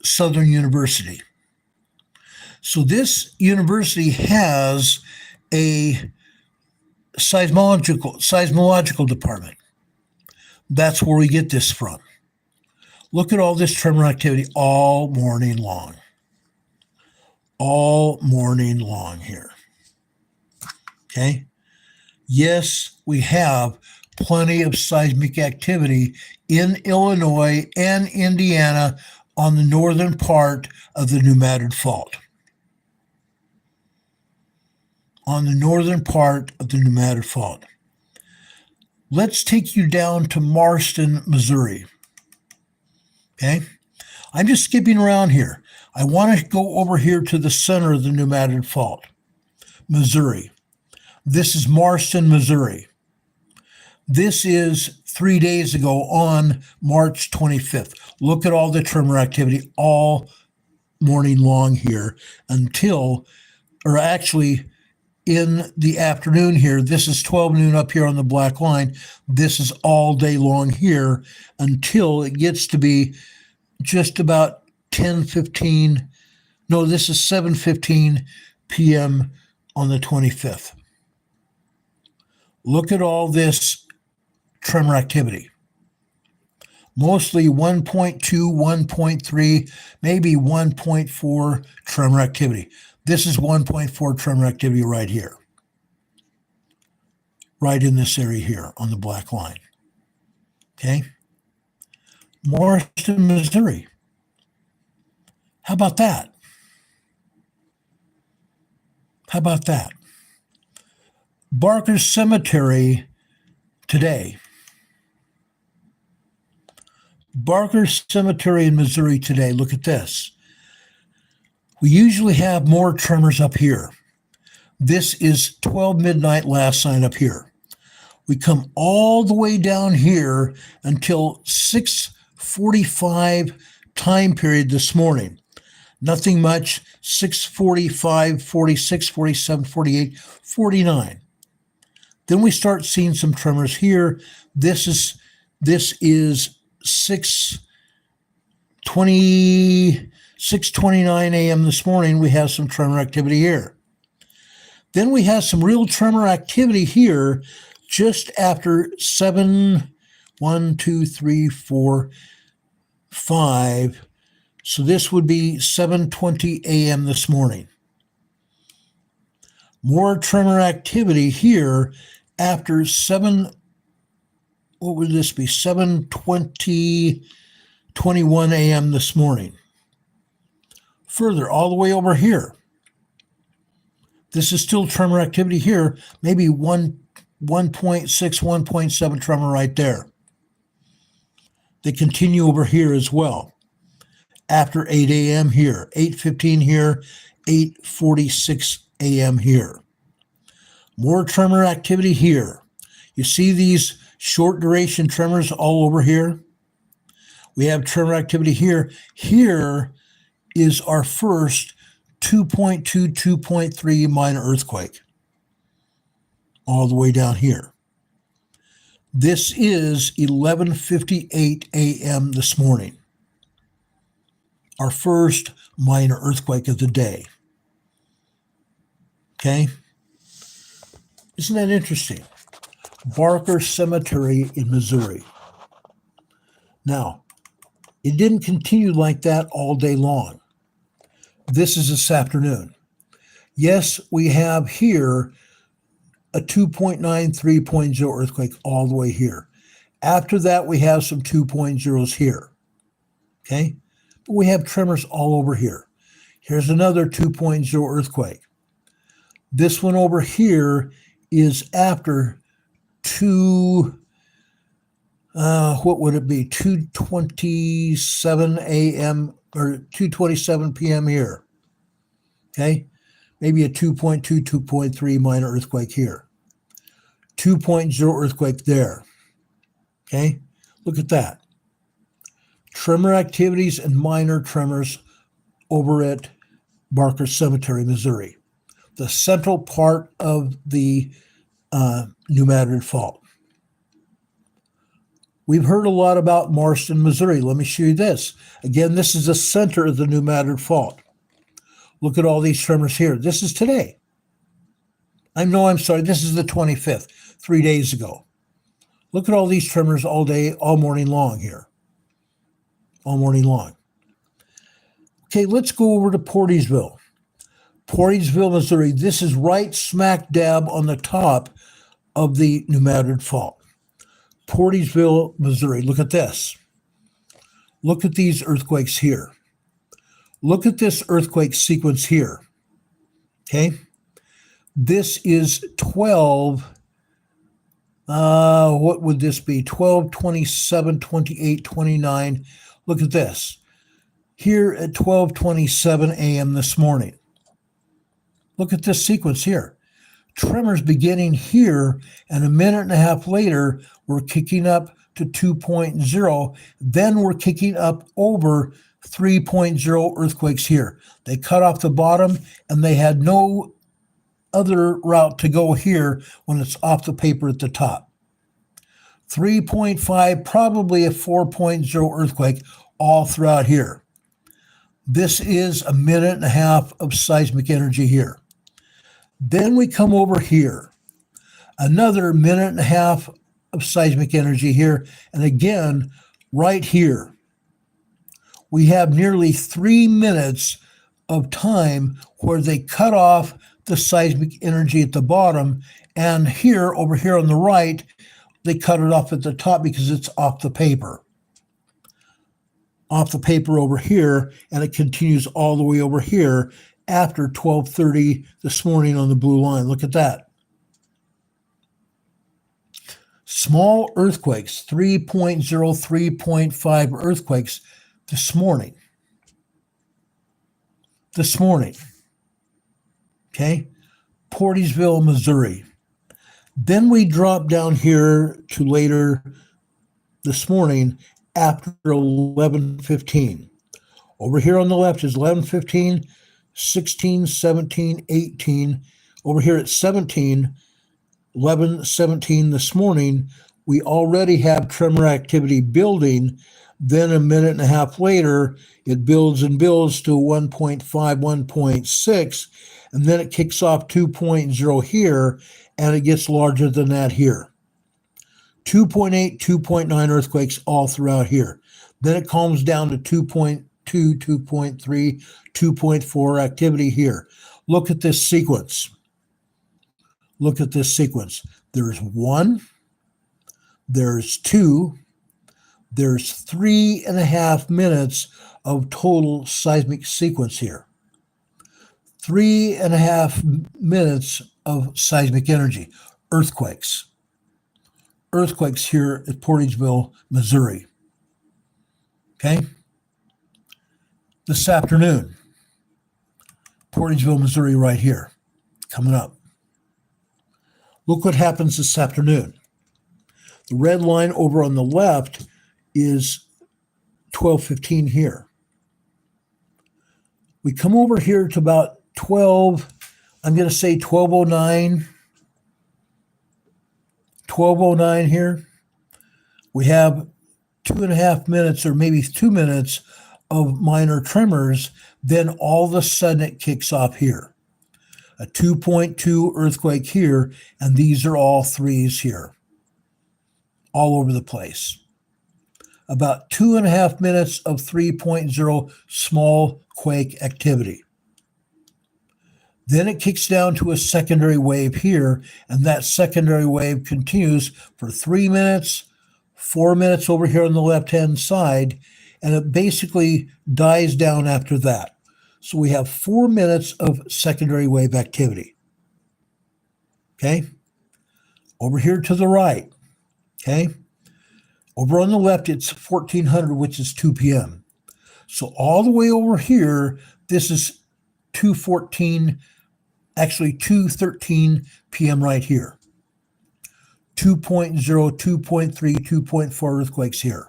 Southern University. So this university has a seismological department. That's where we get this from. Look at all this tremor activity all morning long. All morning long here. Okay? Yes, we have plenty of seismic activity in Illinois and Indiana on the northern part of the New Madrid Fault. On the northern part of the New Madrid Fault. Let's take you down to Marston, Missouri. Okay? I'm just skipping around here. I want to go over here to the center of the New Madrid Fault, Missouri. This is Marston, Missouri. This is 3 days ago on March 25th. Look at all the tremor activity all morning long here until, or actually in the afternoon here. This is 12 noon up here on the black line. This is all day long here until it gets to be just about 10:15. No, this is 7:15 p.m. on the 25th. Look at all this tremor activity. Mostly 1.2, 1.3, maybe 1.4 tremor activity. This is 1.4 tremor activity right here. Right in this area here on the black line. Okay? Marston, Missouri. How about that? How about that? Barker's Cemetery today. Barker's Cemetery in Missouri today. Look at this. We usually have more tremors up here. This is 12 midnight last night up here. We come all the way down here until 6:45 time period this morning. Nothing much. 6:45, 46, 47, 48, 49. Then we start seeing some tremors here. This is 6:29 a.m. this morning. We have some tremor activity here. Then we have some real tremor activity here just after 7, 1, 2, 3, 4, 5. So this would be 7:20 a.m. this morning. More tremor activity here after 7, what would this be? 7:21 a.m. this morning. Further, all the way over here. This is still tremor activity here, maybe 1.6, 1.7 tremor right there. They continue over here as well. After 8 a.m. here, 8:15 here, 8:46 a.m. here. More tremor activity here. You see these short duration tremors all over here? We have tremor activity here. Here is our first 2.2, 2.3 minor earthquake. All the way down here. This is 11:58 a.m. this morning. Our first minor earthquake of the day. Okay? Isn't that interesting? Barker Cemetery in Missouri. Now, it didn't continue like that all day long. This is this afternoon. Yes, we have here a 2.9, 3.0 earthquake all the way here. After that, we have some 2.0s here. Okay? But we have tremors all over here. Here's another 2.0 earthquake. This one over here is after what would it be? 2:27 a.m. or 2:27 p.m. here. Okay? Maybe a 2.2, 2.3 minor earthquake here. 2.0 earthquake there. Okay? Look at that. Tremor activities and minor tremors over at Barker Cemetery, Missouri, the central part of the New Madrid Fault. We've heard a lot about Marston, Missouri. Let me show you this. Again, this is the center of the New Madrid Fault. Look at all these tremors here. This is today. I'm sorry, this is the 25th, 3 days ago. Look at all these tremors all day, all morning long here. All morning long. Okay, let's go over to Portisville. Portisville, Missouri. This is right smack dab on the top of the New Madrid Fault. Portisville, Missouri. Look at this. Look at these earthquakes here. Look at this earthquake sequence here. Okay? This is 12, what would this be? 12, 27, 28, 29. Look at this. Here at 12:27 a.m. this morning. Look at this sequence here. Tremors beginning here, and a minute and a half later, we're kicking up to 2.0. Then we're kicking up over 3.0 earthquakes here. They cut off the bottom, and they had no other route to go here when it's off the paper at the top. 3.5, probably a 4.0 earthquake all throughout here. This is a minute and a half of seismic energy here. Then we come over here. Another minute and a half of seismic energy here. And again, right here, we have nearly 3 minutes of time where they cut off the seismic energy at the bottom. And here, over here on the right, they cut it off at the top because it's off the paper. Off the paper over here, and it continues all the way over here after 12:30 this morning on the blue line. Look at that. Small earthquakes, 3.0, 3.5 earthquakes this morning. This morning. Okay? Portisville, Missouri. Then we drop down here to later this morning after 11:15. Over here on the left is 11:15, 16, 17, 18. Over here at 17, 11:17 this morning, we already have tremor activity building. Then a minute and a half later, it builds and builds to 1.5, 1.6, and then it kicks off 2.0 here, and it gets larger than that here. 2.8, 2.9 earthquakes all throughout here. Then it calms down to 2.2, 2.3, 2.4 activity here. Look at this sequence. Look at this sequence. There's 1, there's 2, there's 3.5 minutes of total seismic sequence here. 3.5 minutes of seismic energy. Earthquakes. Earthquakes here at Portisville, Missouri. Okay? This afternoon, Portisville, Missouri right here, coming up. Look what happens this afternoon. The red line over on the left is 12:15 here. We come over here to about 12, I'm going to say 12:09. 12:09 here. We have 2.5 minutes or maybe 2 minutes of minor tremors. Then all of a sudden it kicks off here. A 2.2 earthquake here, and these are all 3s here. All over the place. About 2.5 minutes of 3.0 small quake activity. Then it kicks down to a secondary wave here, and that secondary wave continues for 3 minutes, 4 minutes over here on the left-hand side, and it basically dies down after that. So we have 4 minutes of secondary wave activity. Okay? Over here to the right. Okay? Over on the left, it's 1400, which is 2 p.m. So all the way over here, this is 2:13 p.m. right here. 2.0, 2.3, 2.4 earthquakes here.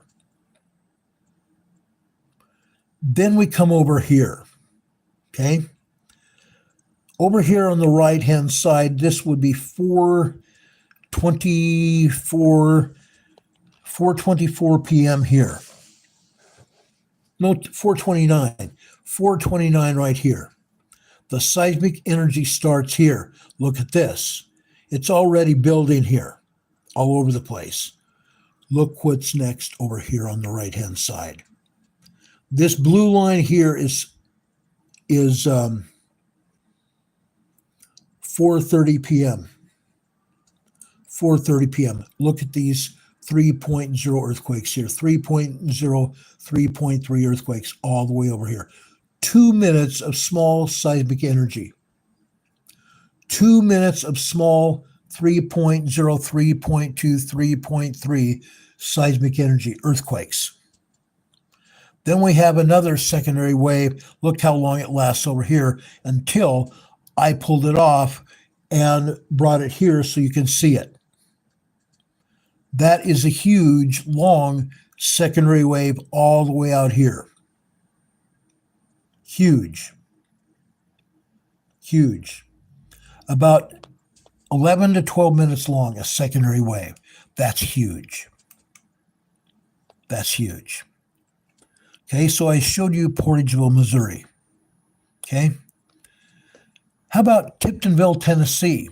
Then we come over here. Okay? Over here on the right-hand side, this would be 4:24 p.m. here. No, 4:29. 4:29 right here. The seismic energy starts here. Look at this. It's already building here, all over the place. Look what's next over here on the right-hand side. This blue line here is 4:30 p.m. 4:30 p.m. Look at these 3.0 earthquakes here. 3.0, 3.3 earthquakes all the way over here. 2 minutes of small seismic energy. 2 minutes of small 3.0, 3.2, 3.3 seismic energy earthquakes. Then we have another secondary wave. Look how long it lasts over here until I pulled it off and brought it here so you can see it. That is a huge, long secondary wave all the way out here. Huge. Huge. About 11 to 12 minutes long, a secondary wave. That's huge. That's huge. Okay, so I showed you Portageville, Missouri. Okay. How about Tiptonville, Tennessee?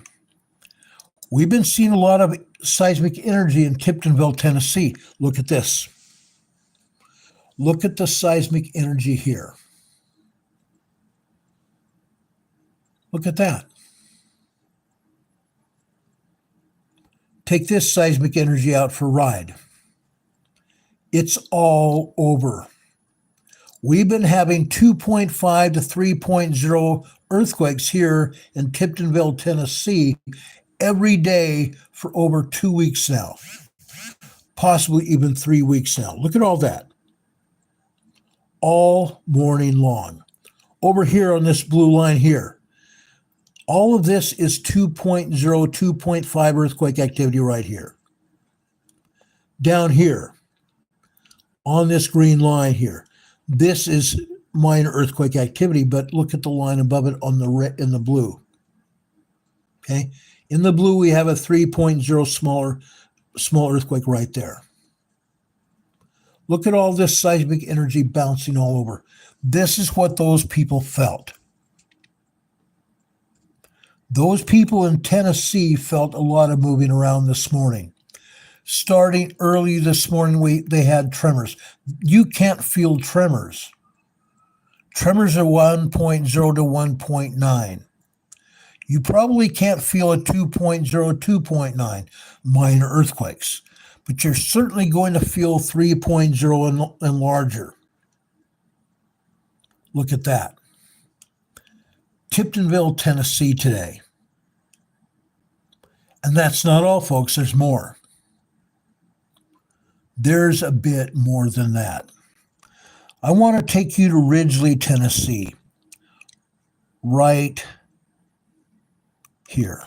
We've been seeing a lot of seismic energy in Tiptonville, Tennessee. Look at this. Look at the seismic energy here. Look at that. Take this seismic energy out for a ride. It's all over. We've been having 2.5 to 3.0 earthquakes here in Tiptonville, Tennessee, every day for over 2 weeks now, possibly even 3 weeks now. Look at all that. All morning long. Over here on this blue line here, all of this is 2.0, 2.5 earthquake activity right here. Down here, on this green line here, this is minor earthquake activity, but look at the line above it on the red in the blue. Okay, in the blue we have a 3.0 small earthquake right there. Look at all this seismic energy bouncing all over. This is what those people felt. Those people in Tennessee felt a lot of moving around this morning. Starting early this morning, they had tremors. You can't feel tremors. Tremors are 1.0 to 1.9. You probably can't feel a 2.0, 2.9 minor earthquakes, but you're certainly going to feel 3.0 and larger. Look at that. Tiptonville, Tennessee today. And that's not all, folks. There's more. There's a bit more than that. I want to take you to Ridgely, Tennessee, right here.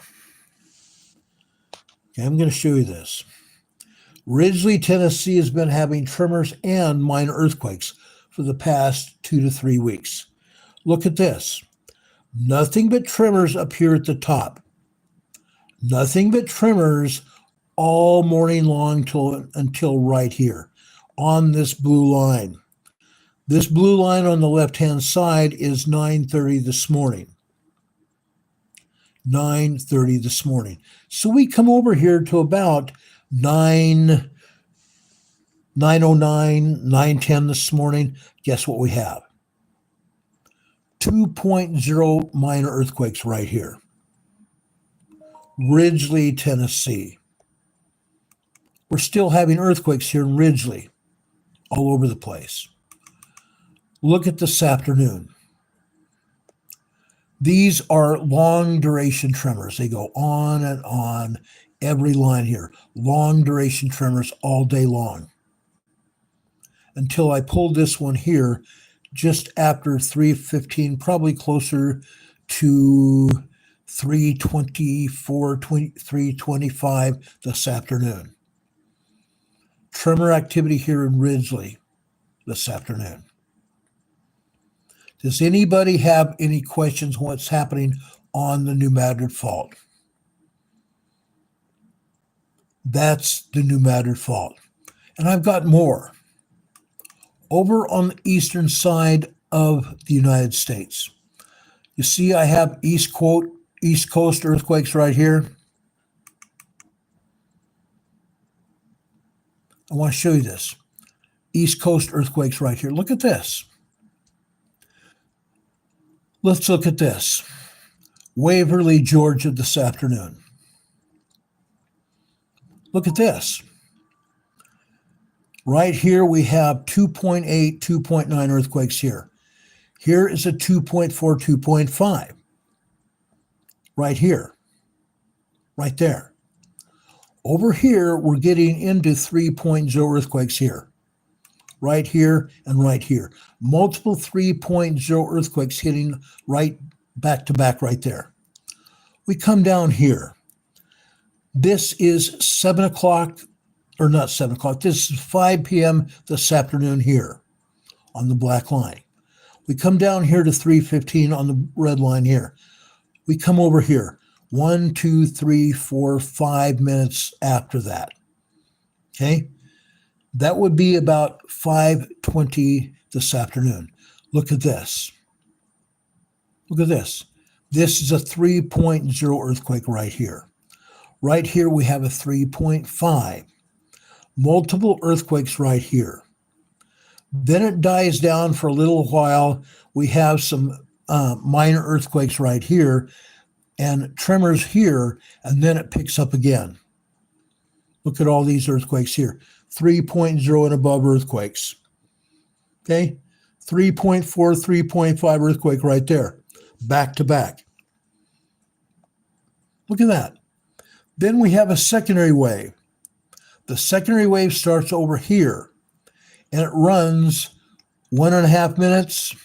Okay, I'm going to show you this. Ridgely, Tennessee has been having tremors and minor earthquakes for the past 2 to 3 weeks. Look at this. Nothing but tremors up here at the top. Nothing but tremors all morning long until right here on this blue line. This blue line on the left-hand side is 9:30 this morning. 9:30 this morning. So we come over here to about 9:09, 9:10 this morning. Guess what we have? 2.0 minor earthquakes right here. Ridgely, Tennessee. We're still having earthquakes here in Ridgely, all over the place. Look at this afternoon. These are long duration tremors. They go on and on, every line here. Long duration tremors all day long. Until I pulled this one here just after 3:15, probably closer to 3:24, 3:25 this afternoon. Tremor activity here in Ridgely this afternoon. Does anybody have any questions on what's happening on the New Madrid Fault? That's the New Madrid Fault. And I've got more. Over on the eastern side of the United States, you see I have East Coast earthquakes right here. I want to show you this. East Coast earthquakes right here. Look at this. Let's look at this. Waverly, Georgia this afternoon. Look at this. Right here we have 2.8, 2.9 earthquakes here. Here is a 2.4, 2.5. Right here. Right there. Over here, we're getting into 3.0 earthquakes here. Right here and right here. Multiple 3.0 earthquakes hitting right back to back right there. We come down here. This is 7 o'clock, or not 7 o'clock. This is 5 p.m. this afternoon here on the black line. We come down here to 3:15 on the red line here. We come over here. 1, 2, 3, 4, 5 minutes after that. Okay? That would be about 5:20 this afternoon. Look at this. Look at this. This is a 3.0 earthquake right here. Right here we have a 3.5. Multiple earthquakes right here. Then it dies down for a little while. We have some minor earthquakes right here and tremors here, and then it picks up again. Look at all these earthquakes here. 3.0 and above earthquakes. Okay? 3.4, 3.5 earthquake right there. Back to back. Look at that. Then we have a secondary wave. The secondary wave starts over here, and it runs 1.5 minutes,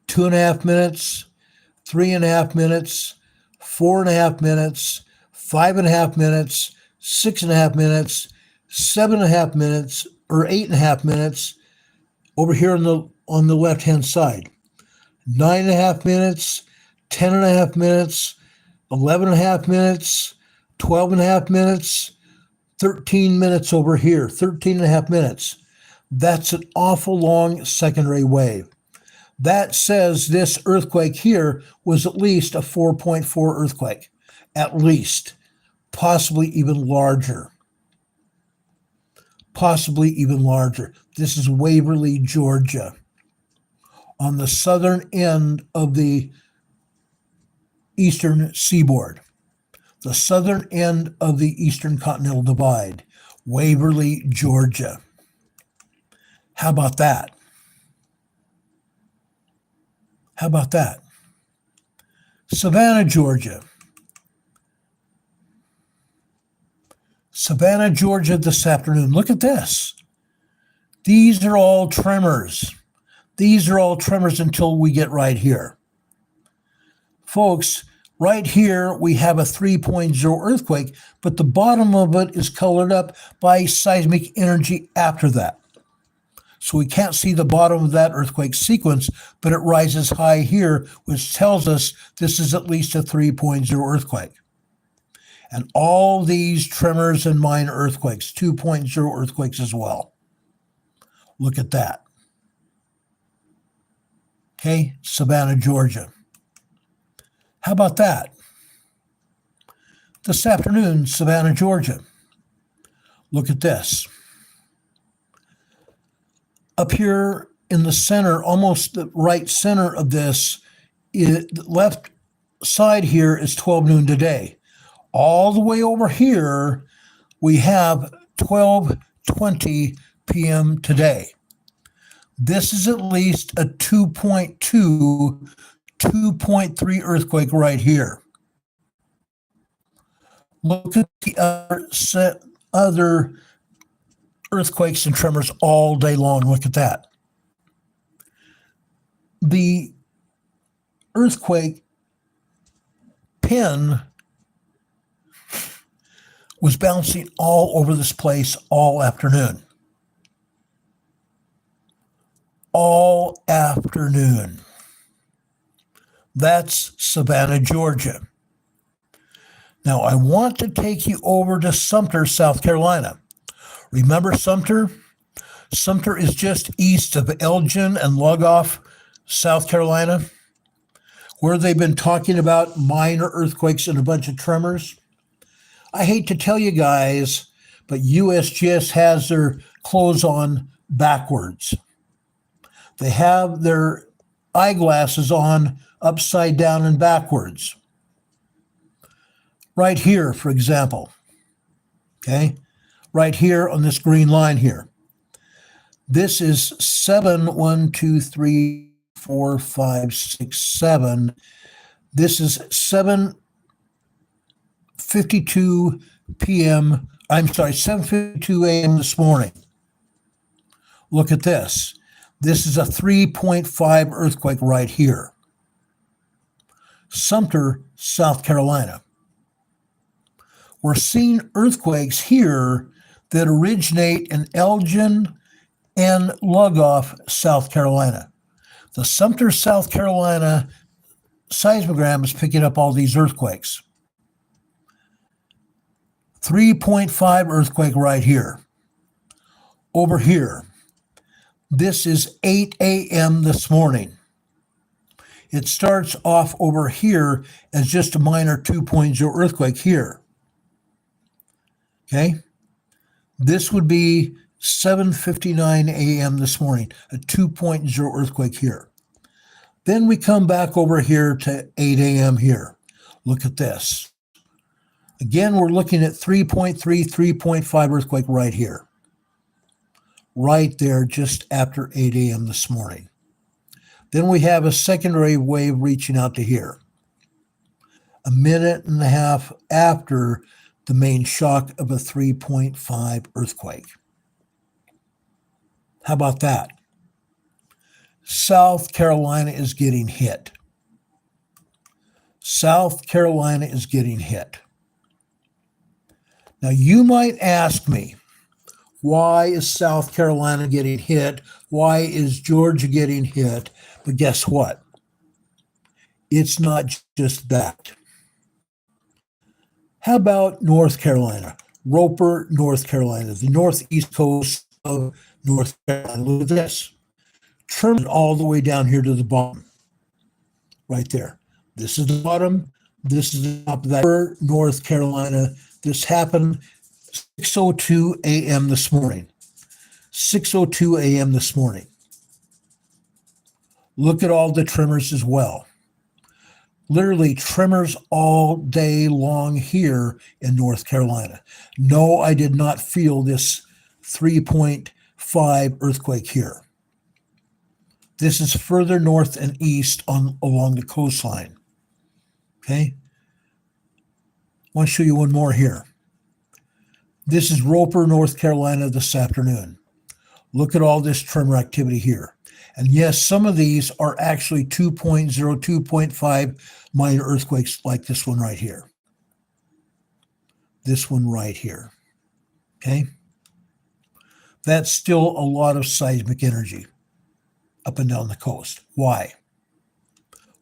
2.5 minutes, 3.5 minutes, 4.5 minutes, 5.5 minutes, 6.5 minutes, 7.5 minutes, or 8.5 minutes over here on the left-hand side. 9.5 minutes, 10.5 minutes, 11.5 minutes, 12.5 minutes, 13 minutes over here, 13.5 minutes. That's an awful long secondary wave. That says this earthquake here was at least a 4.4 earthquake, at least, possibly even larger. Possibly even larger. This is Waverly, Georgia, on the southern end of the eastern seaboard, the southern end of the Eastern Continental Divide, Waverly, Georgia. How about that? How about that? Savannah, Georgia. Savannah, Georgia this afternoon. Look at this. These are all tremors. These are all tremors until we get right here. Folks, right here we have a 3.0 earthquake, but the bottom of it is colored up by seismic energy after that. So we can't see the bottom of that earthquake sequence, but it rises high here, which tells us this is at least a 3.0 earthquake. And all these tremors and minor earthquakes, 2.0 earthquakes as well. Look at that. Okay, Savannah, Georgia. How about that? This afternoon, Savannah, Georgia. Look at this. Up here in the center, almost the right center of this, left side here is 12 noon today. All the way over here, we have 12:20 p.m. today. This is at least a 2.2, 2.3 earthquake right here. Look at the other earthquakes and tremors all day long. Look at that. The earthquake pin was bouncing all over this place all afternoon. All afternoon. That's Savannah, Georgia. Now, I want to take you over to Sumter, South Carolina. Remember Sumter? Sumter is just east of Elgin and Lugoff, South Carolina, where they've been talking about minor earthquakes and a bunch of tremors. I hate to tell you guys, but USGS has their clothes on backwards. They have their eyeglasses on upside down and backwards. Right here, for example, okay? Right here on this green line here. This is 7, 1, 2, 3, 4, 5, 6, 7. This is 7:52 p.m. I'm sorry, 7:52 a.m. this morning. Look at this. This is a 3.5 earthquake right here. Sumter, South Carolina. We're seeing earthquakes here that originate in Elgin and Lugoff, South Carolina. The Sumter, South Carolina seismogram is picking up all these earthquakes. 3.5 earthquake right here. Over here. This is 8 a.m. this morning. It starts off over here as just a minor 2.0 earthquake here. Okay? This would be 7:59 a.m. this morning, a 2.0 earthquake here. Then we come back over here to 8 a.m. here. Look at this. Again, we're looking at 3.3, 3.5 earthquake right here. Right there, just after 8 a.m. this morning. Then we have a secondary wave reaching out to here. A minute and a half after the main shock of a 3.5 earthquake. How about that? South Carolina is getting hit. South Carolina is getting hit. Now, you might ask me, why is South Carolina getting hit? Why is Georgia getting hit? But guess what? It's not just that. How about North Carolina? Roper, North Carolina, the northeast coast of North Carolina. Look at this. Tremors all the way down here to the bottom. Right there. This is the bottom. This is the top of that. North Carolina. This happened 6:02 a.m. this morning. 6:02 a.m. this morning. Look at all the tremors as well. Literally tremors all day long here in North Carolina. No, I did not feel this 3.5 earthquake here. This is further north and east along the coastline. Okay? I want to show you one more here. This is Roper, North Carolina this afternoon. Look at all this tremor activity here. And yes, some of these are actually 2.0, 2.5 minor earthquakes like this one right here. This one right here. Okay? That's still a lot of seismic energy up and down the coast. Why?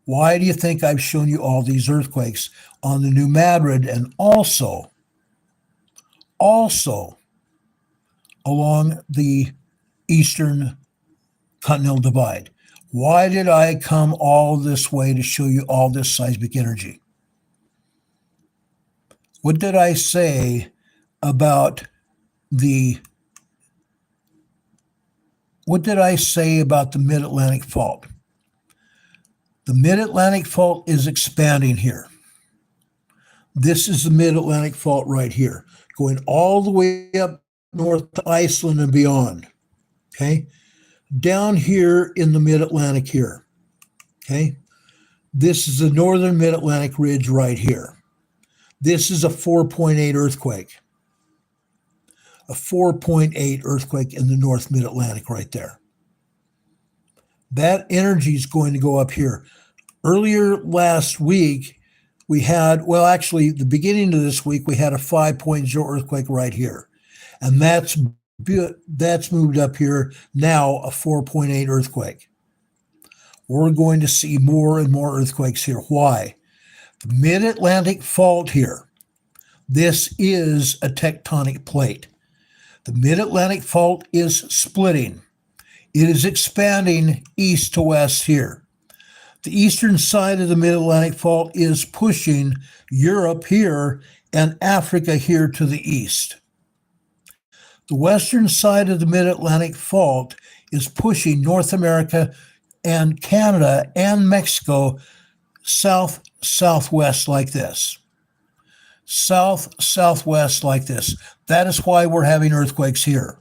Why do you think I've shown you all these earthquakes on the New Madrid and also along the eastern continental divide? Why did I come all this way to show you all this seismic energy? What did I say about the Mid-Atlantic fault? The Mid-Atlantic Fault is expanding here. This is the Mid-Atlantic Fault right here, going all the way up north to Iceland and beyond. Okay? Down here in the Mid-Atlantic here. Okay? This is the northern Mid-Atlantic Ridge right here. This is a 4.8 earthquake. A 4.8 earthquake in the North Mid-Atlantic right there. That energy is going to go up here. Earlier last week, we had, well, actually, the beginning of this week, we had a 5.0 earthquake right here. And that's moved up here now, a 4.8 earthquake. We're going to see more and more earthquakes here. Why? The Mid-Atlantic Fault here. This is a tectonic plate. The Mid-Atlantic Fault is splitting. It is expanding east to west here. The eastern side of the Mid-Atlantic Fault is pushing Europe here and Africa here to the east. The western side of the Mid-Atlantic Fault is pushing North America and Canada and Mexico south-southwest like this. South-southwest like this. That is why we're having earthquakes here.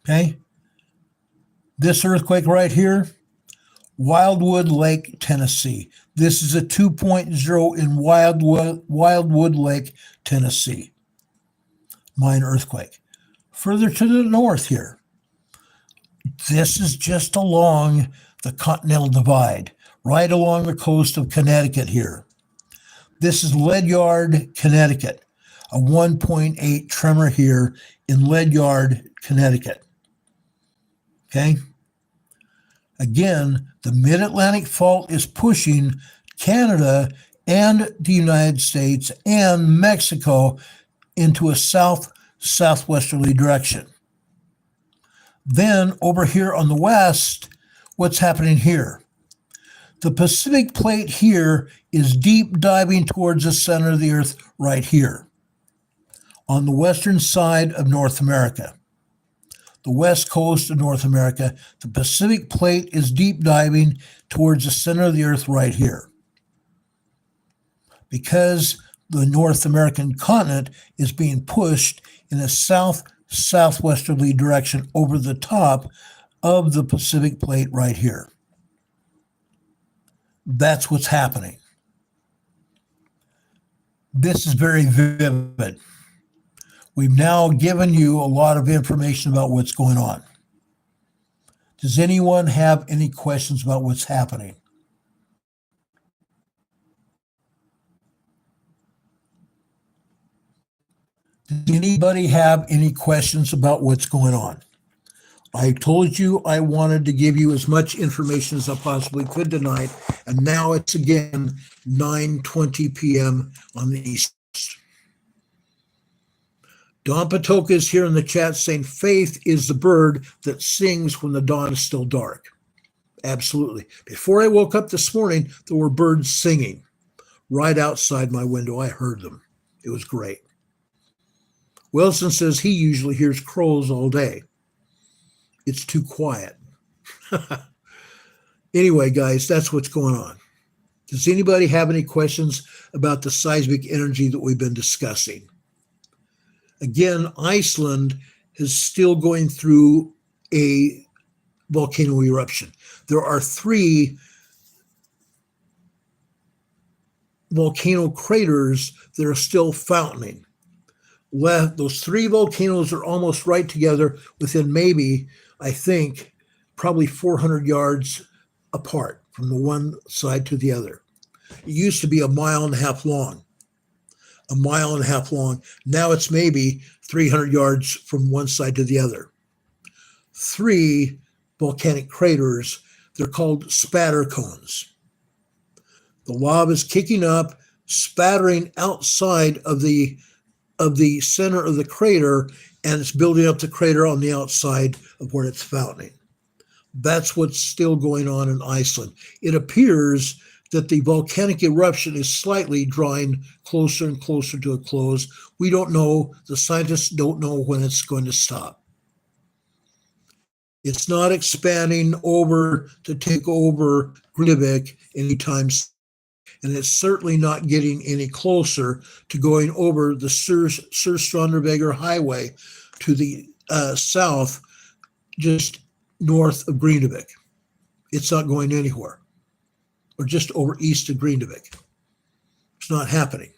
Okay? This earthquake right here, Wildwood Lake, Tennessee. This is a 2.0 in Wildwood Lake, Tennessee. Minor earthquake. Further to the north here, this is just along the Continental Divide, right along the coast of Connecticut here. This is Ledyard, Connecticut, a 1.8 tremor here in Ledyard, Connecticut. Okay? Again, the Mid-Atlantic Fault is pushing Canada and the United States and Mexico into a southwesterly direction. Then over here on the west, what's happening here? The Pacific Plate here is deep diving towards the center of the earth right here on the western side of North America. The west coast of North America, the Pacific Plate is deep diving towards the center of the earth right here. Because the North American continent is being pushed in a southwesterly direction over the top of the Pacific Plate right here. That's what's happening. This is very vivid. We've now given you a lot of information about what's going on. Does anyone have any questions about what's happening? Does anybody have any questions about what's going on? I told you I wanted to give you as much information as I possibly could tonight, and now it's again 9:20 p.m. on the East. Don Patoka is here in the chat saying faith is the bird that sings when the dawn is still dark. Absolutely. Before I woke up this morning, there were birds singing right outside my window. I heard them. It was great. Wilson says he usually hears crows all day. It's too quiet. Anyway, guys, that's what's going on. Does anybody have any questions about the seismic energy that we've been discussing? Again, Iceland is still going through a volcano eruption. There are 3 volcano craters that are still fountaining. Those 3 volcanoes are almost right together within maybe, I think, probably 400 yards apart from the one side to the other. It used to be a mile and a half long. Now it's maybe 300 yards from one side to the other. 3 volcanic craters, they're called spatter cones. The lava is kicking up, spattering outside of the center of the crater, and it's building up the crater on the outside of where it's fountaining. That's what's still going on in Iceland. It appears that the volcanic eruption is slightly drawing closer and closer to a close. We don't know. The scientists don't know when it's going to stop. It's not expanding over to take over Grindavik anytime soon. And it's certainly not getting any closer to going over the Surstrandervägar Highway to the south, just north of Grindavik. It's not going anywhere, or just over east of Grindavik. It's not happening.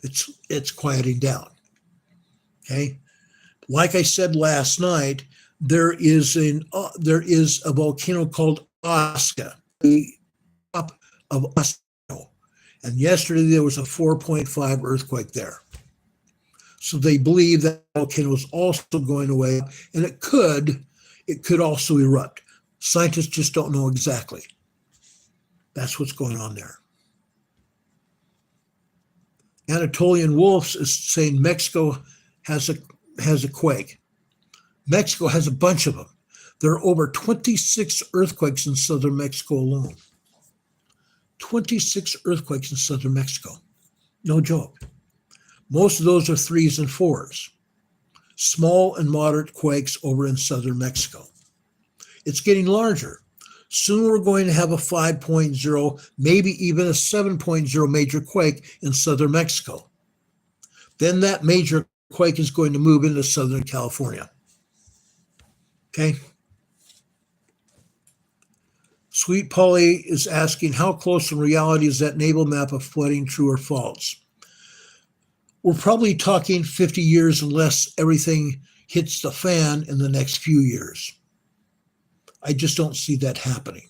It's quieting down. Okay, like I said last night, there is a volcano called Alaskan, the top of Alaskan. And yesterday there was a 4.5 earthquake there. So they believe that volcano is also going away, and it could also erupt. Scientists just don't know exactly. That's what's going on there. Anatolian Wolves is saying Mexico has a quake. Mexico has a bunch of them. There are over 26 earthquakes in southern Mexico alone. 26 earthquakes in southern Mexico. No joke. Most of those are 3s and 4s. Small and moderate quakes over in southern Mexico. It's getting larger. Soon we're going to have a 5.0, maybe even a 7.0 major quake in southern Mexico. Then that major quake is going to move into Southern California. Okay? Sweet Polly is asking, how close in reality is that naval map of flooding, true or false? We're probably talking 50 years unless everything hits the fan in the next few years. I just don't see that happening.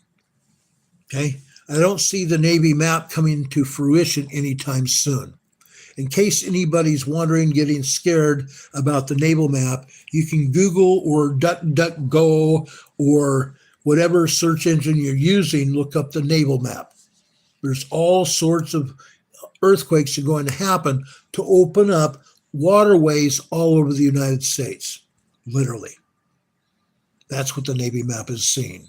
Okay? I don't see the Navy map coming to fruition anytime soon. In case anybody's wondering, getting scared about the naval map, you can Google or DuckDuckGo or whatever search engine you're using, look up the naval map. There's all sorts of earthquakes are going to happen to open up waterways all over the United States, literally. That's what the Navy map is seeing.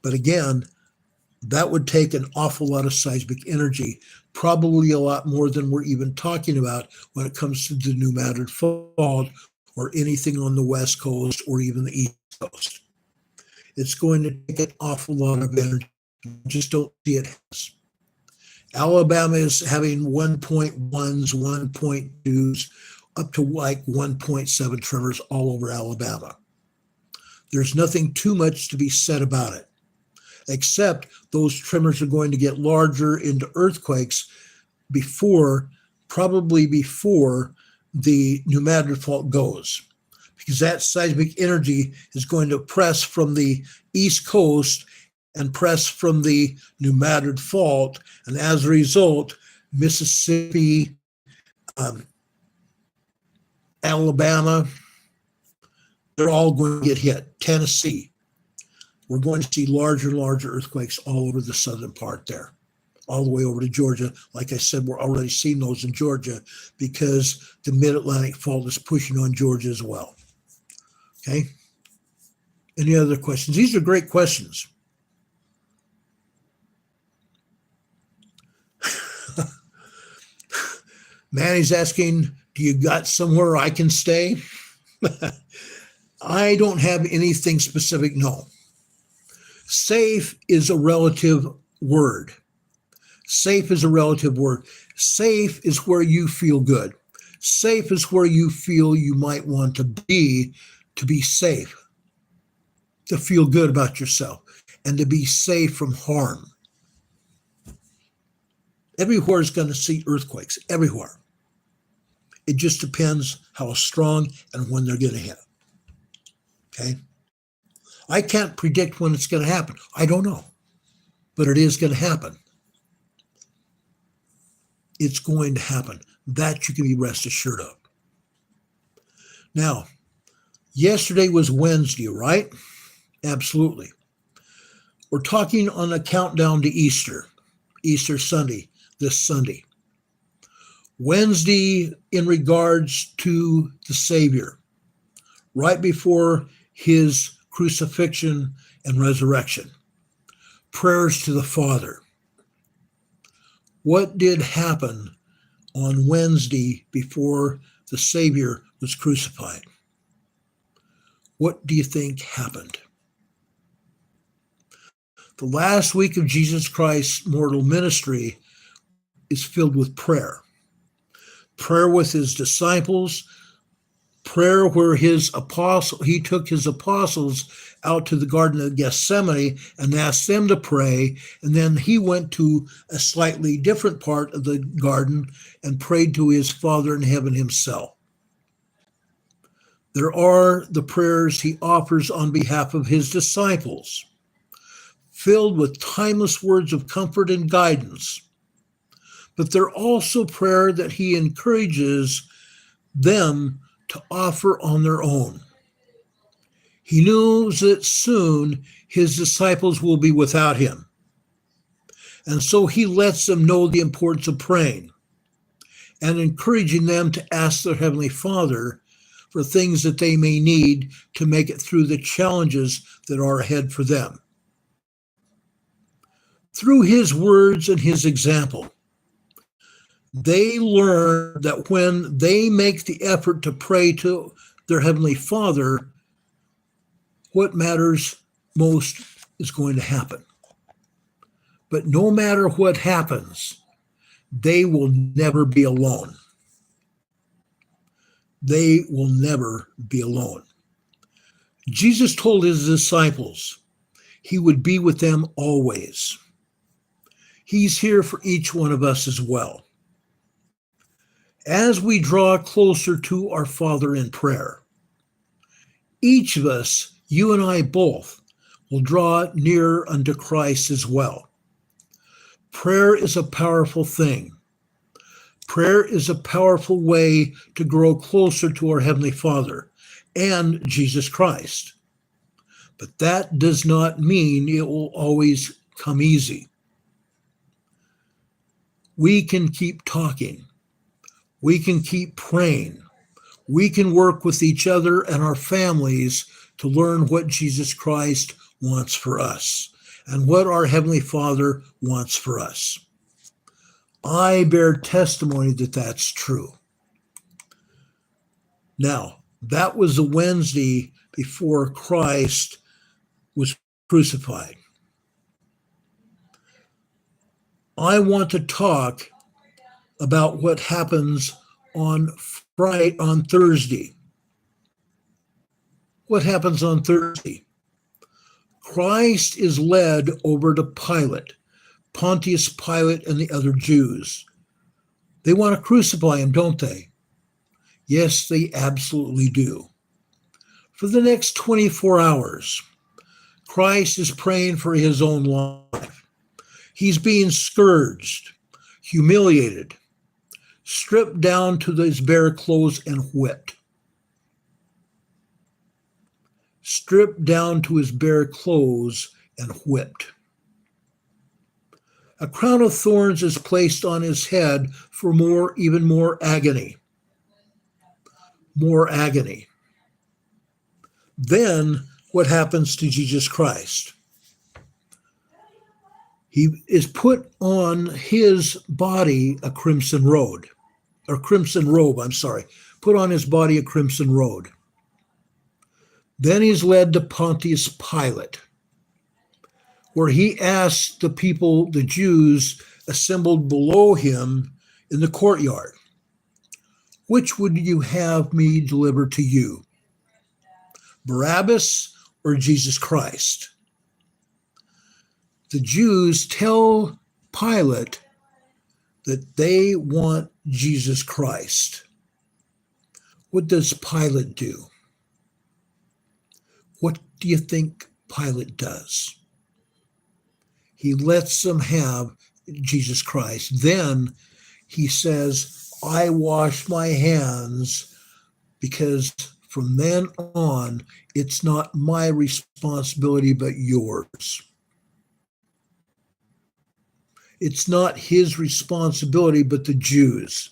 But again, that would take an awful lot of seismic energy, probably a lot more than we're even talking about when it comes to the New Madrid Fault or anything on the West Coast or even the East Coast. It's going to take an awful lot of energy. Just don't see it. Alabama is having 1.1s, 1.2s, up to like 1.7 tremors all over Alabama. There's nothing too much to be said about it, except those tremors are going to get larger into earthquakes probably before the New Madrid Fault goes, because that seismic energy is going to press from the East Coast and press from the New Madrid Fault, and as a result, Mississippi, Alabama, they're all going to get hit. Tennessee, we're going to see larger and larger earthquakes all over the southern part there, all the way over to Georgia. Like I said, we're already seeing those in Georgia because the Mid-Atlantic Fault is pushing on Georgia as well. Okay? Any other questions? These are great questions. Manny's asking, do you got somewhere I can stay? I don't have anything specific, no. Safe is a relative word. Safe is a relative word. Safe is where you feel good. Safe is where you feel you might want to be safe, to feel good about yourself, and to be safe from harm. Everywhere is going to see earthquakes, everywhere. It just depends how strong and when they're going to hit. Okay? I can't predict when it's going to happen. I don't know. But it is going to happen. It's going to happen. That you can be rest assured of. Now, yesterday was Wednesday, right? Absolutely. We're talking on a countdown to Easter Sunday, this Sunday. Wednesday in regards to the Savior, right before his crucifixion and resurrection. Prayers to the Father. What did happen on Wednesday before the Savior was crucified? What do you think happened? The last week of Jesus Christ's mortal ministry is filled with prayer. Prayer with his disciples, prayer where he took his apostles out to the Garden of Gethsemane and asked them to pray, and then he went to a slightly different part of the garden and prayed to his Father in heaven himself. There are the prayers he offers on behalf of his disciples, filled with timeless words of comfort and guidance. But they're also prayer that he encourages them to offer on their own. He knows that soon his disciples will be without him. And so he lets them know the importance of praying and encouraging them to ask their Heavenly Father for things that they may need to make it through the challenges that are ahead for them. Through his words and his example, they learn that when they make the effort to pray to their Heavenly Father, what matters most is going to happen. But no matter what happens, they will never be alone. They will never be alone. Jesus told his disciples he would be with them always. He's here for each one of us as well. As we draw closer to our Father in prayer, each of us, you and I both, will draw near unto Christ as well. Prayer is a powerful thing. Prayer is a powerful way to grow closer to our Heavenly Father and Jesus Christ. But that does not mean it will always come easy. We can keep talking. We can keep praying. We can work with each other and our families to learn what Jesus Christ wants for us and what our Heavenly Father wants for us. I bear testimony that that's true. Now, that was the Wednesday before Christ was crucified. I want to talk about what happens on Thursday. What happens on Thursday? Christ is led over to Pontius Pilate and the other Jews. They want to crucify him, don't they? Yes, they absolutely do. For the next 24 hours, Christ is praying for his own life. He's being scourged, humiliated, stripped down to his bare clothes and whipped. Stripped down to his bare clothes and whipped. A crown of thorns is placed on his head for even more agony. More agony. Then what happens to Jesus Christ? He is put on his body a crimson robe. Put on his body a crimson robe. Then he's led to Pontius Pilate, where he asked the people, the Jews assembled below him in the courtyard, which would you have me deliver to you, Barabbas or Jesus Christ? The Jews tell Pilate that they want Jesus Christ. What does Pilate do? What do you think Pilate does? He lets them have Jesus Christ. Then he says, I wash my hands because from then on, it's not my responsibility, but yours. It's not his responsibility, but the Jews.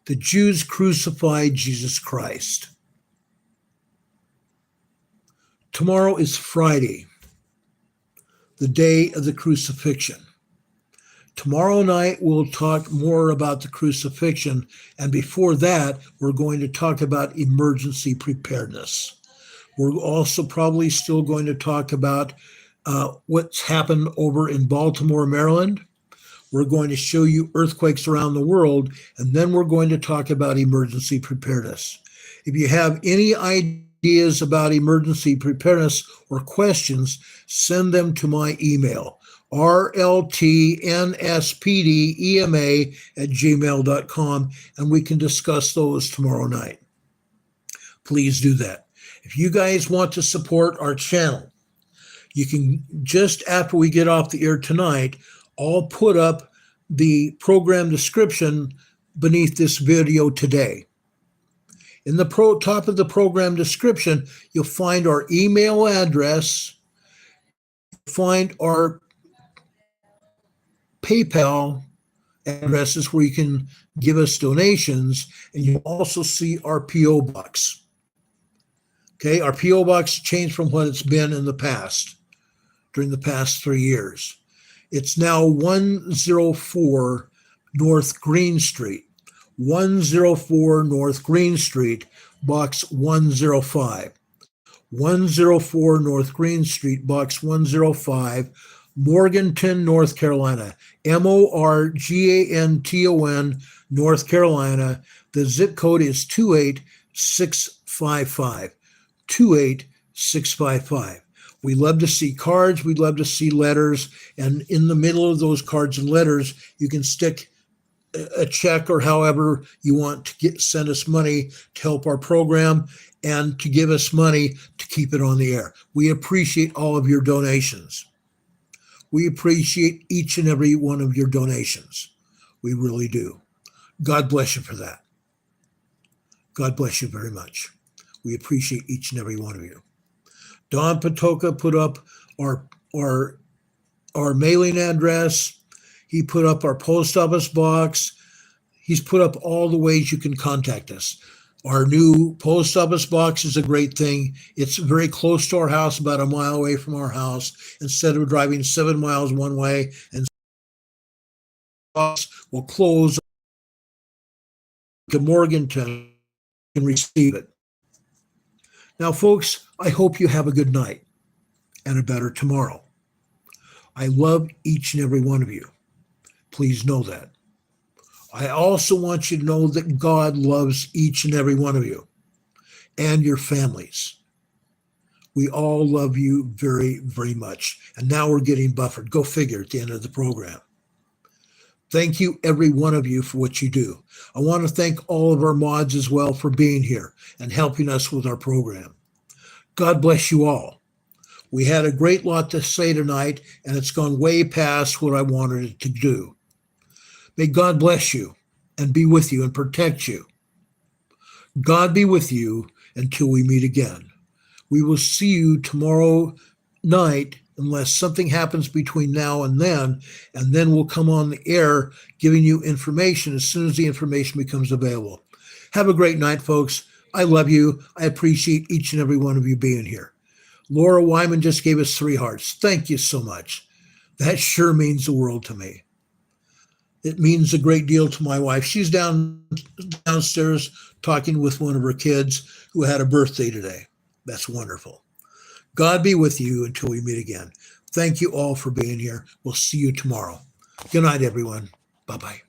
The Jews crucified Jesus Christ. Tomorrow is Friday, the day of the crucifixion. Tomorrow night, we'll talk more about the crucifixion. And before that, we're going to talk about emergency preparedness. We're also probably still going to talk about what's happened over in Baltimore, Maryland. We're going to show you earthquakes around the world, and then we're going to talk about emergency preparedness. If you have any ideas about emergency preparedness or questions, send them to my email, rltnspdema@gmail.com, and we can discuss those tomorrow night. Please do that. If you guys want to support our channel, you can, just after we get off the air tonight, I'll put up the program description beneath this video today. In the top of the program description, you'll find our email address, find our PayPal addresses where you can give us donations, and you'll also see our P.O. box. Okay, our P.O. box changed from what it's been in the past, during the past 3 years. It's now 104 North Green Street, 104 North Green Street, box 105. 104 North Green Street, box 105, Morganton, North Carolina, Morganton, North Carolina. The zip code is 28655. 28655. We love to see cards. We love to see letters. And in the middle of those cards and letters, you can stick a check or however you want to send us money to help our program and to give us money to keep it on the air. We appreciate all of your donations. We appreciate each and every one of your donations. We really do. God bless you for that. God bless you very much. We appreciate each and every one of you. Don Patoka put up our mailing address. He put up our post office box. He's put up all the ways you can contact us. Our new post office box is a great thing. It's very close to our house, about a mile away from our house. Instead of driving 7 miles one way, and will close to Morganton and receive it. Now, folks, I hope you have a good night and a better tomorrow. I love each and every one of you. Please know that. I also want you to know that God loves each and every one of you and your families. We all love you very, very much. And now we're getting buffered. Go figure at the end of the program. Thank you, every one of you, for what you do. I want to thank all of our mods as well for being here and helping us with our program. God bless you all. We had a great lot to say tonight, and it's gone way past what I wanted it to do. May God bless you and be with you and protect you. God be with you until we meet again. We will see you tomorrow night, unless something happens between now and then we'll come on the air giving you information as soon as the information becomes available. Have a great night, folks. I love you. I appreciate each and every one of you being here. Laura Wyman just gave us 3 hearts. Thank you so much. That sure means the world to me. It means a great deal to my wife. She's downstairs talking with one of her kids who had a birthday today. That's wonderful. God be with you until we meet again. Thank you all for being here. We'll see you tomorrow. Good night, everyone. Bye-bye.